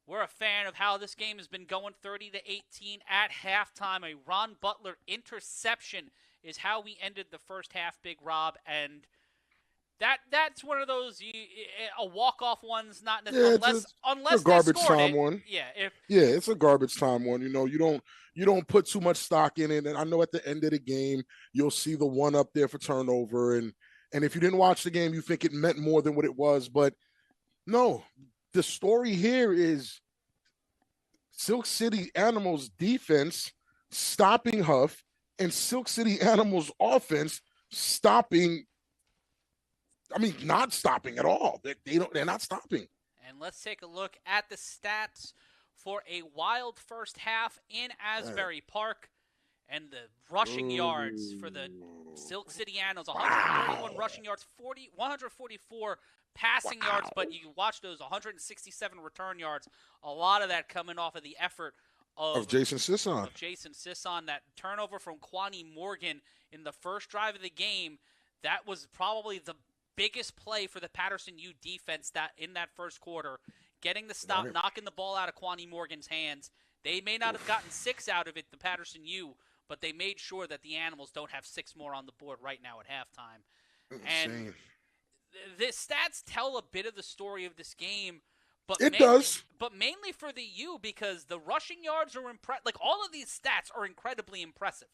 we're a fan of how this game has been going. 30-18 at halftime. A Ron Butler interception is how we ended the first half, Big Rob, and that's one of those a walk-off one's not it's unless a they garbage scored time it. one. Yeah, It's a garbage time one. You don't put too much stock in it. And I know at the end of the game, you'll see the one up there for turnover. And if you didn't watch the game, you think it meant more than what it was. But no, the story here is Silk City Animals defense stopping Huff and Silk City Animals offense not stopping at all. They're not stopping. And let's take a look at the stats for a wild first half in Asbury Park. And the rushing yards for the Silk City Animals, 131 rushing yards, 144 passing yards, but you watch those 167 return yards. A lot of that coming off of the effort of Jason Sisson. That turnover from Kwani Morgan in the first drive of the game, that was probably the biggest play for the Patterson U defense that in that first quarter, getting the stop, knocking the ball out of Kwani Morgan's hands. They may not have gotten 6 out of it, the Patterson U, but they made sure that the Animals don't have 6 more on the board right now at halftime. Insane. And the stats tell a bit of the story of this game, but does. But mainly for the U, because the rushing yards are all of these stats are incredibly impressive.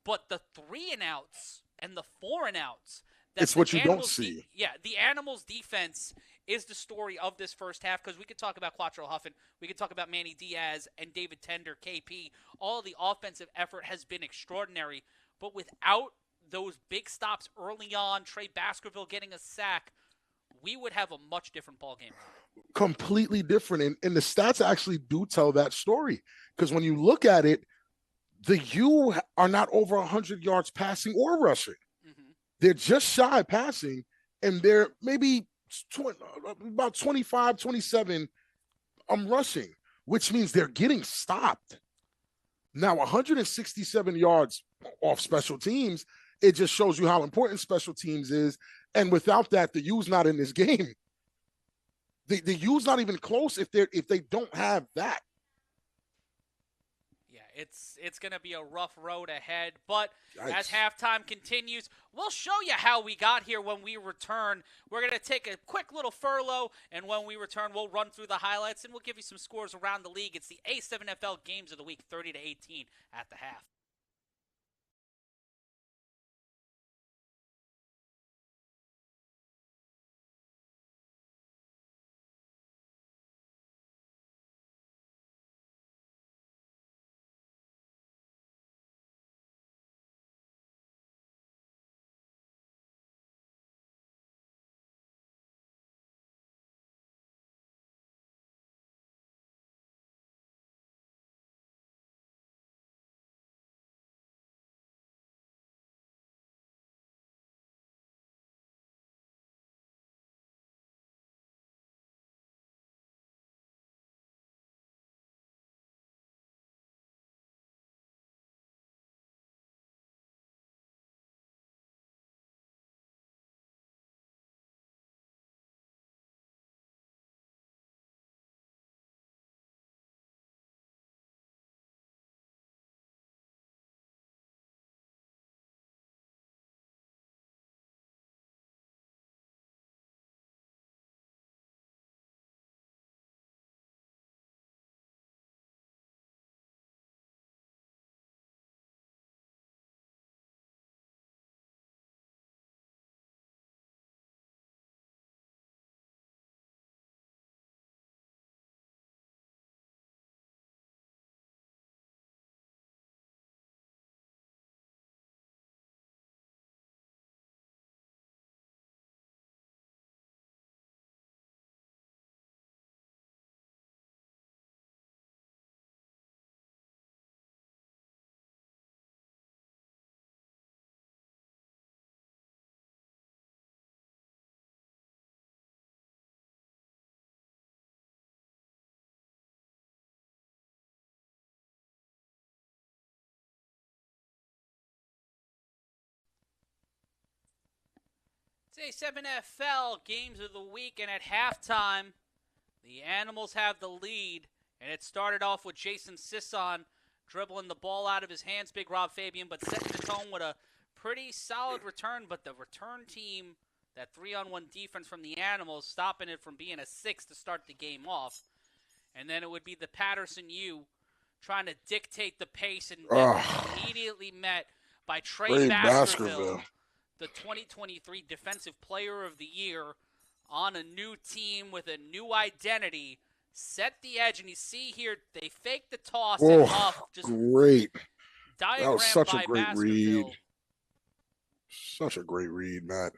But the 3-and-outs and the 4-and-outs, it's what you don't see. The Animals defense is the story of this first half, because we could talk about Quattro Huffin, we could talk about Manny Diaz and David Tender, KP. All of the offensive effort has been extraordinary, but without those big stops early on, Trey Baskerville getting a sack, we would have a much different ball game. Completely different, and the stats actually do tell that story, because when you look at it, the U are not over 100 yards passing or rushing. They're just shy passing, and they're maybe about 25, 27 rushing, which means they're getting stopped. Now, 167 yards off special teams, it just shows you how important special teams is. And without that, the U's not in this game. The U's not even close if they don't have that. It's going to be a rough road ahead, but Yikes. As halftime continues, we'll show you how we got here when we return. We're going to take a quick little furlough, and when we return, we'll run through the highlights, and we'll give you some scores around the league. It's the A7FL Games of the Week, 30-18 at the half. It's A7FL Games of the Week, and at halftime, the Animals have the lead, and it started off with Jason Sisson dribbling the ball out of his hands, Big Rob Fabian, but setting the tone with a pretty solid return, but the return team, that 3-on-1 defense from the Animals, stopping it from being a 6 to start the game off. And then it would be the Patterson U trying to dictate the pace, and immediately met by Trey Baskerville, the 2023 Defensive Player of the Year, on a new team with a new identity. Set the edge, and you see here they fake the toss and Huff just great. Diagram that was such by a great Baskerville. read. Such a great read, Matt.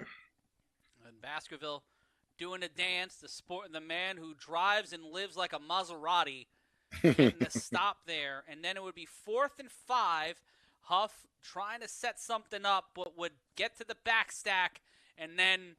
And Baskerville doing a dance, the man who drives and lives like a Maserati, getting the stop there. And then it would be 4th and 5. Huff trying to set something up, but would get to the backstack, and then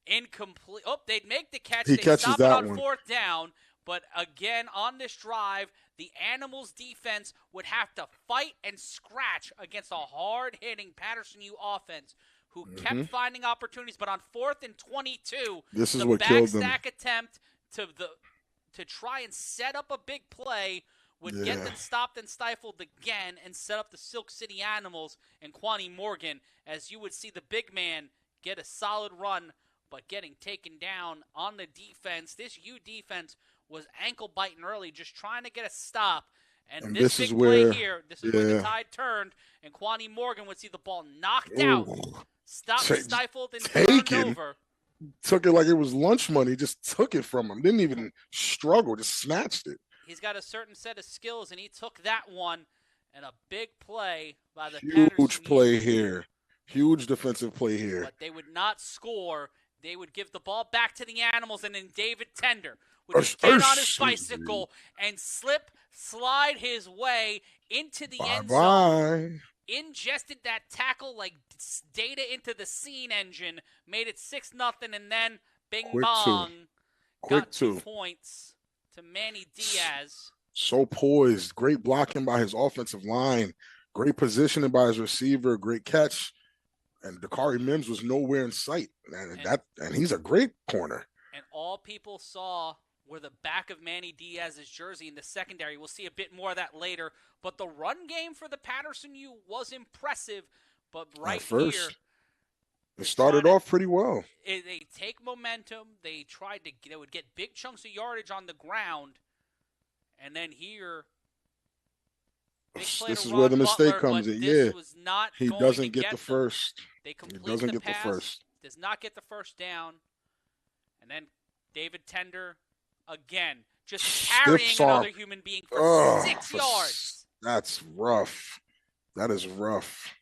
incomplete. Oh, they'd make the catch. They'd stop it on 4th down. But again, on this drive, the Animals defense would have to fight and scratch against a hard-hitting Patterson U offense, who kept finding opportunities. But on 4th and 22, this is what killed them. The backstack attempt to try and set up a big play would get them stopped and stifled again, and set up the Silk City Animals and Quani Morgan, as you would see the big man get a solid run, but getting taken down on the defense. This U defense was ankle-biting early, just trying to get a stop. And this big play here, this is where the tide turned, and Quani Morgan would see the ball knocked out, stopped, stifled, and turned over. Took it like it was lunch money, just took it from him. Didn't even struggle, just snatched it. He's got a certain set of skills, and he took that one, and a big play by the Huge play here. Huge defensive play here. But they would not score. They would give the ball back to the Animals, and then David Tender would just get on his bicycle and slide his way into the end zone. Ingested that tackle like data into the scene engine, made it 6-0, and then bing-bong, got 2 points to Manny Diaz. So poised. Great blocking by his offensive line. Great positioning by his receiver. Great catch. And Dakari Mims was nowhere in sight. And he's a great corner. And all people saw were the back of Manny Diaz's jersey in the secondary. We'll see a bit more of that later. But the run game for the Patterson U was impressive. But right here, it started off pretty well. They take momentum. They would get big chunks of yardage on the ground. And then here, this is where the mistake comes in. Yeah, he doesn't get the first. They complete the pass. Does not get the first down. And then David Tender, again, just carrying another human being for 6 yards. That's rough. That is rough.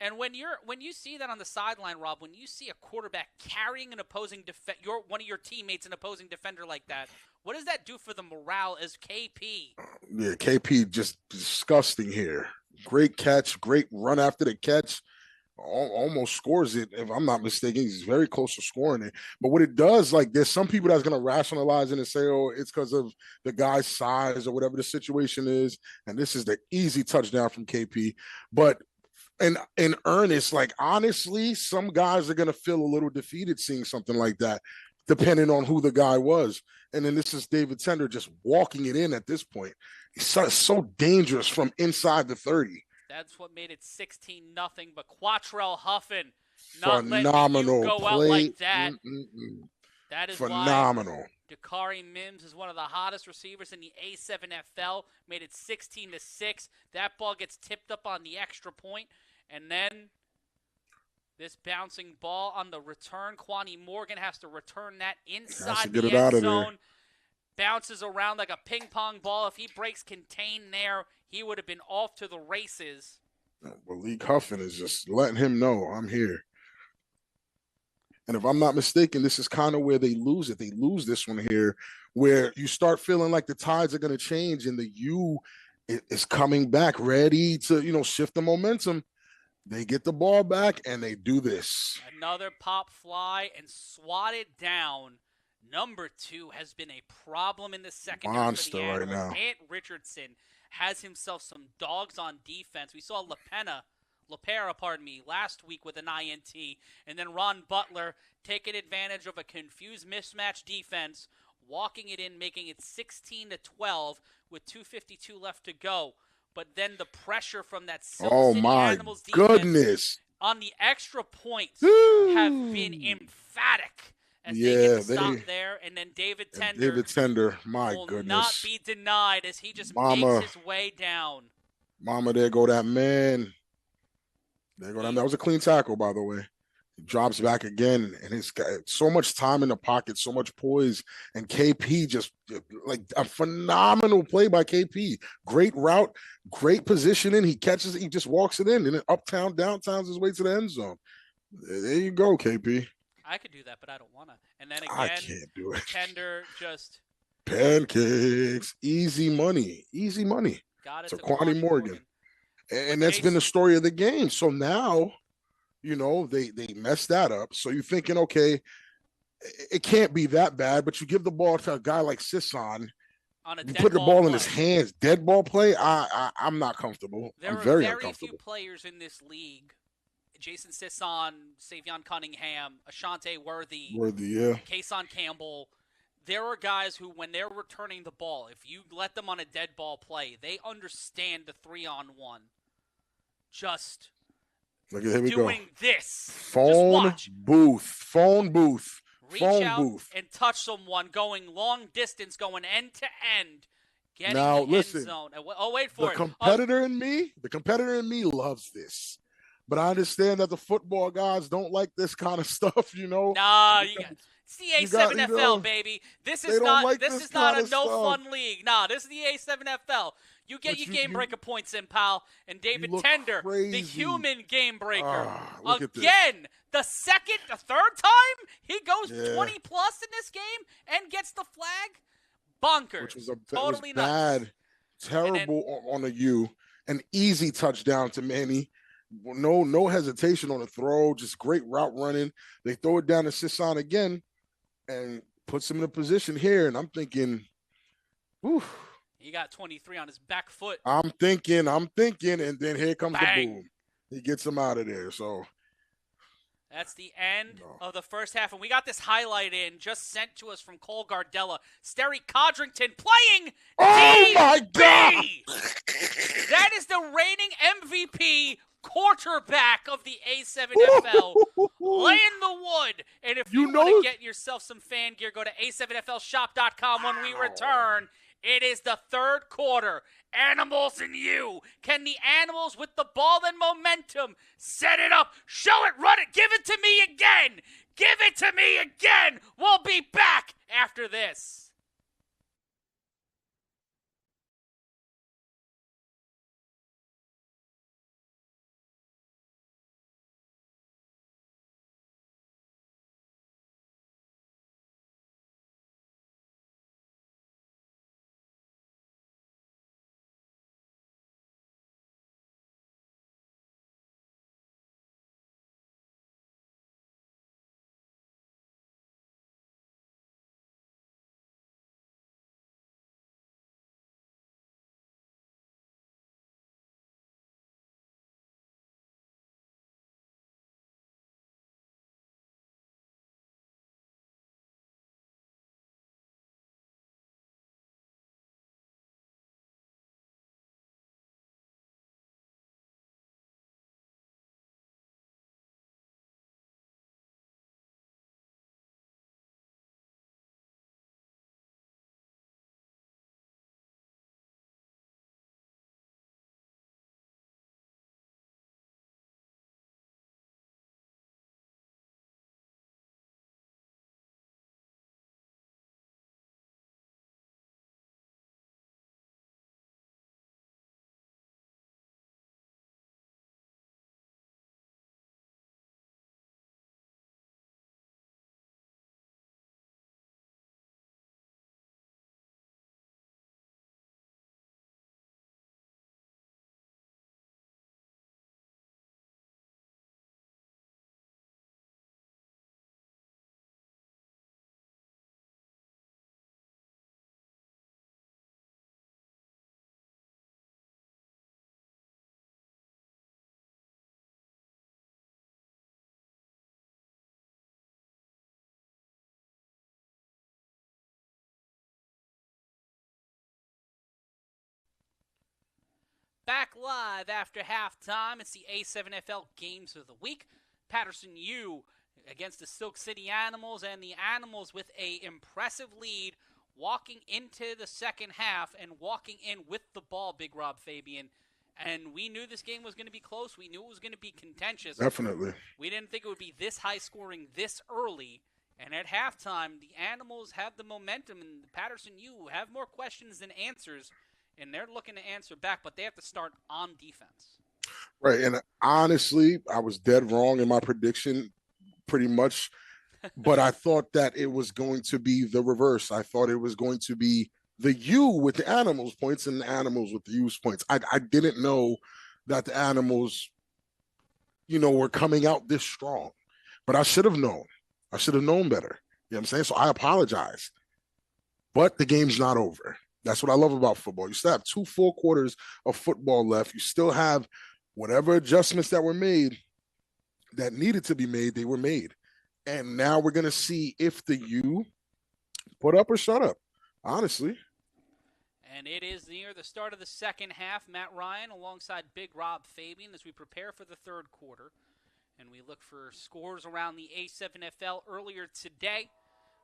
And when you see that on the sideline, Rob, when you see a quarterback carrying an opposing one of your teammates, an opposing defender like that, what does that do for the morale as KP? Yeah, KP just disgusting here. Great catch, great run after the catch. Almost scores it, if I'm not mistaken. He's very close to scoring it. But what it does, like, there's some people that's going to rationalize it and say, oh, it's because of the guy's size or whatever the situation is. And this is the easy touchdown from KP. But in earnest, like, honestly, some guys are going to feel a little defeated seeing something like that, depending on who the guy was. And then this is David Tender just walking it in at this point. He's so dangerous from inside the 30. That's what made it 16-0. But Quattrell Huffin not phenomenal letting you go play. Out like that. That is phenomenal. Why Dakari Mims is one of the hottest receivers in the A7FL. Made it 16-6. That ball gets tipped up on the extra point, and then this bouncing ball on the return. Quani Morgan has to return that inside the end zone. Bounces around like a ping pong ball. If he breaks contain there, he would have been off to the races. Malik Huffin is just letting him know, I'm here. And if I'm not mistaken, this is kind of where they lose it. They lose this one here, where you start feeling like the tides are going to change and the U is coming back, ready to, shift the momentum. They get the ball back and they do this. Another pop fly and swatted down. Number 2 has been a problem in the secondary. Monster for the right now. Ant Richardson has himself some dogs on defense. We saw LaPena LaPera, pardon me, last week with an INT, and then Ron Butler taking advantage of a confused mismatch defense, walking it in, making it 16-12 with 2:52 left to go. But then the pressure from that Silk Oh City my Animals defense goodness. on the extra points Woo. have been emphatic as they get the stop there. And then David Tender my will goodness. not be denied as he just Mama. makes his way down. Mama, there go that man. There go that man. That was a clean tackle, by the way. He drops back again, and he's got so much time in the pocket, so much poise. And KP just like a phenomenal play by KP. Great route, great positioning. He catches it, he just walks it in, and then uptown, downtown's his way to the end zone. There you go, KP. I could do that, but I don't want to. And then again, I can't do it. Tender just pancakes, easy money, easy money. Got it to to Quanny Morgan. And that's been the story of the game. So now, you know, they messed that up. So you're thinking, okay, it can't be that bad, but you give the ball to a guy like Sisson, you put the ball in his hands, dead ball play, I'm not comfortable. I'm very uncomfortable. Few players in this league, Jason Sisson, Savion Cunningham, Ashante Worthy, yeah. Kason Campbell. There are guys who, when they're returning the ball, if you let them on a dead ball play, they understand the 3-on-1. Just doing this. Phone booth. Reach out and touch someone, going long distance, going end to end, getting the end zone. Oh, wait for it. The competitor in me loves this. But I understand that the football guys don't like this kind of stuff, you know. Nah, it's the A7FL, baby. This is not a no-fun league. Nah, this is the A7FL. You get your game breaker points in, pal. And David Tender, the human game breaker. Again, the third time he goes 20-plus in this game and gets the flag. Bonkers. Which was totally bad, terrible on a U. An easy touchdown to Manny. No hesitation on the throw, just great route running. They throw it down to Sisson again and puts him in a position here. And I'm thinking, whew. He got 23 on his back foot. I'm thinking, and then here comes the boom. He gets him out of there. So that's the end of the first half. And we got this highlight just sent to us from Cole Gardella. Sterry Codrington playing my God! That is the reigning MVP quarterback of the A7FL. Laying the wood. And if you want to get yourself some fan gear, go to a7flshop.com when we return. It is the third quarter. Animals and you. Can the Animals with the ball and momentum set it up, show it, run it, give it to me again. Give it to me again. We'll be back after this. Back live after halftime. It's the A7FL Games of the Week. Patterson U against the Silk City Animals, and the Animals with a impressive lead walking into the second half and walking in with the ball, Big Rob Fabian. And we knew this game was going to be close. We knew it was going to be contentious. Definitely. We didn't think it would be this high scoring this early. And at halftime, the Animals have the momentum, and the Patterson U have more questions than answers. And they're looking to answer back, but they have to start on defense. Right, and honestly, I was dead wrong in my prediction pretty much, but I thought that it was going to be the reverse. I thought it was going to be the U with the Animals points and the Animals with the U's points. I didn't know that the Animals, were coming out this strong, but I should have known. I should have known better. You know what I'm saying? So I apologize, but the game's not over. That's what I love about football. You still have 2 full quarters of football left. You still have whatever adjustments that were made that needed to be made, they were made. And now we're going to see if the U put up or shut up, honestly. And it is near the start of the second half. Matt Ryan alongside Big Rob Fabian as we prepare for the third quarter. And we look for scores around the A7FL earlier today.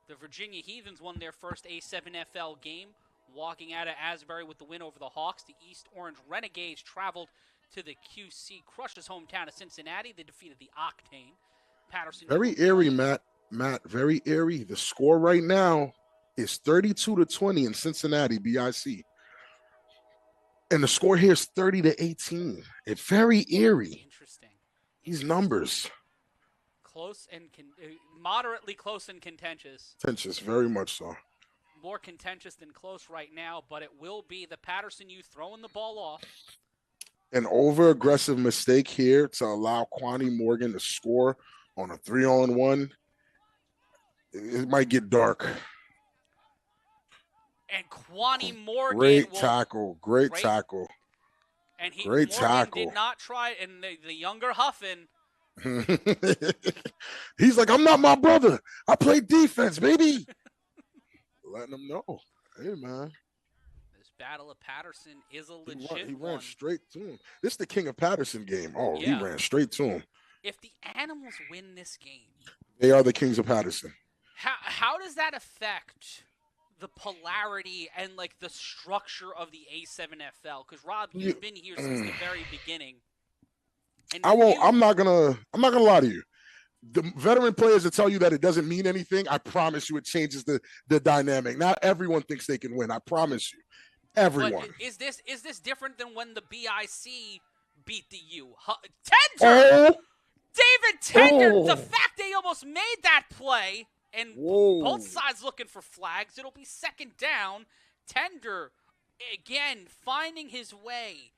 The Virginia Heathens won their first A7FL game, walking out of Asbury with the win over the Hawks. The East Orange Renegades traveled to the QC Crushers' hometown of Cincinnati. They defeated the Octane. Patterson. Very eerie, Matt. Very eerie. The score right now is 32-20 in Cincinnati, BIC. And the score here is 30-18. It's very eerie. Interesting. These numbers. Close and moderately close and contentious. Contentious, very much so. More contentious than close right now, but it will be the Patterson U throwing the ball off. An over-aggressive mistake here to allow Kwani Morgan to score on a 3-on-1. It might get dark. And Kwani Morgan. Great tackle. Great tackle. And Great Morgan tackle. Did not try, and the younger Huffin. He's like, I'm not my brother. I play defense, baby. Letting him know. Hey, man. This Battle of Patterson is a legit one. He ran straight to him. This is the King of Patterson game. Oh, yeah. He ran straight to him. If the Animals win this game, they are the Kings of Patterson. How does that affect the polarity and like the structure of the A7FL? Because Rob, you've been here since the very beginning. And I'm not gonna lie to you. The veteran players that tell you that it doesn't mean anything, I promise you it changes the dynamic. Not everyone thinks they can win. I promise you. Everyone. But is this different than when the BIC beat the U? Tender! David Tender! The fact they almost made that play, and both sides looking for flags. It'll be second down. Tender, again, finding his way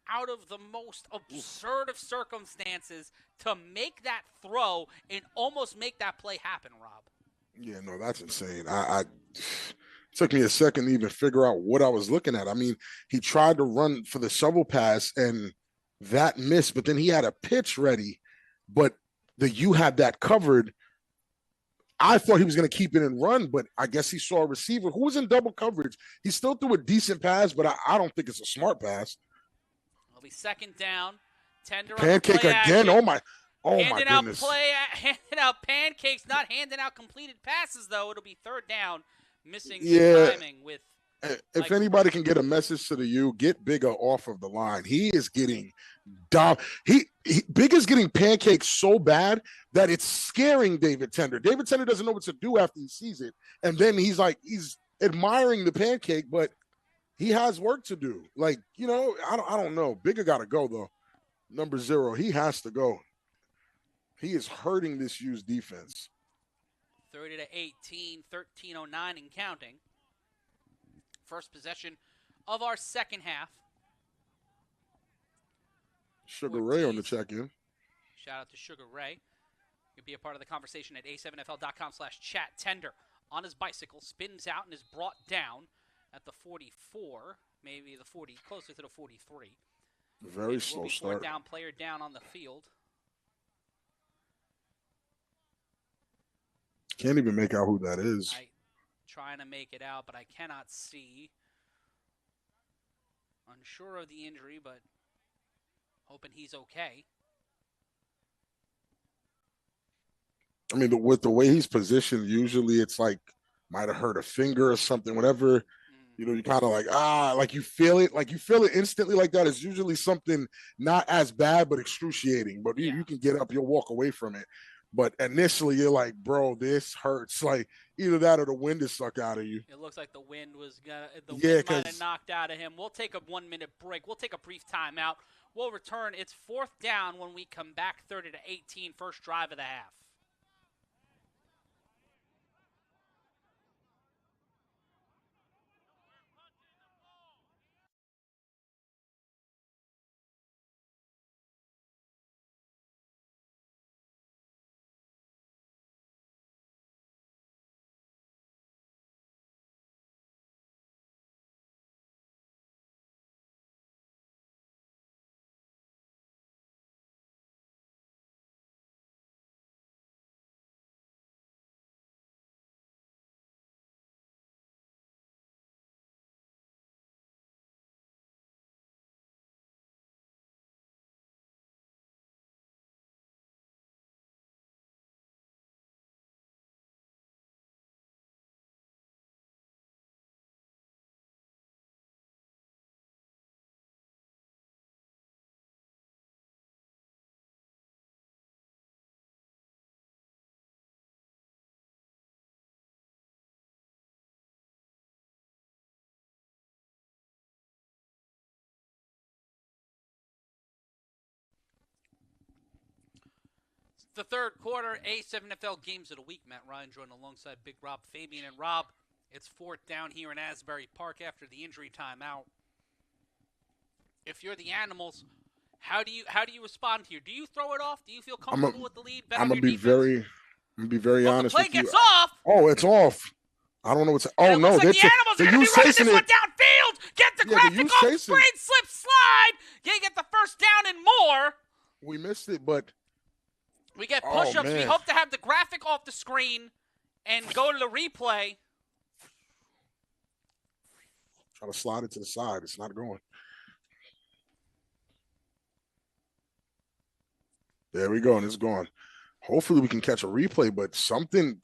out of the most absurd of circumstances to make that throw and almost make that play happen, Rob. Yeah, no, that's insane. I took me a second to even figure out what I was looking at. I mean, he tried to run for the shovel pass and that missed, but then he had a pitch ready, but the U had that covered. I thought he was going to keep it and run, but I guess he saw a receiver who was in double coverage. He still threw a decent pass, but I don't think it's a smart pass. It'll be second down. Tender pancake again. Action. Oh my handing goodness. Handing out pancakes, not handing out completed passes though. It'll be third down. Missing timing with. If anybody can get a message to the U, get Bigger off of the line. He is getting Big is getting pancakes so bad that it's scaring David Tender. David Tender doesn't know what to do after he sees it, and then he's admiring the pancake, but he has work to do. Like, I don't know. Bigger got to go though. Number 0, he has to go. He is hurting this U's defense. 30-18, 13:09 and counting. First possession of our second half. Sugar Ray on the check-in. Shout out to Sugar Ray. You can be a part of the conversation at a7fl.com/chat. Tender on his bicycle, spins out and is brought down at the 44, maybe the 40, closer to the 43. Very slow start. Fourth down, player down on the field. Can't even make out who that is. Trying to make it out, but I cannot see. Unsure of the injury, but Hoping he's okay. I mean, with the way he's positioned, usually it's like might have hurt a finger or something, whatever. You know, you kind of like you feel it instantly like that. It's usually something not as bad, but excruciating. But you can get up, you'll walk away from it. But initially, you're like, bro, this hurts. Like either that or the wind is sucked out of you. It looks like the wind wind might have knocked out of him. We'll take a 1-minute break. We'll take a brief timeout. We'll return. It's 4th down when we come back, 30-18, first drive of the half. The third quarter, A7FL Games of the Week. Matt Ryan joined alongside Big Rob Fabian. And Rob, it's 4th down here in Asbury Park after the injury timeout. If you're the Animals, how do you respond here? Do you throw it off? Do you feel comfortable with the lead? I'm gonna be very honest with you. The play gets off. Oh, it's off. I don't know what's. Oh no, like the Animals are gonna be running this one downfield. Get the graphic off, screen, slip, slide. Yeah, you get the first down and more. We missed it, but. We get push-ups. We hope to have the graphic off the screen and go to the replay. Try to slide it to the side. It's not going. There we go, and it's gone. Hopefully we can catch a replay, but something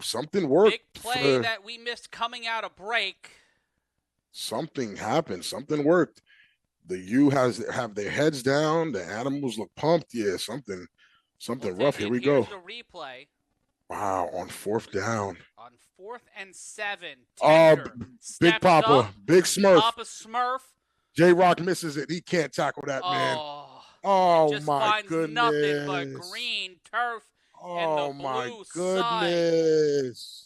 worked. Big play that we missed coming out of break. Something happened. Something worked. The U have their heads down. The Animals look pumped. Yeah, something rough. Here we go. The replay. Wow, on 4th down. On 4th and 7. Tender Big Papa, up. Big Smurf. Papa Smurf. J-Rock misses it. He can't tackle that, man. Oh, just my finds goodness. Nothing but green turf and the blue my goodness. Sun.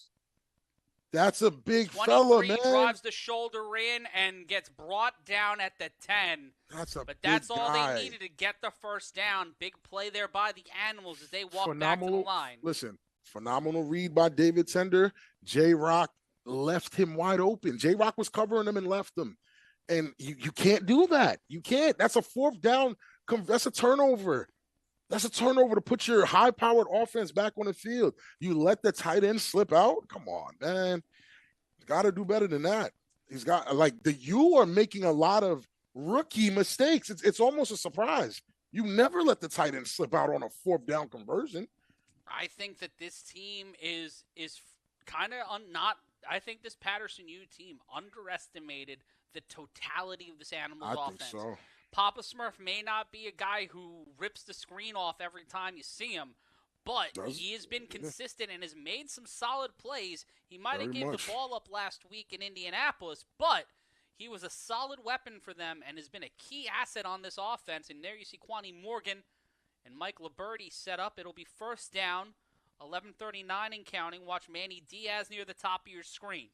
That's a big fella, man. Drives the shoulder in and gets brought down at the 10. That's all guy. They needed to get the first down. Big play there by the Animals as they walk back to the line. Listen, phenomenal read by David Tender. J-Rock left him wide open. J-Rock was covering him and left him. And you can't do that. You can't. That's a 4th down. That's a turnover. That's a turnover to put your high-powered offense back on the field. You let the tight end slip out? Come on, man. Got to do better than that. He's got, the U are making a lot of rookie mistakes. It's almost a surprise. You never let the tight end slip out on a 4th down conversion. I think that this team is kind of not. I think this Patterson U team underestimated the totality of this Animals offense. I think so. Papa Smurf may not be a guy who rips the screen off every time you see him, but he has been consistent and has made some solid plays. He might have gave the ball up last week in Indianapolis, but he was a solid weapon for them and has been a key asset on this offense. And there you see Quani Morgan and Mike Liberti set up. It'll be 1st down, 11:39 and counting. Watch Manny Diaz near the top of your screen.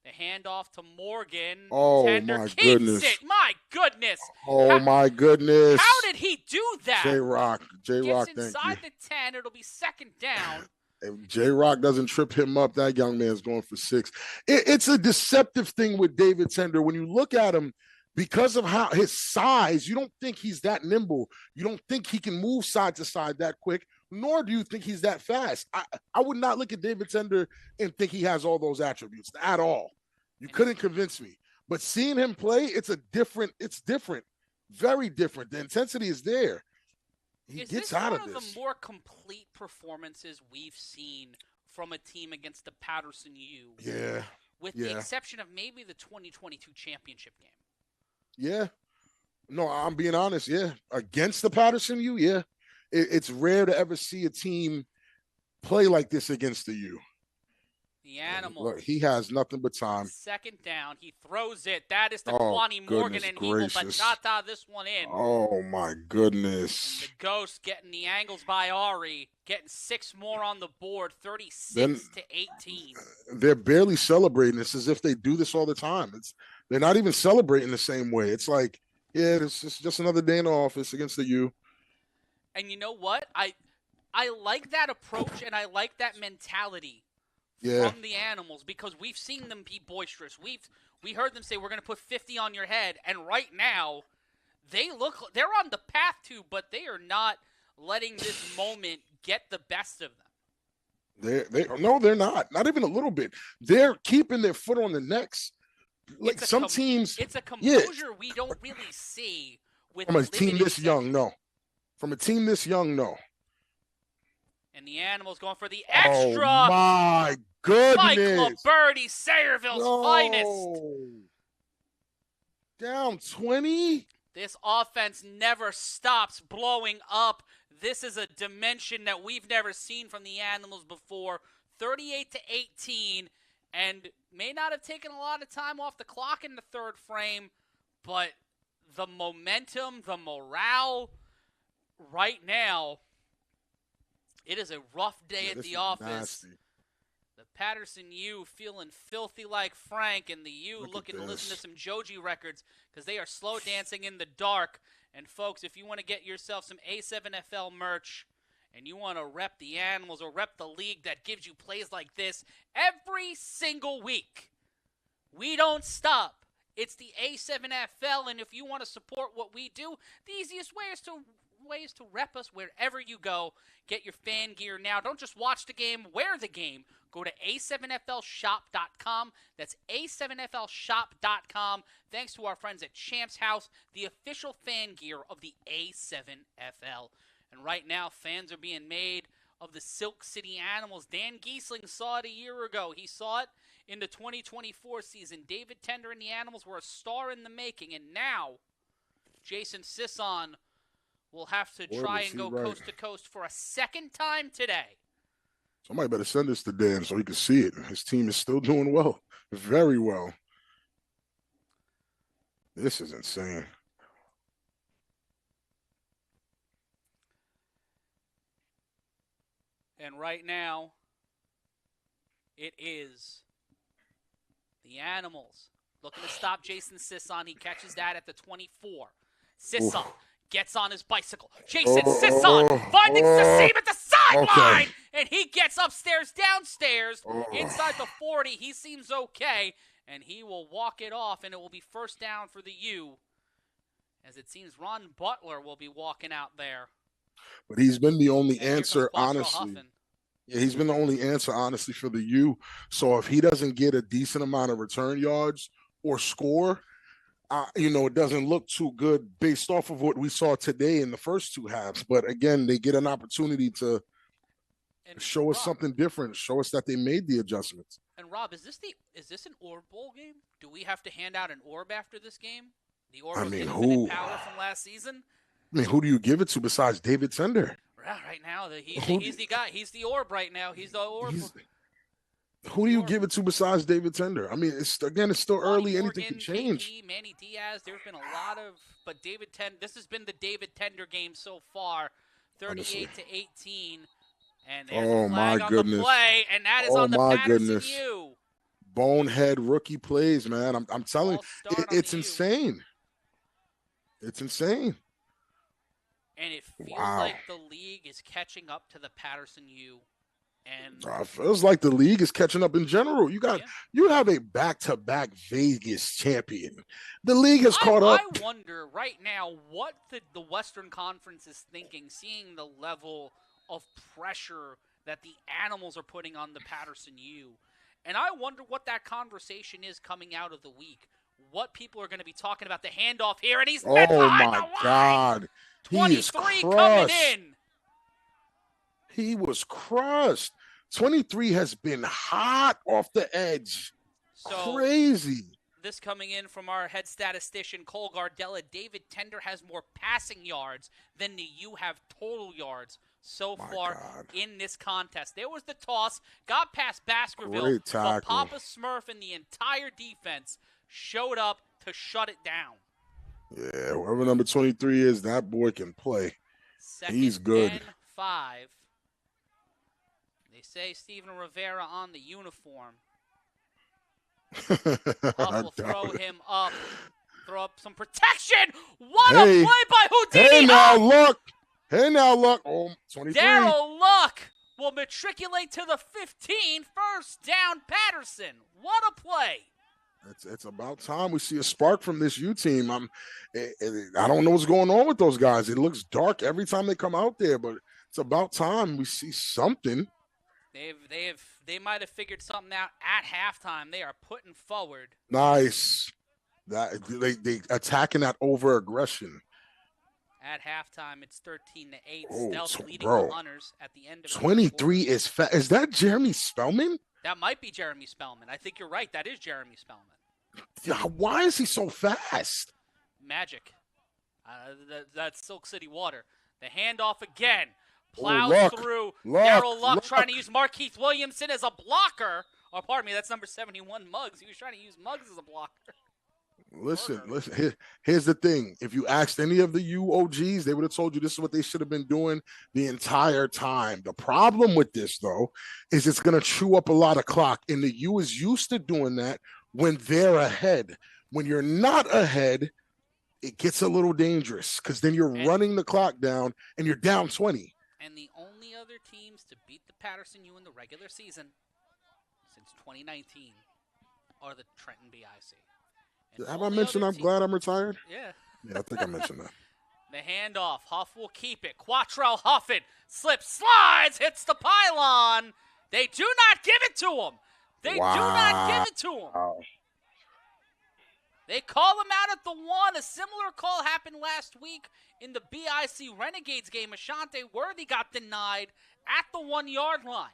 The handoff to Morgan. Oh, Tender my keeps goodness. it. My goodness. My goodness. How did he do that? J-Rock, thank you. Gets inside the 10. It'll be 2nd down. If J-Rock doesn't trip him up, that young man's going for 6. It's a deceptive thing with David Tender. When you look at him, because of how his size, you don't think he's that nimble. You don't think he can move side to side that quick, nor do you think he's that fast. I would not look at David Tender and think he has all those attributes at all. You couldn't convince me. But seeing him play, it's different. Very different. The intensity is there. He Is gets this out one of of this. the more complete performances we've seen from a team against the Patterson U? Yeah. With the exception of maybe the 2022 championship game. Yeah. No, I'm being honest. Yeah. Against the Patterson U, yeah. It's rare to ever see a team play like this against the U. The Animals. Look, he has nothing but time. Second down. He throws it. That is to Oh, Kwani Morgan, goodness and he will gracious. bachata this one in. Oh, my And goodness. the Ghost getting the angles by Ari, getting 6 more on the board, 36 to 18. They're barely celebrating this as if they do this all the time. They're not even celebrating the same way. It's like, yeah, this is just another day in the office against the U. And you know what? I like that approach, and I like that mentality from the Animals, because we've seen them be boisterous. We heard them say, we're going to put 50 on your head, and right now they're on the path to, but they are not letting this moment get the best of them. No, they're not. Not even a little bit. They're keeping their foot on the necks. Like some teams, it's a composure we don't really see with from a team this seconds. young. No, from a team this young, no. And the Animals going for the extra. Oh my goodness! Mike Liberty, Sayreville's finest. Down 20. This offense never stops blowing up. This is a dimension that we've never seen from the Animals before. 38 to 18, and may not have taken a lot of time off the clock in the third frame, but the momentum, the morale, right now, it is a rough day at the office. Nasty. The Patterson U feeling filthy like Frank, and the U looking to listen to some Joji records because they are slow dancing in the dark. And folks, if you want to get yourself some A7FL merch and you want to rep the Animals or rep the league that gives you plays like this every single week, we don't stop. It's the A7FL, and if you want to support what we do, the easiest way is to rep us wherever you go. Get your fan gear now. Don't just watch the game, wear the game. Go to A7FLshop.com. That's A7FLshop.com. Thanks to our friends at Champs House, the official fan gear of the A7FL. And right now, fans are being made of the Silk City Animals. Dan Giesling saw it a year ago. He saw it in the 2024 season. David Tender and the Animals were a star in the making. And now, Jason Sisson will have to try and go coast to coast for a second time today. Somebody better send this to Dan so he can see it. His team is still doing well. Very well. This is insane. And right now, it is the Animals looking to stop Jason Sisson. He catches that at the 24. Sisson gets on his bicycle. Jason Sisson finding Sassim at the sideline, and he gets upstairs, downstairs, inside the 40. He seems okay, and he will walk it off, and it will be first down for the U, as it seems Ron Butler will be walking out there. But he's been the only answer, honestly. Yeah, he's been the only answer, honestly, for the U. So if he doesn't get a decent amount of return yards or score, it doesn't look too good based off of what we saw today in the first two halves. But again, they get an opportunity to show us something different, show us that they made the adjustments. And Rob, is this an orb bowl game? Do we have to hand out an orb after this game? The orb of infinite power from last season? I mean, who do you give it to besides David Tender? Right now, he's the guy. He's the orb right now. He's the orb. Who do you give it to besides David Tender? I mean, it's still early. Anything can change. KP, Manny Diaz. There's been a lot of, but David Tender. This has been the David Tender game so far, 38 to 18. And there's a flag on the play, and that is on the Patterson U. Bonehead rookie plays, man. I'm telling you, it's insane. It's insane. And it feels like the league is catching up to the Patterson U. And it feels like the league is catching up in general. You have a back-to-back Vegas champion. The league has caught up. I wonder right now what the Western Conference is thinking, seeing the level of pressure that the Animals are putting on the Patterson U. And I wonder what that conversation is coming out of the week. what people are going to be talking about. The handoff here, and he's Oh met behind my the line. God. He is 23 coming crushed. in. He was crushed. 23 has been hot off the edge. So Crazy. this coming in from our head statistician, Cole Gardella, David Tender has more passing yards than the U have total yards so far in this contest. There was the toss, got past Baskerville, Great but tackle. Papa Smurf and the entire defense showed up to shut it down. Yeah, whoever number 23 is, that boy can play. He's good. 2nd and 5. They say Steven Rivera on the uniform. Huff will throw him up. Throw up some protection. What a play by Houdini. Hey, now look. Hey, now look. Oh, 23. Darryl Luck will matriculate to the 15. First down, Patterson. What a play. It's about time we see a spark from this U team. I don't know what's going on with those guys. It looks dark every time they come out there, but it's about time we see something. They might have figured something out at halftime. They are putting forward. Nice. That they attacking that over aggression. At halftime, it's 13-8. Oh, Stealth leading bro. the Hunters at the end of 23 is fast. Is that Jeremy Spellman? That might be Jeremy Spellman. I think you're right. That is Jeremy Spellman. Yeah, why is he so fast? Magic. That's Silk City water. The handoff again. Plows through. Darryl Luck trying to use Markeith Williamson as a blocker. Or pardon me, that's number 71, Muggs. He was trying to use Muggs as a blocker. Listen. Here's the thing. If you asked any of the UOGs, they would have told you this is what they should have been doing the entire time. The problem with this, though, is it's going to chew up a lot of clock. And the U is used to doing that when they're ahead. When you're not ahead, it gets a little dangerous because then you're running the clock down and you're down 20. And the only other teams to beat the Patterson U in the regular season since 2019 are the Trenton BIC. Have I mentioned I'm glad I'm retired? Yeah. Yeah, I think I mentioned that. The handoff. Huff will keep it. Quattrell Huffin slips, slides, hits the pylon. They do not give it to him. They do not give it to him. They call him out at the 1. A similar call happened last week in the BIC Renegades game. Ashante Worthy got denied at the 1-yard line.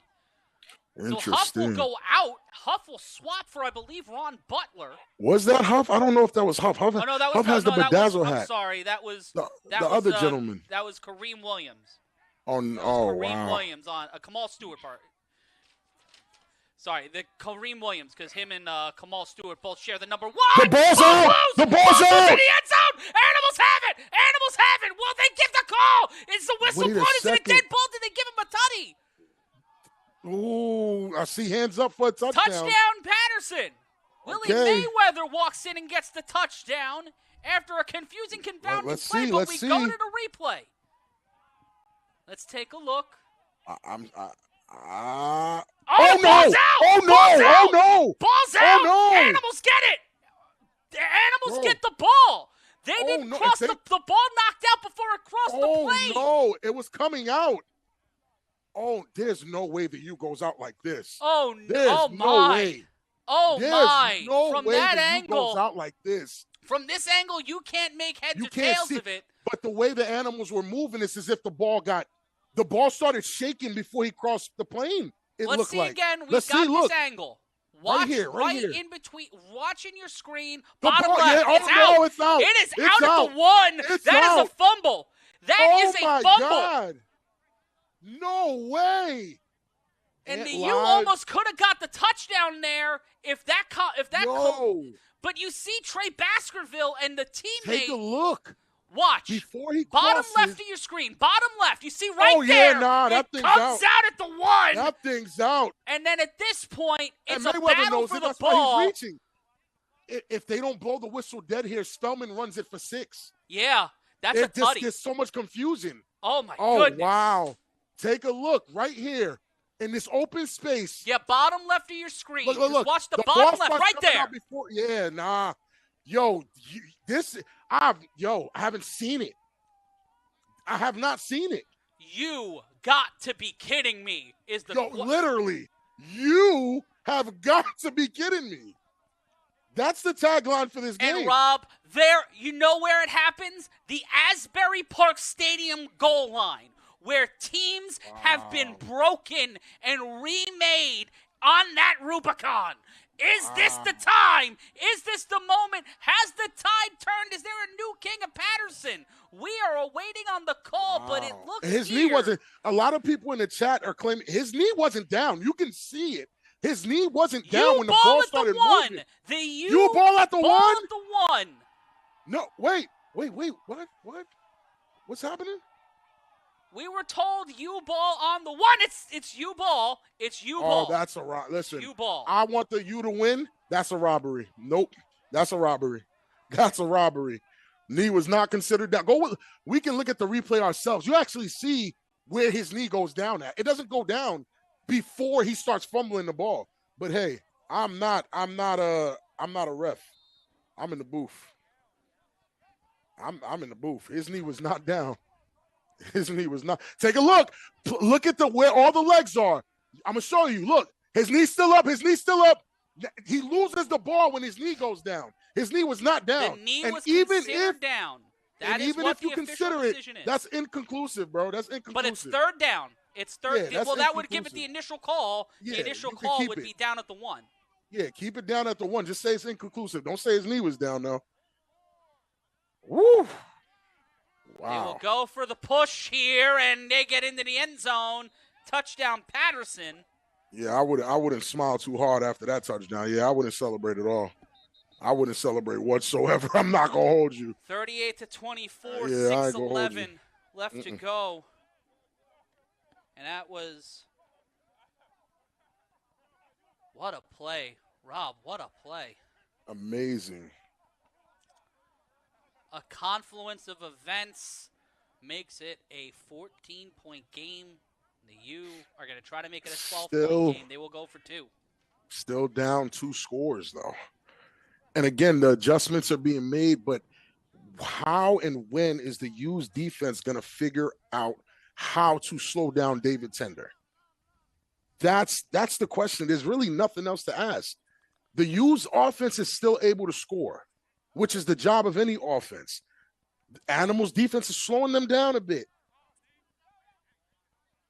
So Huff will go out. Huff will swap for, I believe, Ron Butler. Was that Huff? I don't know if that was Huff. Huff has the bedazzle hat. I'm sorry, that was the other gentleman. That was Kareem Williams. Kareem Williams on a Kamal Stewart part. Sorry, the Kareem Williams, because him and Kamal Stewart both share the number 1. The ball's out! The ball's out! In the end zone! Animals have it! Animals have it! Will they give the call? Is the whistle blown? Is it a dead ball? Did they give him a tutty? Ooh, I see hands up for a touchdown. Touchdown, Patterson. Willie Mayweather walks in and gets the touchdown after a confusing, confounding play, but we go to the replay. Let's take a look. Oh, no! Ball's out! Oh, no! Oh, no! Ball's out! Oh, no! Animals get it! The Animals get the ball! They didn't cross the ball knocked out before it crossed the plane! Oh, no! It was coming out! Oh, there's no way the U goes out like this. Oh, there's no way. Oh, there's my! No From way that the angle, U goes out like this. From this angle, you can't make heads or can't tails see, of it. But the way the Animals were moving, it's as if the ball started shaking before he crossed the plane. Let's see again. We've got this angle. Watch right here. In between. Watching your screen. The Bottom ball, left. it's out. No, it's out. It is it's out at the 1. That is a fumble. That is a fumble. God. No way. And the U almost could have got the touchdown there if that but you see Trey Baskerville and the teammate. Take a look. Watch. Before he bottom crosses, left of your screen. Bottom left. You see right there. That thing's comes out at the 1. That thing's out. And then at this point, it's a Mayweather battle for the that's ball. Why he's reaching. If they don't blow the whistle dead here, Spellman runs it for 6. Yeah, that's a tutty. There's so much confusion. Oh, my goodness. Oh, wow. Take a look right here in this open space. Yeah, bottom left of your screen. Look. Just watch the bottom left right there. Yeah, nah. Yo, I haven't seen it. I have not seen it. You got to be kidding me. Literally, you have got to be kidding me. That's the tagline for this game. And Rob, you know where it happens? The Asbury Park Stadium goal line, where teams have been broken and remade on that Rubicon. Is this the time? Is this the moment? Has the tide turned? Is there a new king of Patterson? We are awaiting on the call, but it looks his here. knee wasn't. A lot of people in the chat are claiming his knee wasn't down. You can see it. His knee wasn't down when the ball started moving. The you ball at the ball one. At the one. No, wait. What? What's happening? We were told U-ball on the one. It's U-ball. It's U-ball. Oh, that's a listen. U-ball. I want the U to win. That's a robbery. Nope. That's a robbery. That's a robbery. Knee was not considered down. We can look at the replay ourselves. You actually see where his knee goes down at. It doesn't go down before he starts fumbling the ball. But hey, I'm not a ref. I'm in the booth. I'm in the booth. His knee was not down. His knee was not. Take a look. Look at where all the legs are. I'm gonna show you. Look, his knee's still up. His knee's still up. He loses the ball when his knee goes down. His knee was not down. The knee and was even considered down. That is even what if you the consider it, decision is. that's inconclusive, bro. That's inconclusive. But it's third down. It's third. Yeah, well, that would give it the initial call. Yeah, the initial you can call keep would it. be down at the one. Yeah, keep it down at the one. Just say it's inconclusive. Don't say his knee was down, though. Woo! Wow. They will go for the push here, and they get into the end zone. Touchdown, Patterson. Yeah, I wouldn't smile too hard after that touchdown. Yeah, I wouldn't celebrate at all. I wouldn't celebrate whatsoever. I'm not gonna hold you. 38-24, Yeah, 6:11 left to go, and that was what a play, Rob. What a play. Amazing. A confluence of events makes it a 14-point game. The U are going to try to make it a 12-point game. They will go for two. Still down 2 scores, though. And again, the adjustments are being made, but how and when is the U's defense going to figure out how to slow down David Tender? That's the question. There's really nothing else to ask. The U's offense is still able to score, which is the job of any offense. Animals' defense is slowing them down a bit.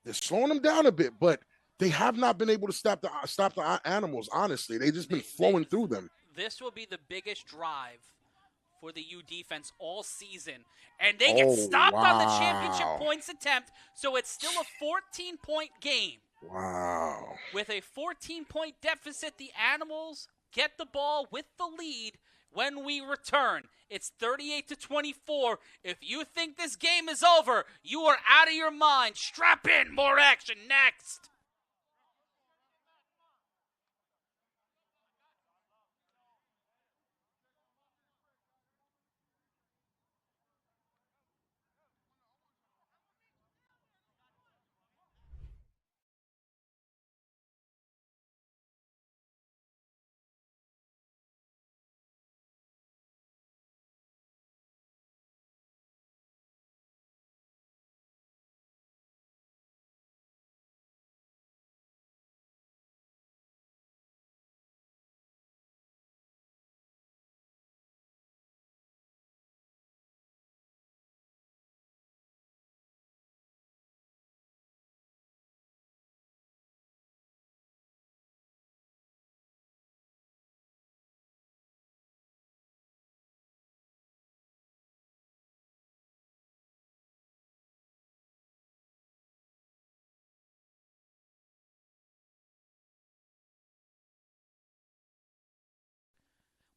They're slowing them down a bit, but they have not been able to stop the Animals, honestly. They've just been flowing through them. This will be the biggest drive for the U defense all season. And they get stopped on the championship points attempt, so it's still a 14-point game. Wow. With a 14-point deficit, the Animals get the ball with the lead when we return. It's 38-24. If you think this game is over, you are out of your mind. Strap in. More action next.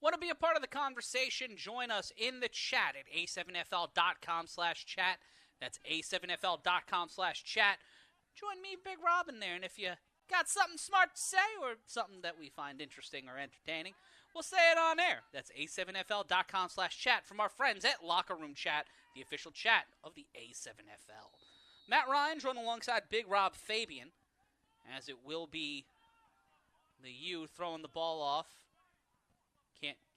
Want to be a part of the conversation? Join us in the chat at a7fl.com/chat. That's a7fl.com/chat. Join me, Big Rob, in there. And if you got something smart to say or something that we find interesting or entertaining, we'll say it on air. That's a7fl.com/chat from our friends at Locker Room Chat, the official chat of the A7FL. Matt Ryan joined alongside Big Rob Fabian, as it will be the U throwing the ball off.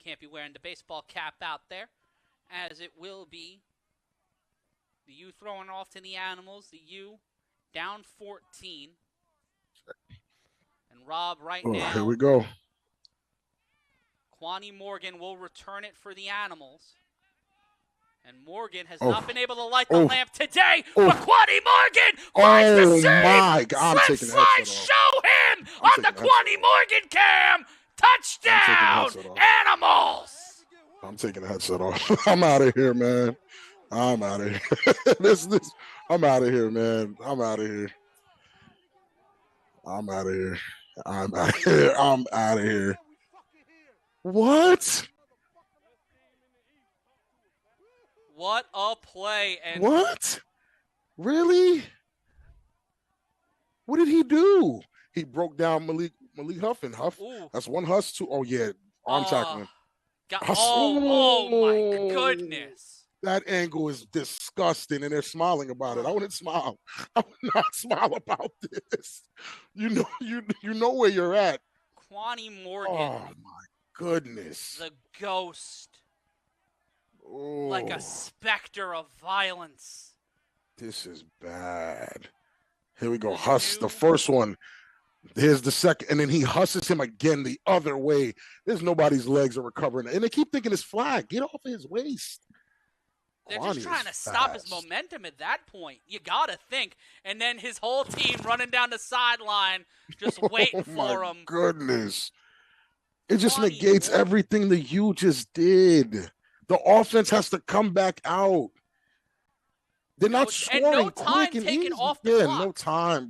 Can't be wearing the baseball cap out there, as it will be the U throwing off to the Animals. The U down 14. And Rob right now. Here we go. Kwani Morgan will return it for the Animals. And Morgan has not been able to light the lamp today, but Kwani Morgan finds the save! My God, Slip slide, show him on the Kwani Morgan cam! Touchdown, Animals! I'm taking the headset off. I'm out of here, man. I'm out of here. I'm out of here, man. I'm out of here. I'm out of here. I'm out of here. I'm out of here. What? What a play. And what? Really? What did he do? He broke down Malik Huff and Huff. Ooh. That's one Huss, too. Oh, yeah. Arm tackling. Oh, my goodness. That angle is disgusting, and they're smiling about it. I wouldn't smile. I would not smile about this. You know where you're at. Kwani Morgan. Oh, my goodness. The ghost. Like a specter of violence. This is bad. Here we go. Huss, the first one. Here's the second. And then he husses him again the other way. There's nobody's legs are recovering. And they keep thinking it's flag. Get off of his waist. They're just trying to stop his momentum at that point. You got to think. And then his whole team running down the sideline, just waiting for him. Goodness. It just negates everything that you just did. The offense has to come back out. They're not scoring quick and easy. No time.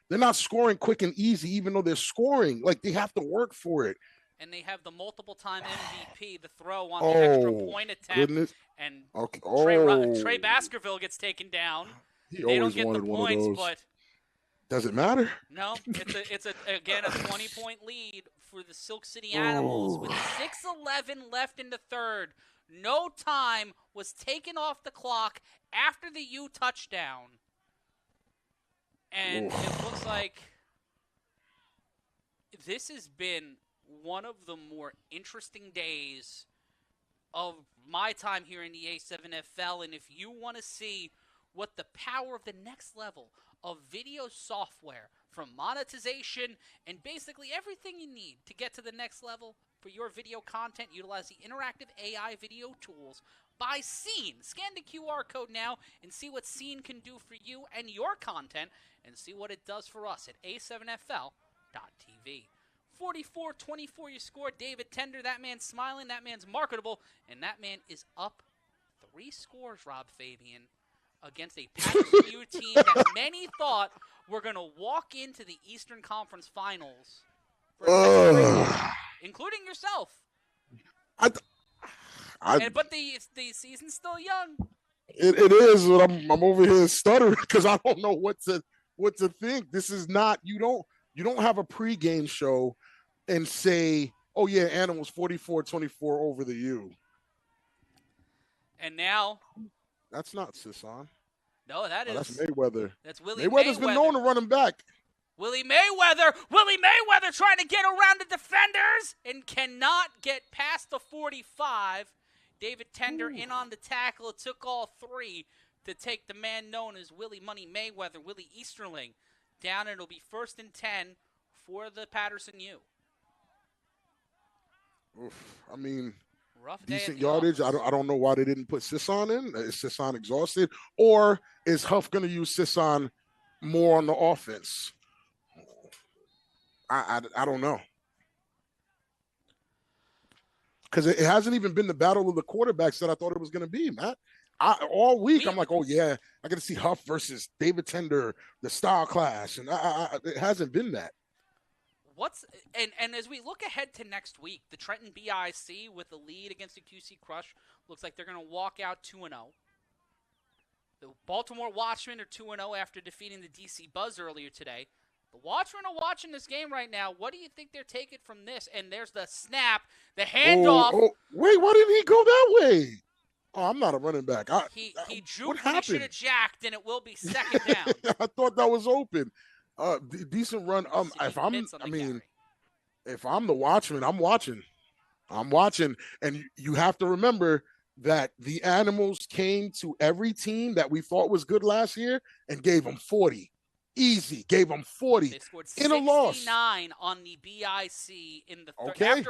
They're not scoring quick and easy, even though they're scoring. Like, they have to work for it. And they have the multiple-time MVP, the throw on the extra point attempt. Goodness. And Okay. Trey Baskerville gets taken down. They don't get the points, but does it matter? No, it's again a 20-point lead for the Silk City Animals with 6:11 left in the third. No time was taken off the clock after the U touchdown. And it looks like this has been one of the more interesting days of my time here in the A7FL. And if you want to see what the power of the next level of video software, from monetization and basically everything you need to get to the next level for your video content, utilize the interactive AI video tools by Scene. Scan the QR code now and see what Scene can do for you and your content, and see what it does for us at A7FL.tv. 44-24 you score. David Tender, that man's smiling, that man's marketable, and that man is up 3 scores, Rob Fabian, against a Patterson U team that many thought were going to walk into the Eastern Conference Finals, including yourself. But the season's still young. It is, but I'm over here stuttering because I don't know what to think. This is not, you don't have a pregame show and say, oh yeah, Animals 44-24 over the U. And now that's not Sisson. No, that's Mayweather. That's Willie Mayweather's been known to run him back. Willie Mayweather trying to get around the defenders and cannot get past the 45. David Tender in on the tackle. It took all 3 to take the man known as Willie Money Mayweather, Willie Easterling, down. It'll be 1st and 10 for the Patterson U. Oof. I mean, rough day decent yardage. I don't know why they didn't put Sisson in. Is Sisson exhausted? Or is Huff going to use Sisson more on the offense? I don't know. Because it hasn't even been the battle of the quarterbacks that I thought it was going to be, Matt. All week, I'm like, oh, yeah, I got to see Huff versus David Tender, the style clash. And it hasn't been that. And as we look ahead to next week, the Trenton BIC with the lead against the QC Crush looks like they're going to walk out 2-0. The Baltimore Watchmen are 2-0 after defeating the DC Buzz earlier today. The Watchmen are watching this game right now. What do you think they're taking from this? And there's the snap, the handoff. Wait, why didn't he go that way? Oh, I'm not a running back. He juked when he should have jacked, and it will be 2nd down. I thought that was open. Decent run. If I'm the Watchman, I'm watching, and you have to remember that the Animals came to every team that we thought was good last year and gave them 40. Easy, gave them 40 they scored in a loss. 69 on the BIC in the third. Okay.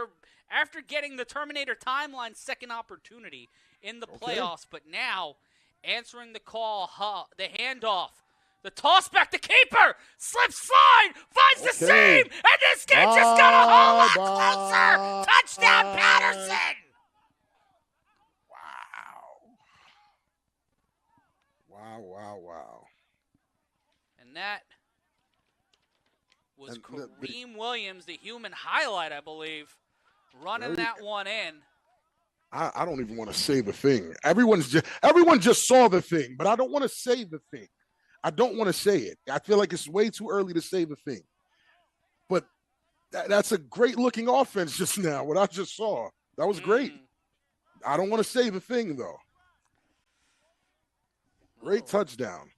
after getting the Terminator Timeline second opportunity in the playoffs, but now answering the call, the handoff, the toss back, the keeper slips fine, finds the seam, and this game just got a whole lot closer. Touchdown, Patterson. Wow. And that was Kareem Williams, the human highlight, I believe, running that one in. I don't even want to say the thing. Everyone just saw the thing, but I don't want to say the thing. I don't want to say it. I feel like it's way too early to say the thing. But that's a great looking offense just now. What I just saw, that was great. I don't want to say the thing though. Great touchdown.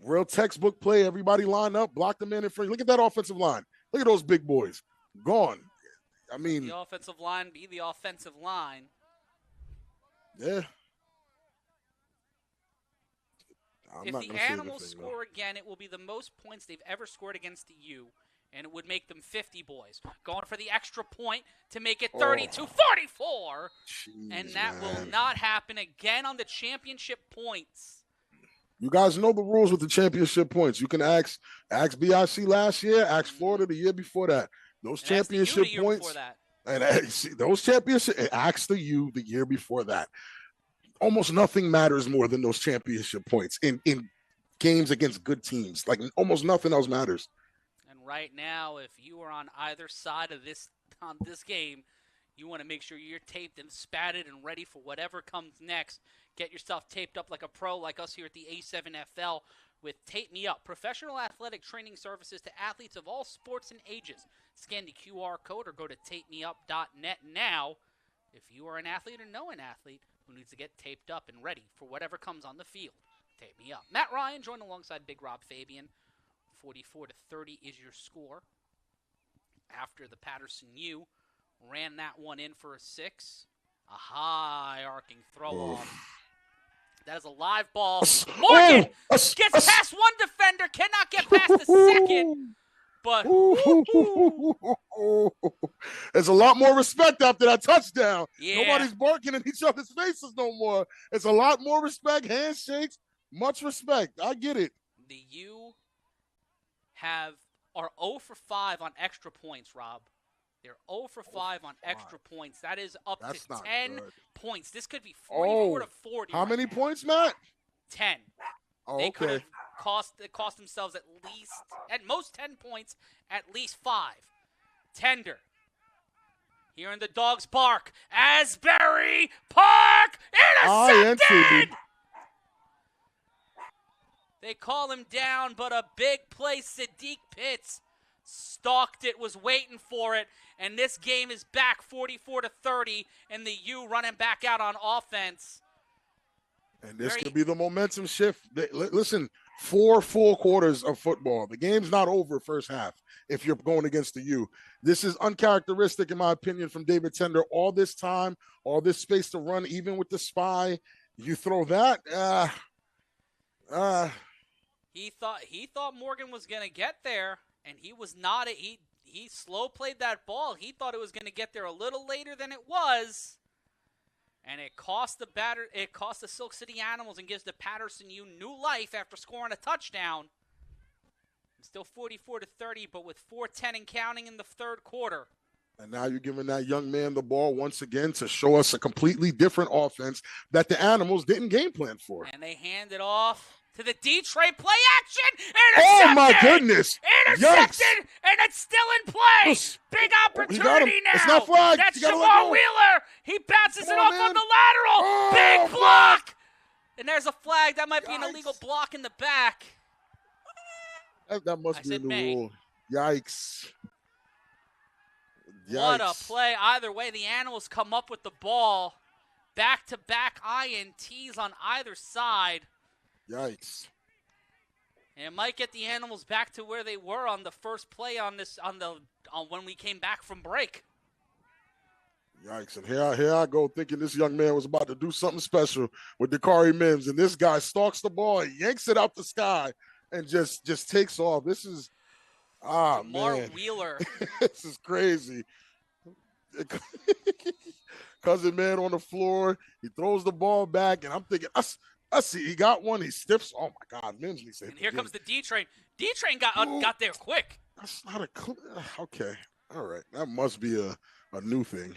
Real textbook play. Everybody line up, block the man in front. Look at that offensive line. Look at those big boys. Gone. I mean, the offensive line be the offensive line. Yeah. If the Animals score again, it will be the most points they've ever scored against the U, and it would make them 50 boys. Going for the extra point to make it 32-44. And that will not happen again on the championship points. You guys know the rules with the championship points. You can ask BIC last year, ask Florida the year before that. Those championship points. And those championship, ask the U the year before that. Almost nothing matters more than those championship points in games against good teams. Like almost nothing else matters. And right now, if you are on either side of this game, you want to make sure you're taped and spatted and ready for whatever comes next. Get yourself taped up like a pro, like us here at the A7FL with Tape Me Up, professional athletic training services to athletes of all sports and ages. Scan the QR code or go to tapemeup.net now if you are an athlete or know an athlete who needs to get taped up and ready for whatever comes on the field. Tape Me Up. Matt Ryan joined alongside Big Rob Fabian. 44-30 is your score. After the Patterson U ran that one in for a 6. A high arcing throw off. That is a live ball. Morgan gets past one defender, cannot get past the second. But there's a lot more respect after that touchdown. Yeah. Nobody's barking in each other's faces no more. It's a lot more respect, handshakes, much respect. I get it. The U are 0 for 5 on extra points, Rob. They're 0 for 5 on extra points. That is up to 10 points. This could be 44 to 40. How many points, Matt? 10. They could have cost themselves at most 10 points, at least 5. Tender. Hearing the dogs bark. Asbury Park intercepted! They call him down, but a big play. Sadiq Pitts stalked it, was waiting for it, and this game is back 44-30, and the U running back out on offense. And this could be the momentum shift. Listen, 4 full quarters of football. The game's not over first half if you're going against the U. This is uncharacteristic, in my opinion, from David Tender. All this time, all this space to run, even with the spy. You throw that, He thought Morgan was going to get there, and he was not. He slow played that ball. He thought it was going to get there a little later than it was. And it cost the Silk City Animals and gives the Patterson U new life after scoring a touchdown. It's still 44-30, but with 4:10 and counting in the third quarter. And now you're giving that young man the ball once again to show us a completely different offense that the Animals didn't game plan for. And they hand it off to the D-Trey, play action, intercepted! Oh my goodness! Intercepted, Yikes. and it's still in play. Big opportunity now. It's not flagged. That's Shamar Wheeler. He bounces it off on the lateral. Big block. And there's a flag. That might be an illegal block in the back. That must be a new rule. Yikes. What a play. Either way, the Animals come up with the ball. Back-to-back INTs on either side. Yikes. And it might get the Animals back to where they were on the first play on when we came back from break. Yikes. And here I go thinking this young man was about to do something special with Dakari Mims, and this guy stalks the ball, yanks it out the sky, and just takes off. This is Shamar man. Wheeler. This is crazy. cousin man on the floor. He throws the ball back, and I'm thinking, I see he got one. He stiffs. Oh my God, Mims needs to hit. And here comes the D train. D train got there quick. That's not a okay. All right, that must be a new thing.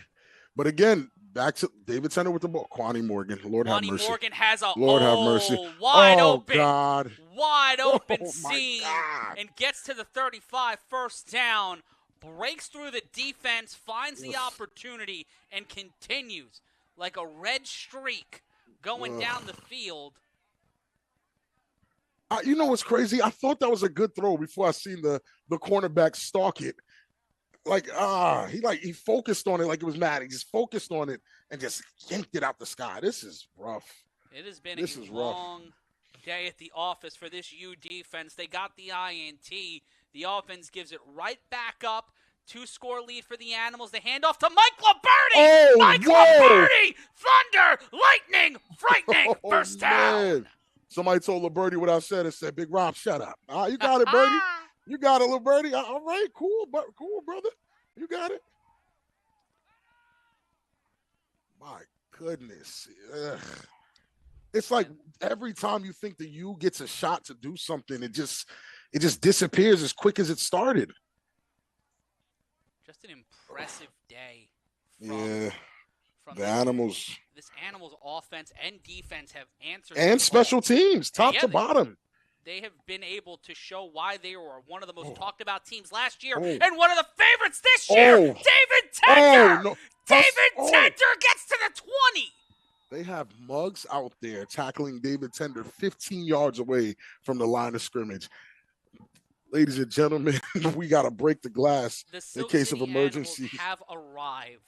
But again, back to David Tender with the ball. Kwani Morgan, Lord have mercy. Kwani Morgan has a Lord have mercy. wide God. open my seam God. and gets to the 35, first down, breaks through the defense, finds the opportunity, and continues like a red streak going down the field. You know what's crazy? I thought that was a good throw before I seen the cornerback stalk it. He focused on it like it was mad. He just focused on it and just yanked it out the sky. This is rough. It has been a long day at the office for this U defense. They got the INT. The offense gives it right back up. 2-score lead for the Animals. They hand off to Mike Liberti. Mike Liberti! Thunder, lightning, frightening, first down. Somebody told Liberti what I said and said, Big Rob, shut up. You got it, Bertie. You got it, Liberti. All right, cool, brother. You got it. My goodness. Ugh. It's like every time you think the U gets a shot to do something, it just disappears as quick as it started. Just an impressive day. From the Animals. This Animals offense and defense have answered. And special teams, top to bottom. They have been able to show why they were one of the most talked about teams last year and one of the favorites this year. David Tender. David Tender gets to the 20. They have Muggs out there tackling David Tender 15 yards away from the line of scrimmage. Ladies and gentlemen, we got to break the glass in case of emergency. Have arrived.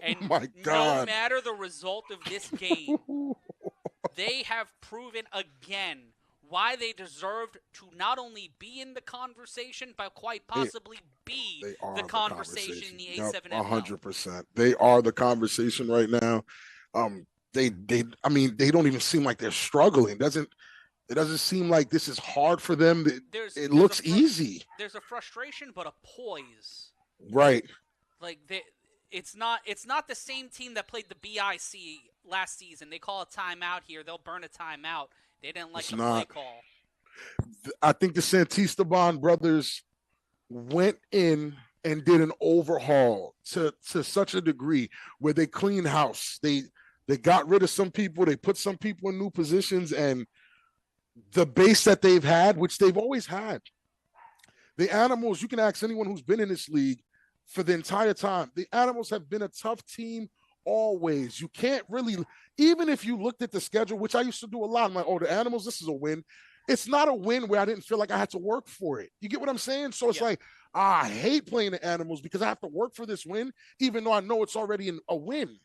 And my God. No matter the result of this game, they have proven again why they deserved to not only be in the conversation, but quite possibly be the conversation in the A7FL. 100%. They are the conversation right now. They don't even seem like they're struggling. It doesn't seem like this is hard for them. It looks easy. There's a frustration, but a poise. Right. Like it's not the same team that played the BIC last season. They call a timeout here. They'll burn a timeout. They didn't like the play call. I think the Santisteban brothers went in and did an overhaul to such a degree where they cleaned house. They got rid of some people. They put some people in new positions, and the base that they've had, which they've always had. The Animals, you can ask anyone who's been in this league for the entire time. The Animals have been a tough team always. You can't really, even if you looked at the schedule, which I used to do a lot, I'm like, the Animals, this is a win. It's not a win where I didn't feel like I had to work for it. You get what I'm saying? So it's like, I hate playing the Animals because I have to work for this win, even though I know it's already a win.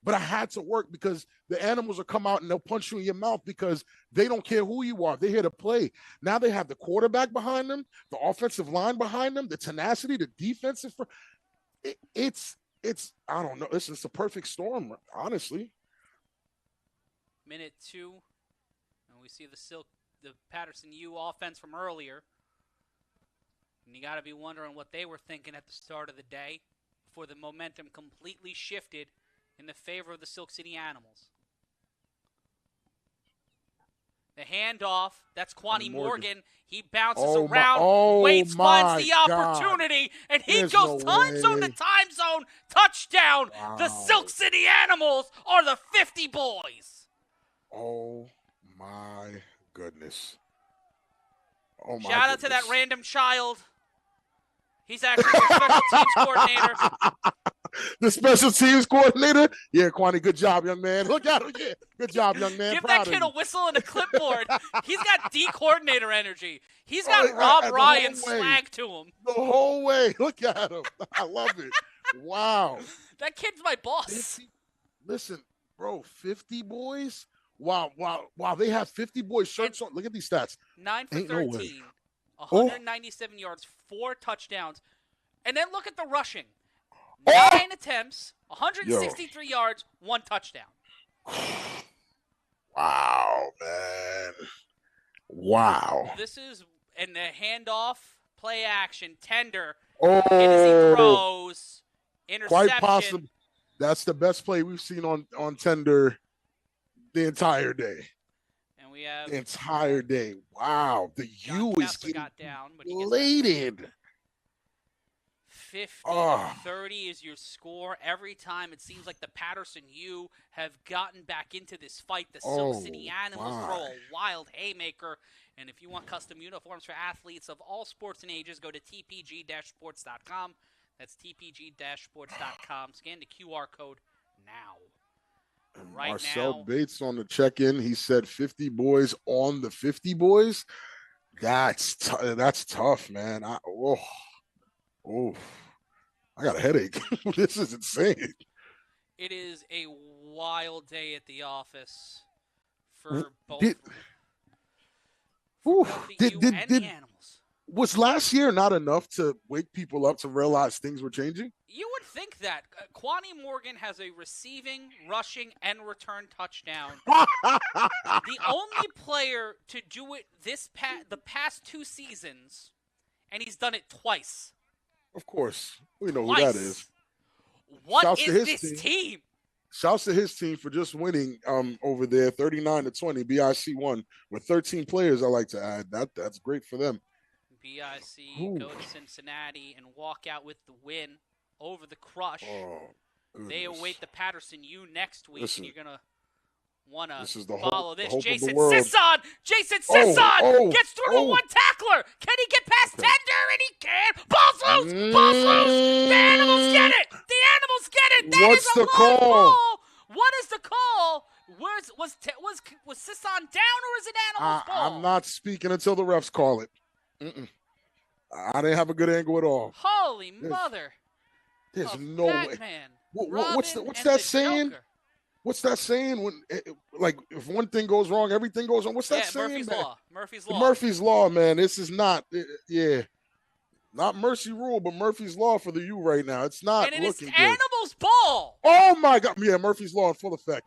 But I had to work because the Animals will come out and they'll punch you in your mouth because they don't care who you are. They're here to play. Now they have the quarterback behind them, the offensive line behind them, the tenacity, the defensive. It's I don't know. It's a perfect storm, honestly. Minute 2, and we see the Patterson U offense from earlier. And you got to be wondering what they were thinking at the start of the day before the momentum completely shifted in the favor of the Silk City Animals. The handoff, that's Kwani Morgan. He bounces around, waits, finds the opportunity, and he goes time zone to time zone. Touchdown. Wow. The Silk City Animals are the 50 boys. Oh, my goodness. Oh, my Shout out to that random child. He's actually the special teams coordinator. The special teams coordinator? Yeah, Kwani, good job, young man. Look at him. Yeah, good job, young man. Give that kid a whistle and a clipboard. He's got D coordinator energy. He's got Rob Ryan swag to him. The whole way. Look at him. I love it. Wow. That kid's my boss. 50, listen, bro, 50 boys? Wow, they have 50 boys shirts on. Look at these stats. 9 for 13. 197 yards, 4 touchdowns. And then look at the rushing. 9 attempts, 163 yards, 1 touchdown. Wow, man. Wow. This is in the handoff, play action, Tender. And as he throws, interception. Quite possible. That's the best play we've seen on Tender the entire day. And we have The entire day. Wow. The John U is Kessler getting got down, but he gets bladed. 50-30 is your score. Every time it seems like the Patterson U have gotten back into this fight. The Silk City Animals throw a wild haymaker. And if you want custom uniforms for athletes of all sports and ages, go to tpg-sports.com. That's tpg-sports.com. Scan the QR code now. Right Marcel now, Bates on the check-in. He said 50 boys on the 50 boys. That's tough, man. I got a headache. This is insane. it is a wild day at the office for both, the animals. Was last year not enough to wake people up to realize things were changing? You would think that. Kwani Morgan has a receiving, rushing, and return touchdown. The only player to do it the past 2 seasons, and he's done it twice. Of course. We know who that is. What is this team? Shouts to his team for just winning over there, 39-20. BIC won with 13 players, I like to add. That's great for them. BIC go to Cincinnati and walk out with the win over the Crush. They await the Patterson U next week, and you're going to want to follow this. Jason Sisson! Jason Sisson gets through to one tackler! Can he get past Tender? And he can! Ball's loose! Ball's loose! The Animals get it! The Animals get it! That is a long ball! What is the call? Was Sisson down, or is it Animals ball? I'm not speaking until the refs call it. I didn't have a good angle at all. Holy mother! There's no way. What's that saying? Joker. What's that saying? When if one thing goes wrong, everything goes wrong. What's that saying? Murphy's Law. Murphy's Law. Murphy's Law, man. This is not. Not Mercy Rule, but Murphy's Law for the U right now. It's not and looking it's good. Animals ball. Oh my God! Yeah, Murphy's Law in full effect.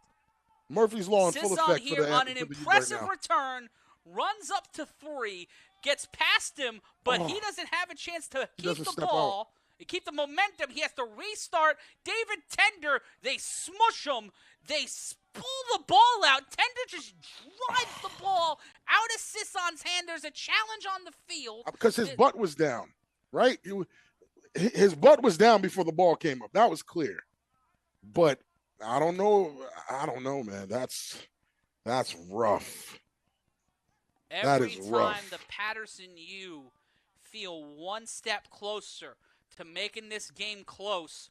Murphy's Law in full effect here for the on an for the impressive U right return, runs up to 3, gets past him, but he doesn't have a chance to keep the ball. Keep the momentum. He has to restart. David Tender, they smush him. They pull the ball out. Tender just drives the ball out of Sisson's hand. There's a challenge on the field. Because his butt was down, right? His butt was down before the ball came up. That was clear. But I don't know. Man. That's rough. Every time the Patterson U feel one step closer to making this game close,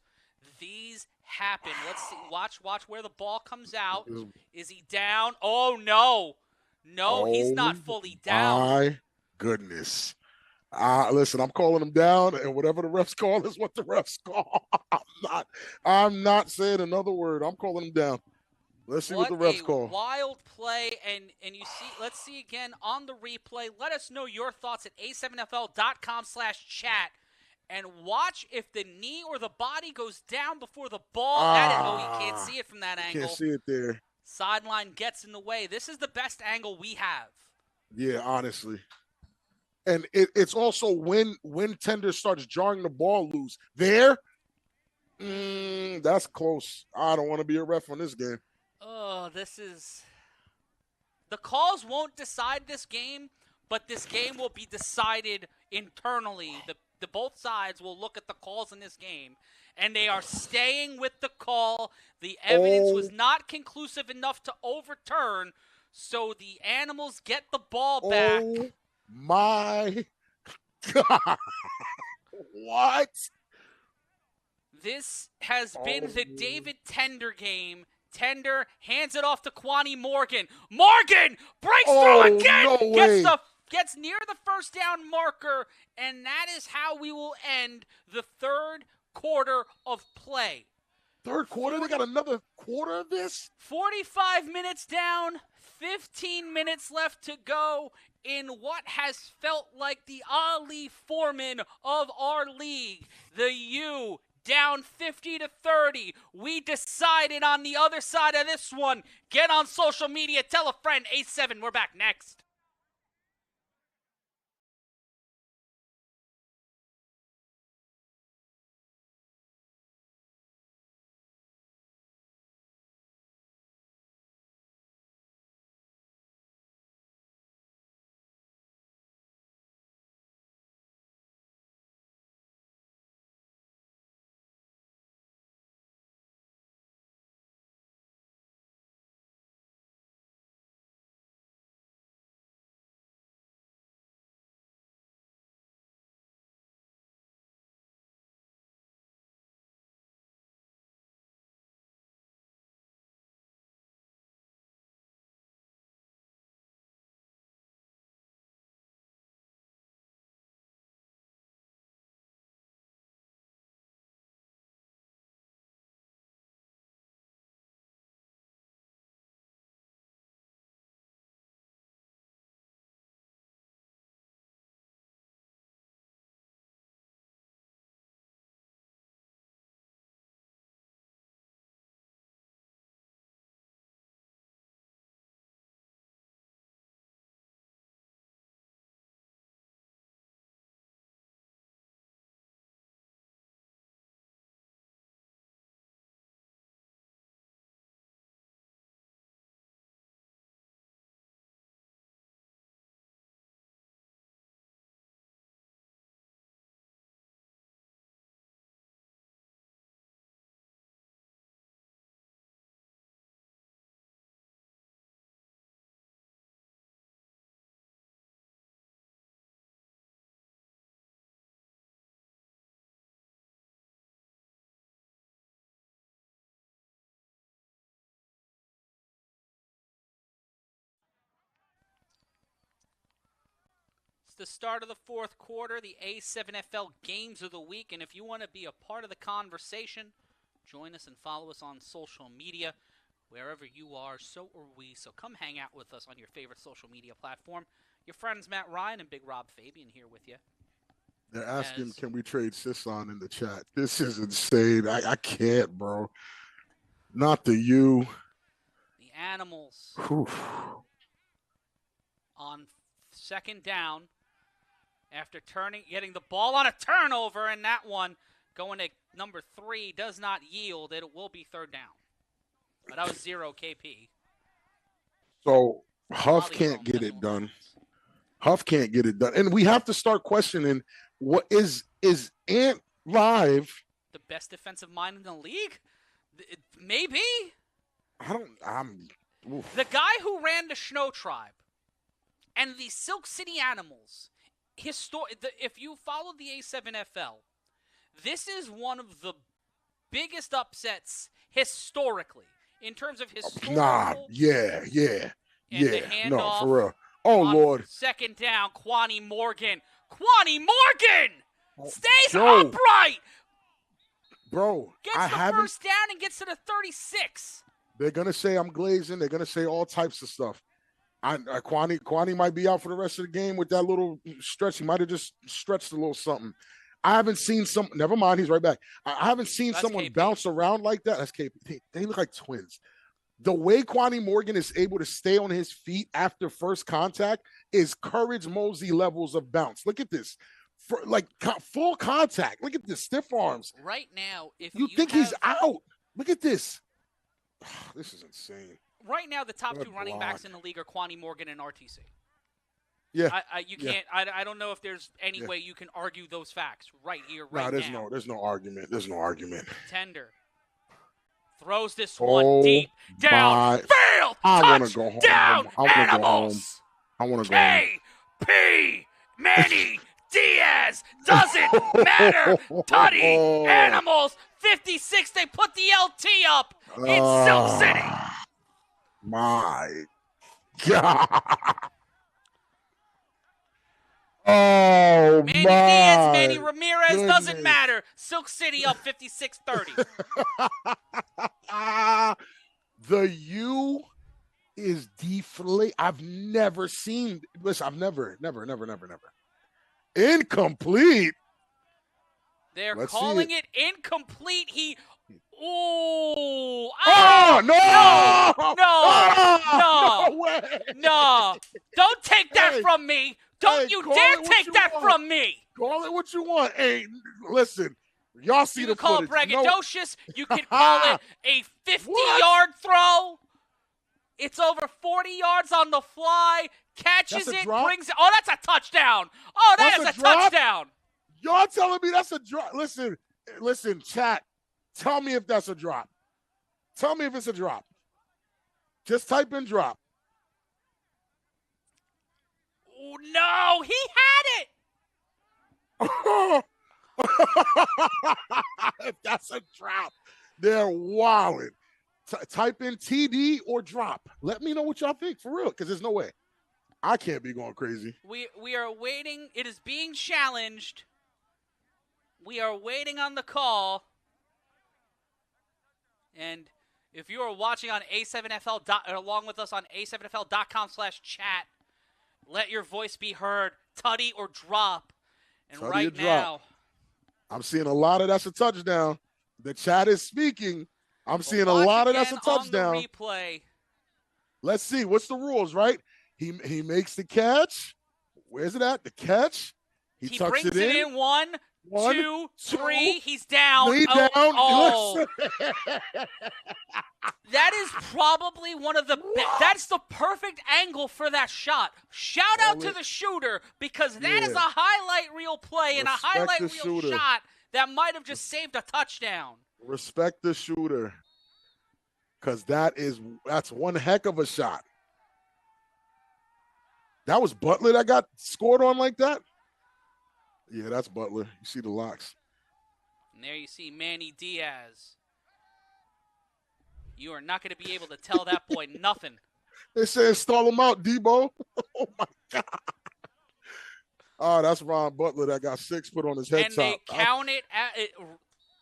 these happen. Let's see. Watch where the ball comes out. Is he down? Oh, no. No, he's not fully down. My goodness. Listen, I'm calling him down, and whatever the refs call is what the refs call. I'm not saying another word. I'm calling him down. Let's see what the refs call. Wild play, and you see. Let's see again on the replay. Let us know your thoughts at a7fl.com/chat. And watch if the knee or the body goes down before the ball. You can't see it from that angle. Can't see it there. Sideline gets in the way. This is the best angle we have. Yeah, honestly. And it's also when Tender starts jarring the ball loose. There, that's close. I don't want to be a ref on this game. Oh, this is... The calls won't decide this game, but this game will be decided internally. The both sides will look at the calls in this game, and they are staying with the call. The evidence was not conclusive enough to overturn, so the Animals get the ball back. Oh, my God. What? This has been the David Tender game. Tender hands it off to Kwani Morgan. Morgan breaks through again. No way. Gets near the first down marker, and that is how we will end the third quarter of play. Third quarter? They got another quarter of this? 45 minutes down, 15 minutes left to go in what has felt like the Ali Foreman of our league. The U down 50-30. We decided on the other side of this one. Get on social media. Tell a friend. A7, we're back next. It's the start of the fourth quarter, the A7FL Games of the Week, and if you want to be a part of the conversation, join us and follow us on social media. Wherever you are, so are we. So come hang out with us on your favorite social media platform. Your friends Matt Ryan and Big Rob Fabian here with you. They're asking, can we trade Sisson in the chat? This is insane. I can't, bro. Not the U. The Animals Whew. on second down after getting the ball on a turnover, and that one going to number 3 does not yield. It will be third down. But that was 0 KP. So Huff can't get it done. Huff can't get it done. And we have to start questioning, what is Ant live the best defensive mind in the league? Maybe. The guy who ran the Snow Tribe and the Silk City Animals, if you follow the A7FL, this is one of the biggest upsets historically. In terms of historical. Yeah. No, for real. Oh, Lord. Second down, Kwani Morgan. Kwani Morgan stays Joe. upright. Bro, Gets the first down and gets to the 36. They're going to say I'm glazing. They're going to say all types of stuff. Kwani might be out for the rest of the game with that little stretch. He might have just stretched a little something. I haven't seen never mind, he's right back. I haven't seen someone bounce around like that. That's KP. They look like twins. The way Kwani Morgan is able to stay on his feet after first contact is Courage Mosey levels of bounce. Look at this. Full contact. Look at this. Stiff arms. Right now, if you think he's out. Look at this. This is insane. Right now, the top two running backs in the league are Kwani Morgan and RTC. Yeah. You can't. I don't know if there's any way you can argue those facts right here, right now. There's no argument. There's no argument. Tender throws this one deep down. Failed. I want to go home. Down. I want to go Animals. home. I want to go home. KP Manny Diaz doesn't matter. Tutty Animals 56. They put the LT up in Silk City. My God. Oh, Manny Diaz, Manny Ramirez, doesn't matter. Silk City up 56-30. The U is deflate. I've never seen. Listen, I've never. Incomplete. They're calling it incomplete. No way. No. Don't take that from me. Don't you dare take that from me. Call it what you want. Hey, listen. Y'all see the footage. You can call it braggadocious. You can call it a 50-yard throw. It's over 40 yards on the fly. Catches it, brings it. Oh, that's a touchdown. Oh, that's a touchdown. Y'all telling me that's a drop? Listen, chat. Tell me if that's a drop. Tell me if it's a drop. Just type in drop. Oh, no, he had it. If that's a drop, they're wilding. Type in TD or drop. Let me know what y'all think, for real, because there's no way. I can't be going crazy. We are waiting. It is being challenged. We are waiting on the call. And if you are watching on A7FL, along with us on a7fl.com/chat, let your voice be heard. Tutty or drop. And Tutty right now, I'm seeing a lot of that's a touchdown. The chat is speaking. I'm seeing a lot of that's a touchdown. On the replay. Let's see. What's the rules, right? He makes the catch. Where's it at? The catch. He tucks brings it in. One, two, three. He's down. Down. That is probably one of the that's the perfect angle for that shot. Shout out to the shooter, because that is a highlight reel play and a highlight reel shot that might have just saved a touchdown. Respect the shooter, because that's one heck of a shot. That was Butler that got scored on like that? Yeah, that's Butler. You see the locks. And there you see Manny Diaz. You are not going to be able to tell that boy nothing. They said stall him out, Debo. Oh, my God. Oh, that's Ron Butler that got 6 put on his head And top. they count it.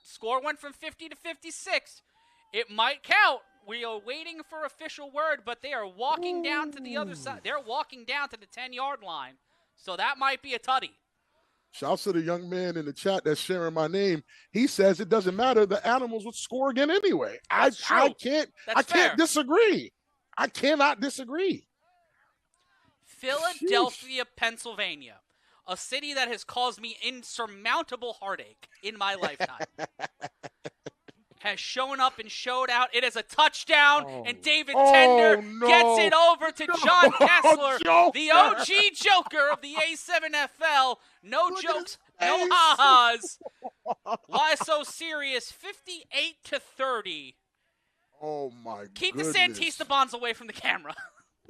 Score went from 50 to 56. It might count. We are waiting for official word, but they are walking down to the other side. They're walking down to the 10-yard line. So that might be a tutty. Shouts to the young man in the chat that's sharing my name. He says it doesn't matter. The Animals would score again anyway. That's true. I can't fair. disagree. I cannot disagree. Philadelphia, Pennsylvania, a city that has caused me insurmountable heartache in my lifetime, has shown up and showed out. It is a touchdown, and David Tender gets it over to John Kessler, the OG Joker of the A7FL. No jokes, no ha-has. Why so serious? 58-30. Oh, my Keep goodness. the Santista Bonds away from the camera.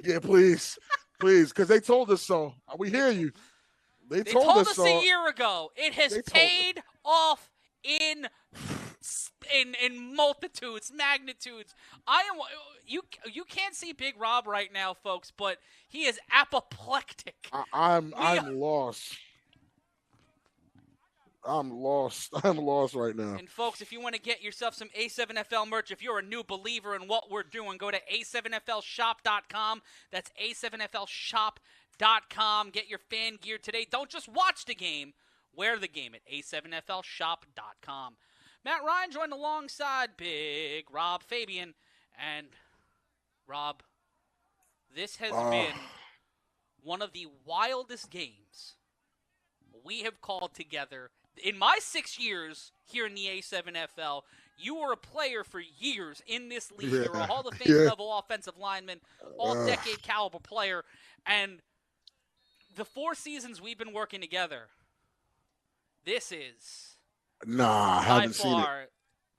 Yeah, please. Please, because they told us so. We hear you. They told us so. A year ago. It has paid off in multitudes, magnitudes. You can't see Big Rob right now, folks, but he is apoplectic. I'm lost. I'm lost right now. And folks, if you want to get yourself some A7FL merch, if you're a new believer in what we're doing, go to A7FLshop.com. That's A7FLshop.com. Get your fan gear today. Don't just watch the game. Wear the game at A7FLshop.com. Matt Ryan joined alongside Big Rob Fabian. And, Rob, this has been one of the wildest games we have called together. In my 6 years here in the A7FL, you were a player for years in this league. You're a Hall of Fame level offensive lineman, all-decade caliber player. And the 4 seasons we've been working together, this is I haven't seen it.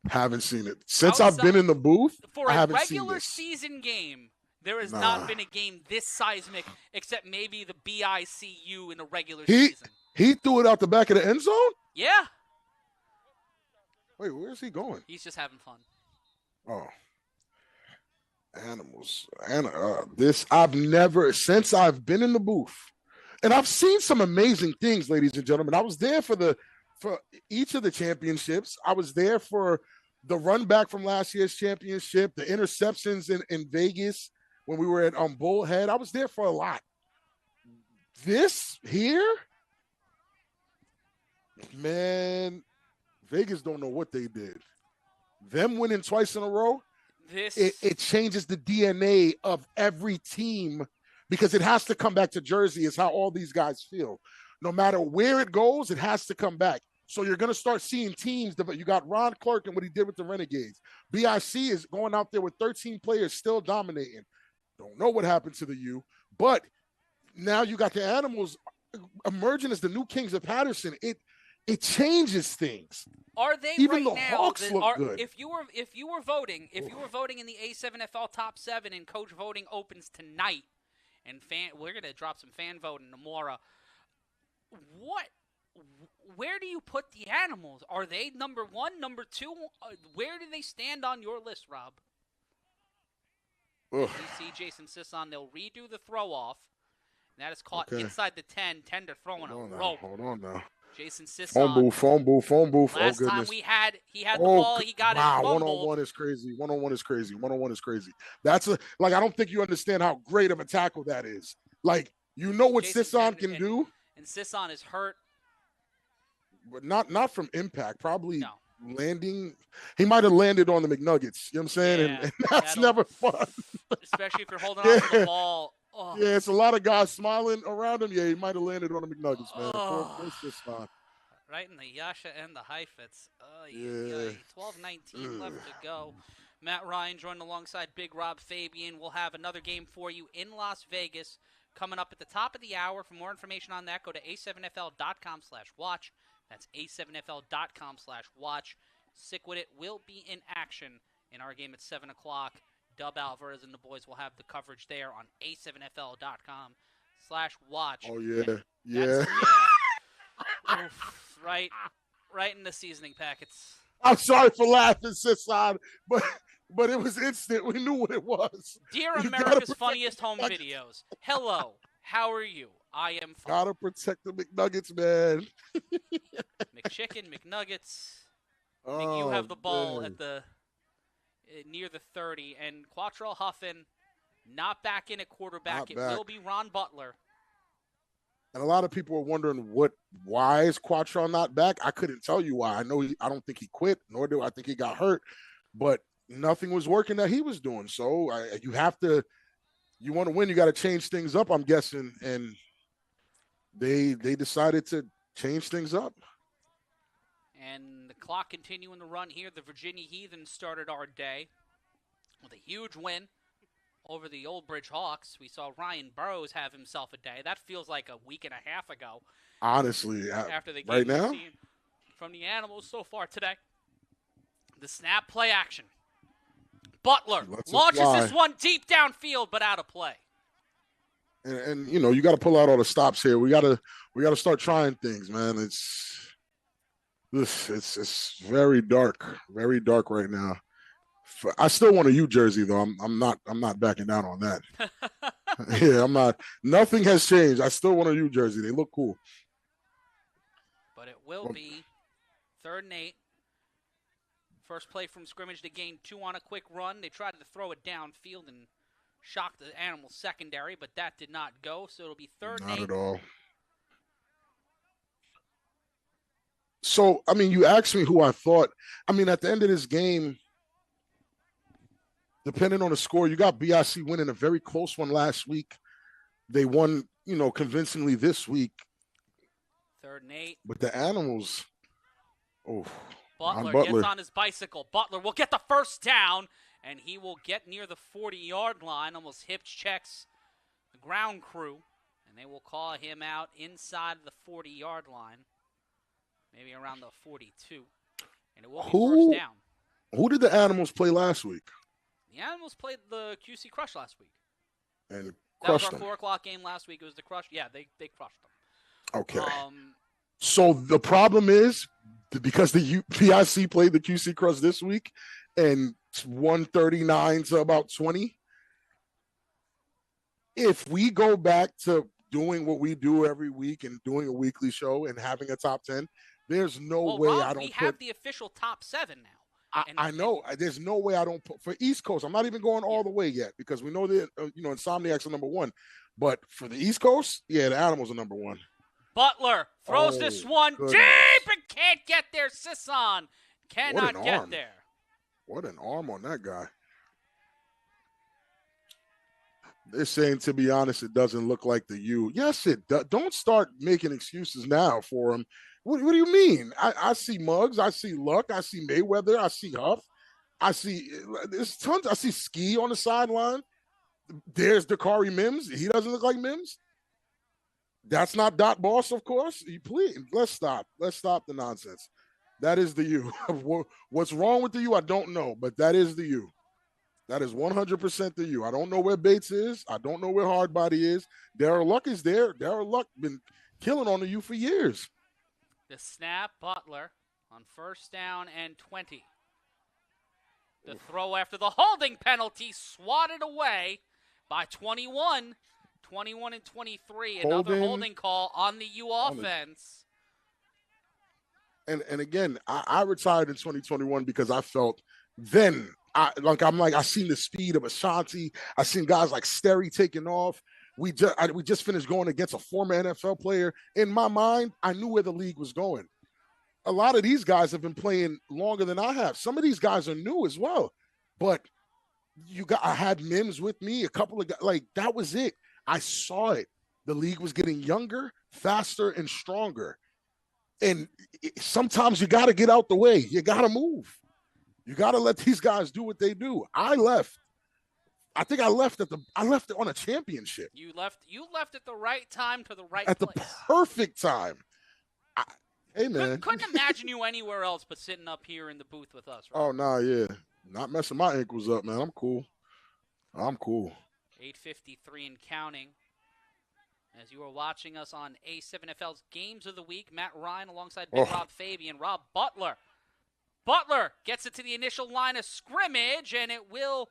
Haven't seen it. Since I've been in the booth, I haven't seen this. For a regular season game, there has not been a game this seismic except maybe the BICU in a regular season. He threw it out the back of the end zone? Yeah. Wait, where's he going? He's just having fun. Oh. Animals. Since I've been in the booth, and I've seen some amazing things, ladies and gentlemen. I was there for each of the championships. I was there for the run back from last year's championship, the interceptions in Vegas when we were at Bullhead. I was there for a lot. This here, man, Vegas don't know what they did. Them winning twice in a row, it changes the DNA of every team because it has to come back to Jersey is how all these guys feel. No matter where it goes, it has to come back. So you're going to start seeing teams. You got Ron Clark and what he did with the Renegades. BIC is going out there with 13 players still dominating. Don't know what happened to the U, but now you got the Animals emerging as the new kings of Patterson. It changes things. Are they even right the now? Hawks look good. If you were voting in the A7FL top 7 and coach voting opens tonight, and we're gonna drop some fan voting tomorrow. Where do you put the Animals? Are they number 1, number 2? Where do they stand on your list, Rob? You see Jason Sisson. They'll redo the throw off. And that is caught inside the 10. Tender throwing a rope. Hold on now. Jason Sisson. Phone booth. Last time he had the ball, he got it fumbled. One-on-one is crazy. One-on-one is crazy. That's I don't think you understand how great of a tackle that is. Like, you know what Sisson can do. And Sisson is hurt. But not from impact. Probably landing. He might have landed on the McNuggets. You know what I'm saying? Yeah, and that's never fun. Especially if you're holding on to the ball. Oh. Yeah, it's a lot of guys smiling around him. Yeah, he might have landed on the McNuggets, man. Right in the Yasha and the Heifetz. 12-19 left to go. Matt Ryan joined alongside Big Rob Fabian. We'll have another game for you in Las Vegas coming up at the top of the hour. For more information on that, go to a7fl.com/watch. That's a7fl.com/watch. Sick with it will be in action in our game at 7 o'clock. Dub Alvarez and the boys will have the coverage there on a7fl.com/watch. Oh, yeah. Oof, right in the seasoning packets. I'm sorry for laughing, Sisson, but it was instant. We knew what it was. Dear America's Funniest Home Videos. Hello, how are you? I am full. Gotta protect the McNuggets, man. McChicken, McNuggets. Oh, You have the ball man. at the near the 30, and Quattrell Huffin not back in at quarterback. Not It back. will be Ron Butler. And a lot of people are wondering why is Quattrell not back? I couldn't tell you why. I don't think he quit, nor do I think he got hurt, but nothing was working that he was doing. So you want to win, you got to change things up, I'm guessing. And they decided to change things up. And the clock continuing to run here. The Virginia Heathen started our day with a huge win over the Old Bridge Hawks. We saw Ryan Burrows have himself a day. That feels like a week and a half ago. Honestly, after the game right now, seen from the Animals so far today. The snap play action. Butler launches this one deep downfield, but out of play. And you got to pull out all the stops here. We got to start trying things, man. It's very dark right now. I still want a U jersey though. I'm not backing down on that. Yeah, I'm not. Nothing has changed. I still want a U jersey. They look cool. But it will be 3rd and 8. First play from scrimmage to gain 2 on a quick run. They tried to throw it downfield and shock the Animals secondary, but that did not go. So it'll be 3rd and 8. Not at all. So, you asked me who I thought. At the end of this game, depending on the score, you got BIC winning a very close one last week. They won, convincingly this week. 3rd and 8. But the Animals, Butler gets on his bicycle. Butler will get the first down, and he will get near the 40-yard line, almost hip checks the ground crew, and they will call him out inside the 40-yard line, maybe around the 42, and it will be first down. Who did the Animals play last week? The Animals played the QC Crush last week. And that was crushed our them. 4 o'clock game last week. It was the Crush. Yeah, they crushed them. Okay. So the problem is, because the PIC played the QC Crush this week, and 139 to about 20, if we go back to doing what we do every week and doing a weekly show and having a top 10, there's no way Rob, I don't we have the official top 7 now. I know. There's no way I don't put for East Coast. I'm not even going all the way yet because we know that Insomniacs are number 1. But for the East Coast, yeah, the Animals are number 1. Butler throws this one deep and can't get there. Sisson cannot get there. What an arm on that guy. They're saying, to be honest, it doesn't look like the U. Yes, it does. Don't start making excuses now for him. What do you mean? I see Muggs. I see Luck. I see Mayweather. I see Huff. There's tons. I see Ski on the sideline. There's Dakari Mims. He doesn't look like Mims. That's not Dot Boss, of course. Please, let's stop. Let's stop the nonsense. That is the U. What's wrong with the U, I don't know, but that is the U. That is 100% the U. I don't know where Bates is. I don't know where Hardbody is. Darryl Luck is there. Darryl Luck been killing on the U for years. The snap, Butler on 1st down and 20. The throw after the holding penalty, swatted away by 21. 21 and 23. Another holding call on the U offense. And again, I retired in 2021 because I felt then I seen the speed of Ashanti. I seen guys like Sterry taking off. We just finished going against a former NFL player. In my mind, I knew where the league was going. A lot of these guys have been playing longer than I have. Some of these guys are new as well. But I had Mims with me, a couple of guys, that was it. I saw it. The league was getting younger, faster, and stronger. And sometimes you got to get out the way. You got to move. You got to let these guys do what they do. I left. I think I left it on a championship. You left at the right time to the right place. At the perfect time. Hey, man. Couldn't imagine you anywhere else but sitting up here in the booth with us. Right? Oh, nah, yeah. Not messing my ankles up, man. I'm cool. 8:53 and counting. As you are watching us on A7FL's Games of the Week, Matt Ryan alongside Big Rob Fabian, Rob Butler. Butler gets it to the initial line of scrimmage, and it will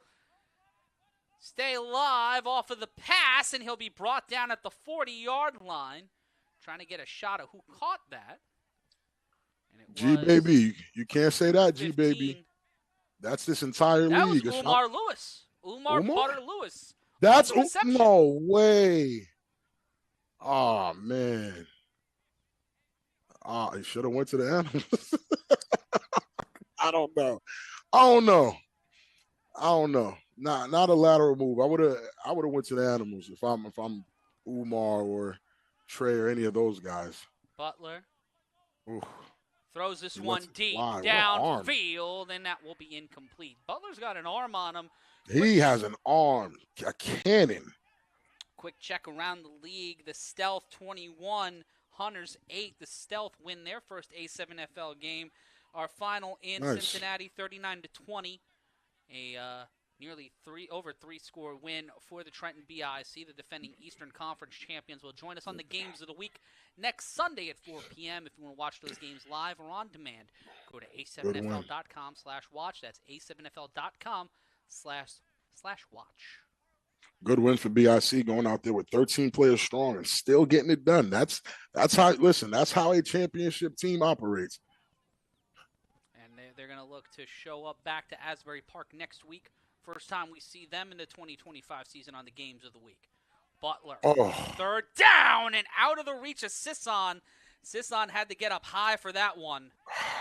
stay live off of the pass, and he'll be brought down at the 40-yard line. Trying to get a shot at who caught that. And it G-Baby. You can't say that, 15. G-Baby. That's this entire league. That was Umar Lewis. Umar Butter Lewis. That's no way. Oh, man. He should have went to the animals. I don't know. Not a lateral move. I would have went to the animals if I'm Umar or Trey or any of those guys. Butler Oof. throws this one deep downfield, and that will be incomplete. Butler's got an arm on him. He has an arm, a cannon. Quick check around the league. The Stealth 21, Hunters 8. The Stealth win their first A7FL game. Our final in Cincinnati, 39-20. A nearly over three-score win for the Trenton BIC. The defending Eastern Conference champions will join us on the games of the week next Sunday at 4 p.m. If you want to watch those games live or on demand, go to a7fl.com/watch. That's a7fl.com/watch. Good win for BIC, going out there with 13 players strong and still getting it done. That's how a championship team operates. And they're going to look to show up back to Asbury Park next week. First time we see them in the 2025 season on the games of the week. Butler, third down and out of the reach of Sisson. Sisson had to get up high for that one.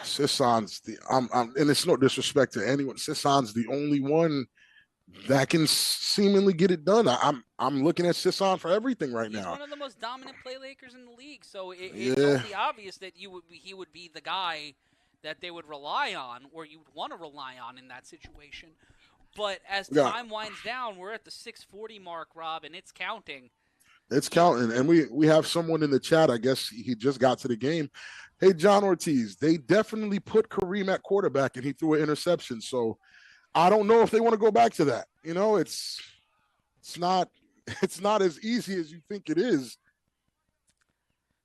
Sisson's and it's no disrespect to anyone. Sisson's the only one that can seemingly get it done. I'm looking at Sisson for everything right now. He's one of the most dominant playmakers in the league, so it's only obvious that he would be the guy that they would rely on, or you'd want to rely on in that situation. But as time winds down, we're at the 6:40 mark, Rob, and it's counting. It's counting, and we have someone in the chat. I guess he just got to the game. Hey, John Ortiz, they definitely put Kareem at quarterback, and he threw an interception. So I don't know if they want to go back to that. You know, it's not as easy as you think it is.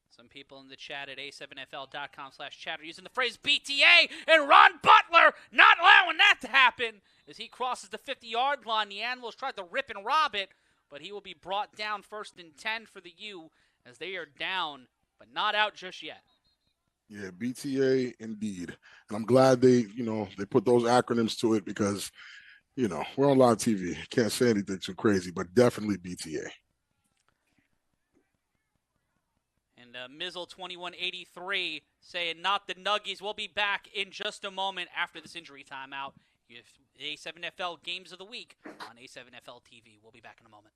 Some people in the chat at a7fl.com/chat are using the phrase BTA, and Ron Butler not allowing that to happen. As he crosses the 50-yard line, the Animals tried to rip and rob it, but he will be brought down 1st and 10 for the U as they are down, but not out just yet. Yeah, BTA indeed. And I'm glad they put those acronyms to it because, we're on live TV. Can't say anything too crazy, but definitely BTA. And Mizzle 2183 saying, not the Nuggies. We'll be back in just a moment after this injury timeout. A7FL Games of the Week on A7FL TV. We'll be back in a moment.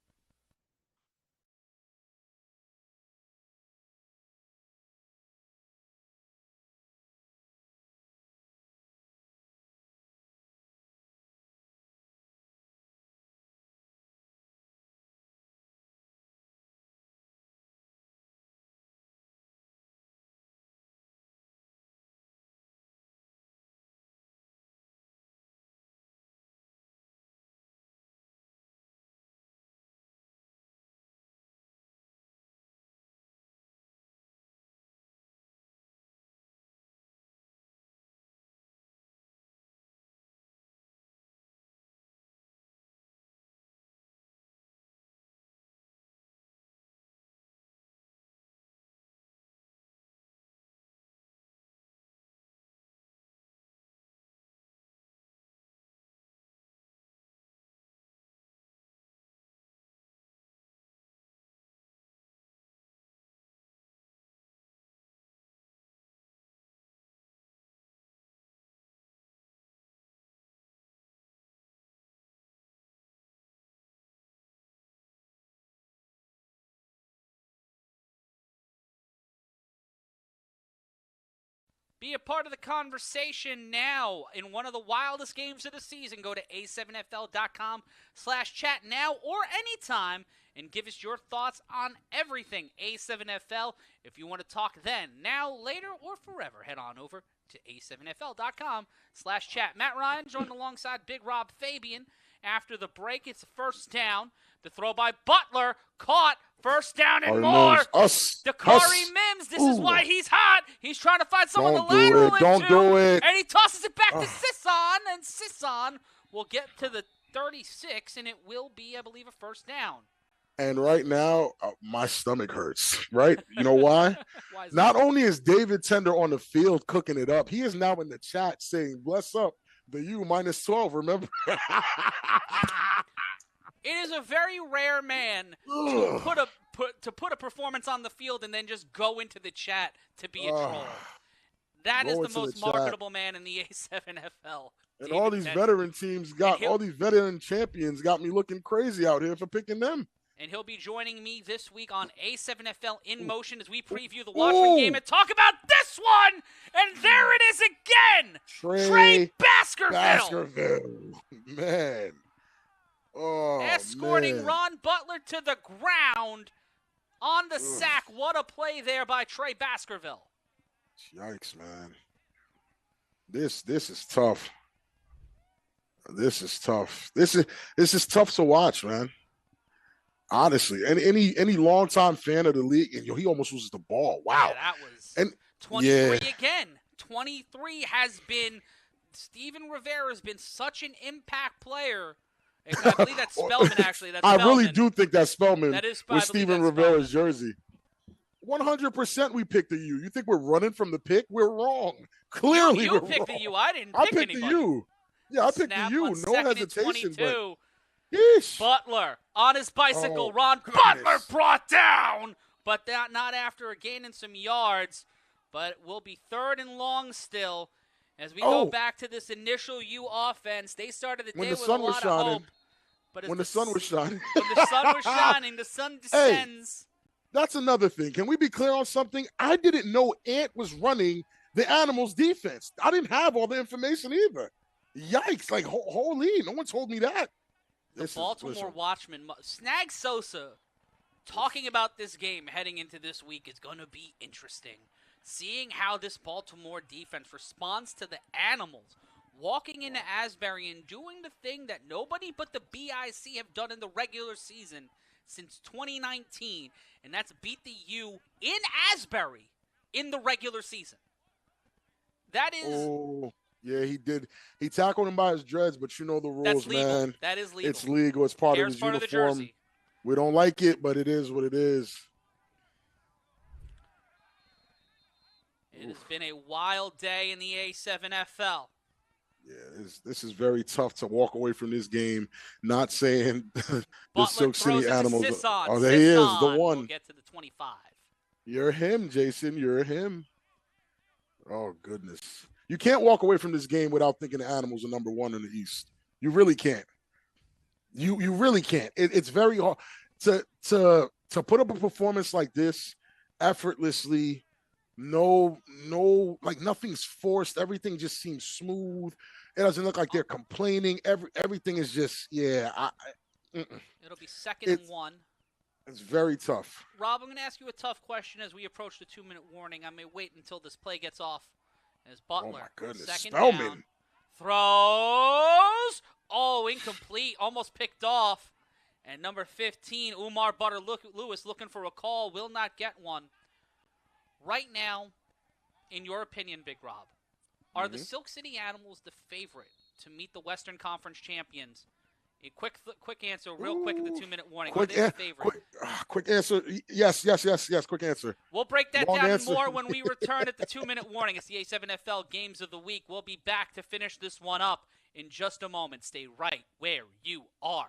Be a part of the conversation now in one of the wildest games of the season. Go to a7fl.com/chat now or anytime and give us your thoughts on everything A7FL. If you want to talk then, now, later, or forever, head on over to a7fl.com/chat. Matt Ryan joined alongside Big Rob Fabian. After the break, it's a first down. The throw by Butler, caught, first down and more. Dakari Mims, this is why he's hot. He's trying to find someone to lateral into. Don't do it. And he tosses it back to Sisson, and Sisson will get to the 36, and it will be, I believe, a first down. And right now, my stomach hurts, right? You know why? Why is Not that? only is David Tender on the field cooking it up, he is now in the chat saying, bless up, the U minus 12, remember? It is a very rare man to put a performance on the field and then just go into the chat to be a troll. That is Go the into most the chat. marketable man in the A7FL. And David all these Tender. veteran teams all these veteran champions got me looking crazy out here for picking them. And he'll be joining me this week on A7FL in motion as we preview the Watchmen game and talk about this one. And there it is again. Trey Baskerville. Man. Oh, escorting man. Ron Butler to the ground on the sack. What a play there by Trey Baskerville. Yikes, man. This is tough. This is tough. This is tough to watch, man. Honestly, and any longtime fan of the league, and he almost loses the ball. Wow, yeah, that was and 23 again. 23 has been. Steven Rivera has been such an impact player. I believe that's Spellman, actually. That's Spellman. I really do think that's Spellman. That is with Steven Rivera's jersey. 100% we picked the U. You think we're running from the pick? We're wrong. Clearly, you picked the U. I didn't pick anybody. I picked the U. Yeah, I picked the U. No hesitation. But Butler on his bicycle. Ron Butler brought down, but not after a gain in some yards. But it will be 3rd and long still. As we go back to this initial U offense, they started the day with a lot of hope. But when the sun was shining. When the sun was shining, the sun descends. Hey, that's another thing. Can we be clear on something? I didn't know Ant was running the Animals defense. I didn't have all the information either. Yikes. Like, holy, no one told me that. The Baltimore Watchmen, Snag Sosa, talking about this game heading into this week is going to be interesting. Seeing how this Baltimore defense responds to the Animals, walking into Asbury and doing the thing that nobody but the BIC have done in the regular season since 2019, and that's beat the U in Asbury in the regular season. That is... Oh, yeah, he did. He tackled him by his dreads, but you know the rules, that's legal. man. That is legal. It's legal. It's part of his uniform. The jersey. We don't like it, but it is what it is. It has been a wild day in the A7FL. Yeah, this is very tough to walk away from this game, not saying the Butler Silk City Animals. Oh, there he is, the one. We'll get to the 25. You're him, Jason. You're him. Oh, goodness. You can't walk away from this game without thinking the Animals are number 1 in the East. You really can't. You really can't. It's very hard to put up a performance like this effortlessly. No, like nothing's forced. Everything just seems smooth. It doesn't look like they're complaining. Everything is just, yeah. It'll be 2nd and 1. It's very tough. Rob, I'm going to ask you a tough question as we approach the 2-minute warning. I may wait until this play gets off. As Butler, oh my goodness, 2nd Spellman down, throws. Oh, incomplete. Almost picked off. And number 15, Umar Butter Lewis looking for a call. Will not get one. Right now, in your opinion, Big Rob, are the Silk City Animals the favorite to meet the Western Conference champions? A quick answer, real quick at the 2-minute warning. Are they the favorite? Quick answer. Yes. Quick answer. We'll break that down more when we return at the 2-minute warning. It's the A7FL Games of the Week. We'll be back to finish this one up in just a moment. Stay right where you are.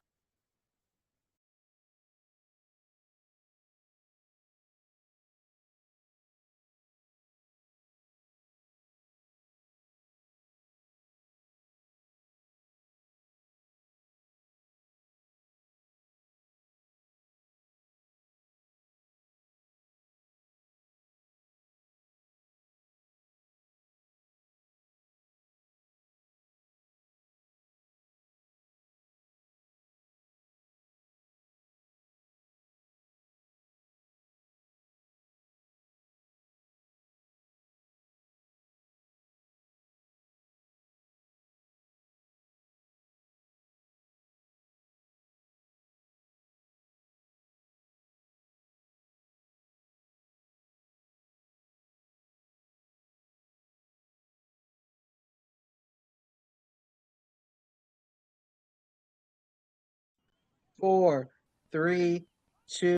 4, 3, 2.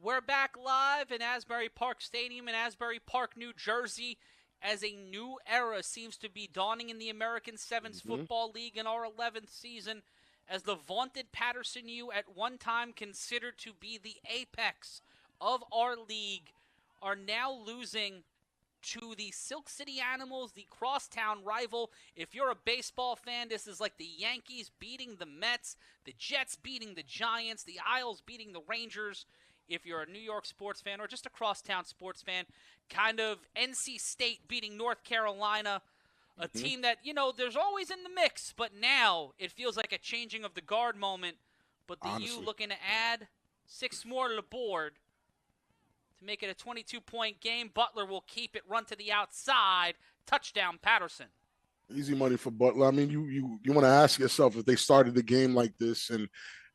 We're back live in Asbury Park Stadium in Asbury Park, New Jersey, as a new era seems to be dawning in the American Sevens Football League in our 11th season, as the vaunted Patterson U, at one time considered to be the apex of our league, are now losing to the Silk City Animals, the crosstown rival. If you're a baseball fan, this is like the Yankees beating the Mets, the Jets beating the Giants, the Isles beating the Rangers. If you're a New York sports fan or just a crosstown sports fan, kind of NC State beating North Carolina, a team that, you know, there's always in the mix, but now it feels like a changing of the guard moment. But the U looking to add 6 more to the board to make it a 22-point game. Butler will keep it, run to the outside, touchdown Patterson. Easy money for Butler. I mean, you want to ask yourself, if they started the game like this and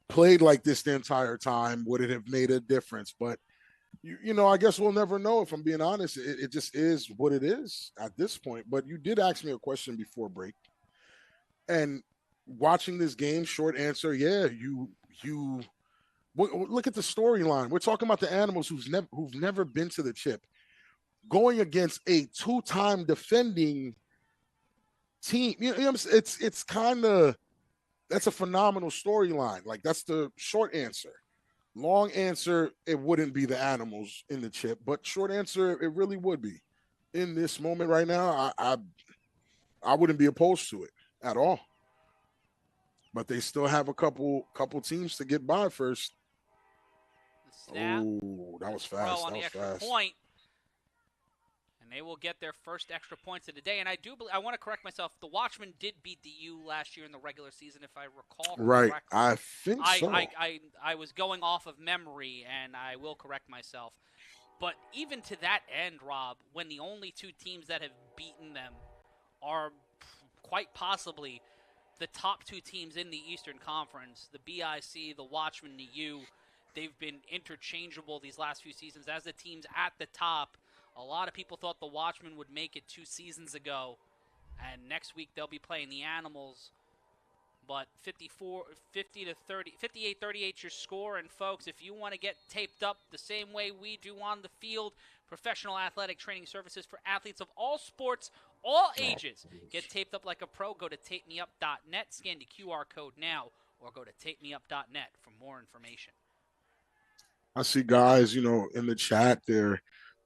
played like this the entire time, would it have made a difference? But you know, I guess we'll never know. If I'm being honest, it just is what it is at this point. But you did ask me a question before break, and watching this game, short answer, yeah, you look at the storyline. We're talking about the Animals who've never been to the chip, going against a 2-time defending team. You know, it's kind of, that's a phenomenal storyline. Like, that's the short answer. Long answer, it wouldn't be the Animals in the chip, but short answer, it really would be. In this moment right now, I wouldn't be opposed to it at all. But they still have a couple teams to get by first. Oh, that was fast. On the extra point. And they will get their first extra points of the day. And I want to correct myself. The Watchmen did beat the U last year in the regular season, if I recall correctly. Right, I think so. I was going off of memory, and I will correct myself. But even to that end, Rob, when the only 2 teams that have beaten them are quite possibly the top 2 teams in the Eastern Conference, the BIC, the Watchmen, the U, they've been interchangeable these last few seasons. As the teams at the top, a lot of people thought the Watchmen would make it 2 seasons ago, and next week they'll be playing the Animals. But 58-38 your score, and folks, if you want to get taped up the same way we do on the field, professional athletic training services for athletes of all sports, all ages. Get taped up like a pro. Go to tapemeup.net, scan the QR code now, or go to tapemeup.net for more information. I see guys, you know, in the chat, they're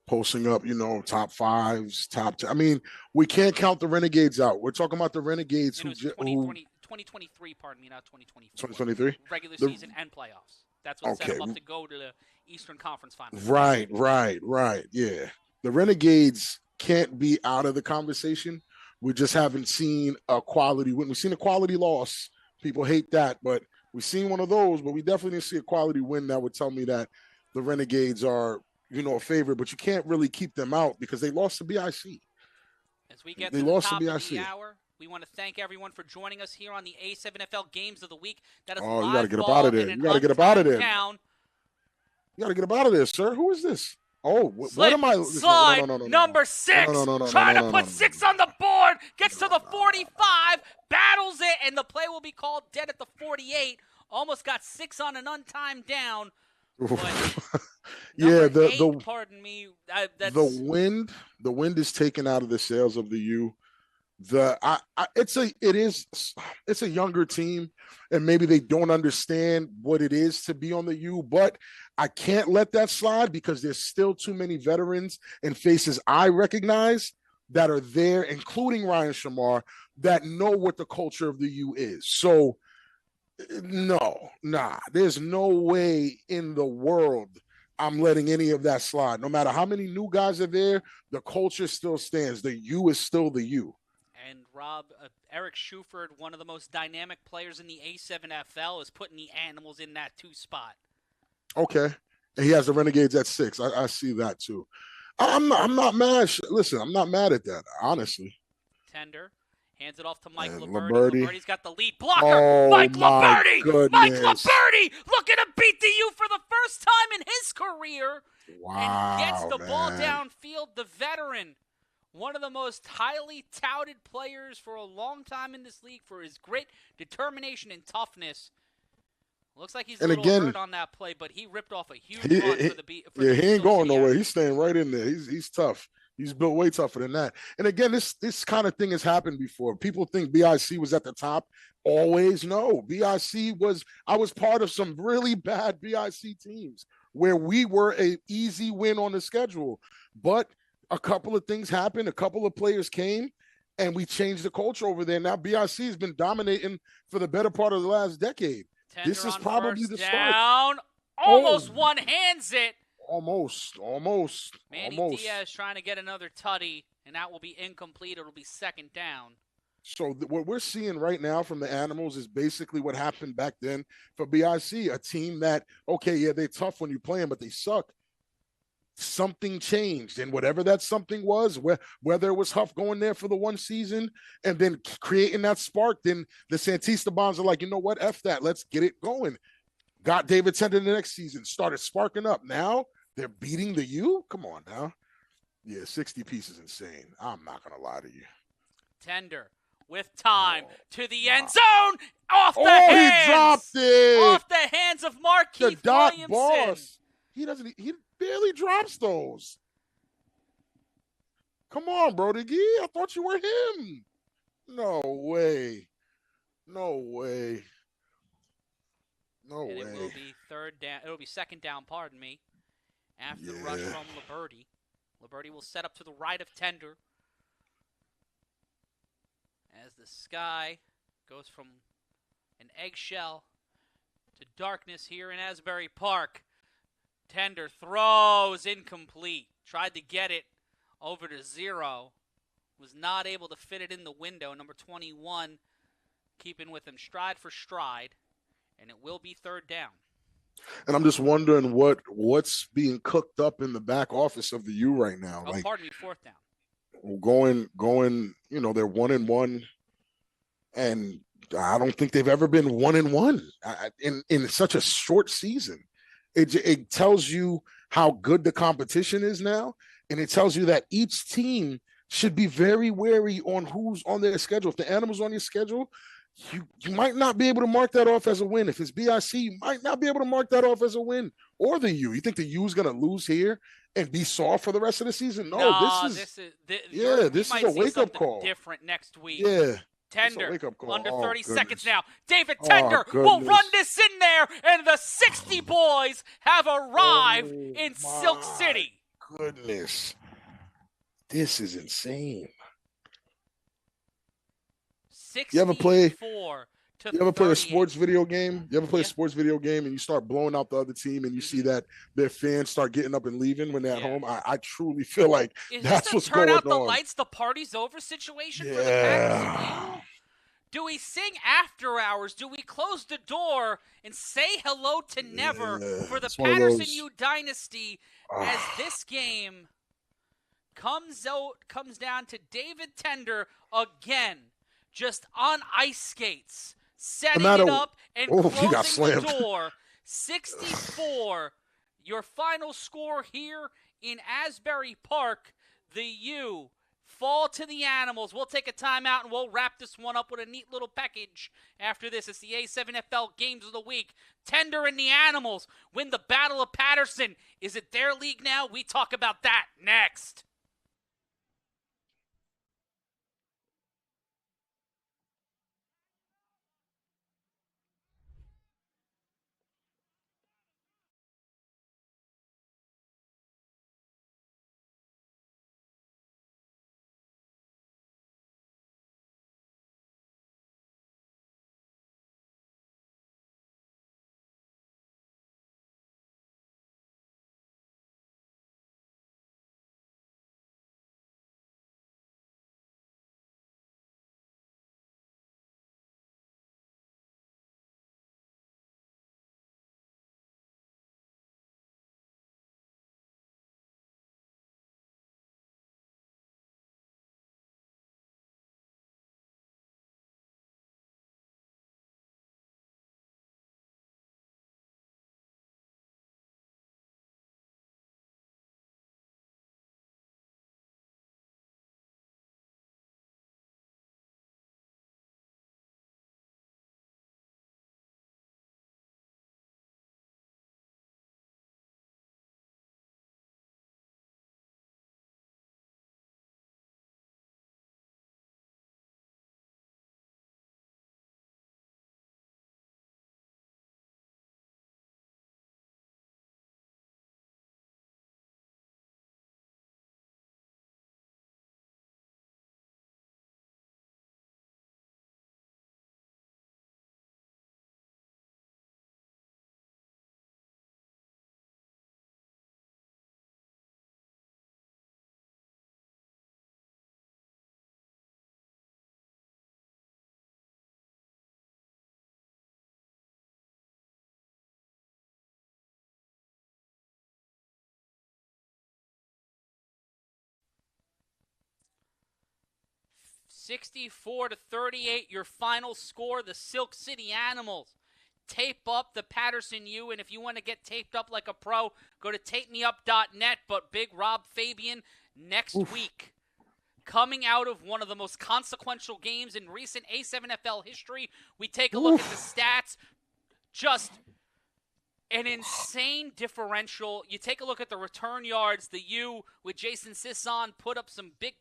posting up, you know, top 5s, top 10. I mean, we can't count the Renegades out. We're talking about the Renegades who 2023, pardon me, not 2024. 2023? Regular season and playoffs. That's what set them up to go to the Eastern Conference Finals. Right. Yeah. The Renegades can't be out of the conversation. We just haven't seen a quality win. We've seen a quality loss. People hate that, but we've seen one of those, but we definitely didn't see a quality win that would tell me that the Renegades are, you know, a favorite, but you can't really keep them out because they lost to BIC. As we get to the top of the hour, we want to thank everyone for joining us here on the A7FL Games of the Week. That is you got to get up out of there. You got to get up out of there. You got to get up out of there, sir. Who is this? Oh, what am I? Slide number 6, trying to put 6 on the board, gets to the 45, battles it, and the play will be called dead at the 48. Almost got 6 on an untimed down. Yeah, pardon me. The wind is taken out of the sails of the U. It's a younger team, and maybe they don't understand what it is to be on the U, but I can't let that slide because there's still too many veterans and faces I recognize that are there, including Ryan Shamar, that know what the culture of the U is. So there's no way in the world I'm letting any of that slide. No matter how many new guys are there, the culture still stands. The U is still the U. And Rob, Eric Shuford, one of the most dynamic players in the A7FL, is putting the Animals in that 2 spot. Okay. And he has the Renegades at 6. I see that too. I'm not mad. Listen, I'm not mad at that, honestly. Tender. Hands it off to Mike Liberty. Liberty's got the lead blocker. Oh, Mike Liberty! Goodness. Mike Liberty looking to beat the U for the first time in his career. Wow, and gets the ball downfield. The veteran one of the most highly touted players for a long time in this league for his great determination and toughness. Looks like he's a And little again, hurt on that play, but he ripped off a huge he, run he- for the yeah, he ain't going nowhere. Association. He's staying right in there. He's tough. He's built way tougher than that. And again, this kind of thing has happened before. People think BIC was at the top. Always no. BIC was. I was part of some really bad BIC teams where we were a easy win on the schedule, but a couple of things happened. A couple of players came, and we changed the culture over there. Now BIC has been dominating for the better part of the last decade. Tender This is on probably first the start. down. Almost Oh. one-hands it. Almost. Manny Diaz trying to get another tutty, and that will be incomplete. It'll be second down. So what we're seeing right now from the Animals is basically what happened back then for BIC, a team that, okay, yeah, they're tough when you play them, but they suck. Something changed, and whatever that something was, whether it was Huff going there for the one season and then creating that spark, then the Santista Bonds are like, you know what, F that, let's get it going. Got David Tender the next season, started sparking up. Now they're beating the U? Come on now. Yeah, 60 pieces insane. I'm not going to lie to you. Tender with time to the end wow. zone. Off the hands. He dropped it. Off the hands of Markeith The dot Williamson. boss. He barely drops those. Come on, Brody Gee. I thought you were him. No way. No way. No and way. It will be third down. It'll be second down, pardon me. After the rush from Liberty. Liberty will set up to the right of Tender. As the sky goes from an eggshell to darkness here in Asbury Park. Tender throws incomplete. Tried to get it over to zero. Was not able to fit it in the window. Number 21 keeping with him stride for stride. And it will be third down. And I'm just wondering what's being cooked up in the back office of the U right now. Oh, pardon me, fourth down. Going, they're 1-1, and I don't think they've ever been 1-1 in such a short season. It tells you how good the competition is now, and it tells you that each team should be very wary on who's on their schedule. If the Animals on your schedule, you might not be able to mark that off as a win. If it's BIC, you might not be able to mark that off as a win. Or the U. You think the U is going to lose here and be soft for the rest of the season? No, this is a wake-up call. Different next week. Yeah. Tender, under 30 seconds now. David Tender will goodness. run this in there, and the 60 boys have arrived in Silk City. Goodness. This is insane. 64 You ever play a 38. sports video game? You ever play a sports video game and you start blowing out the other team and you see that their fans start getting up and leaving when they're at home? I truly feel like that's what's going on. Turn out the lights, the party's over situation for the Patterson U? Do we sing after hours? Do we close the door and say hello to never for the Patterson U dynasty as this game comes down to David Tender again, just on ice skates, setting it up and closing the door. 64, your final score here in Asbury Park. The U fall to the Animals. We'll take a timeout and we'll wrap this one up with a neat little package after this. It's the A7FL Games of the Week. Tender and the Animals win the Battle of Patterson. Is it their league now? We talk about that next. 64-38, your final score. The Silk City Animals tape up the Patterson U, and if you want to get taped up like a pro, go to tapemeup.net. But Big Rob Fabian, next week, coming out of one of the most consequential games in recent A7FL history, we take a look at the stats. Just an insane differential. You take a look at the return yards. The U with Jason Sisson put up some big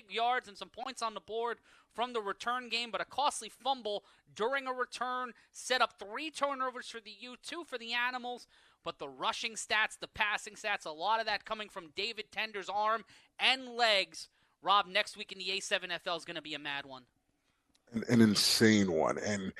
yards and some points on the board from the return game, but a costly fumble during a return set up 3 turnovers for the U, 2 for the Animals. But the rushing stats, the passing stats, a lot of that coming from David Tender's arm and legs. Rob, next week in the A7FL is going to be a mad one. An insane one. And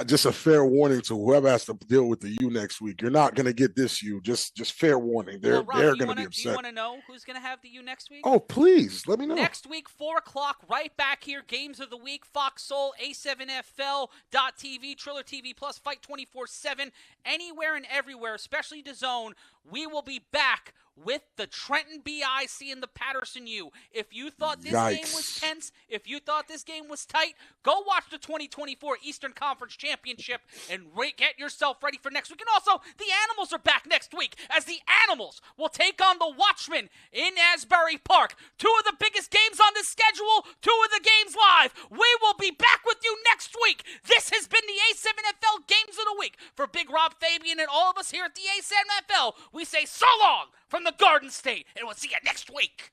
just a fair warning to whoever has to deal with the U next week. You're not going to get this U. Just fair warning. They're going to be upset. Do you want to know who's going to have the U next week? Oh, please. Let me know. Next week, 4 o'clock, right back here. Games of the week, Fox Soul, A7FL.TV, Triller TV Plus, Fight 24/7. Anywhere and everywhere, especially DAZN, we will be back with the Trenton BIC and the Patterson U. If you thought this game was tense, if you thought this game was tight, go watch the 2024 Eastern Conference Championship and get yourself ready for next week. And also, the Animals are back next week as the Animals will take on the Watchmen in Asbury Park. 2 of the biggest games on the schedule, 2 of the games live. We will be back with you next week. This has been the A7FL Games of the Week. For Big Rob Fabian and all of us here at the A7FL, we say so long from the Garden State, and we'll see you next week.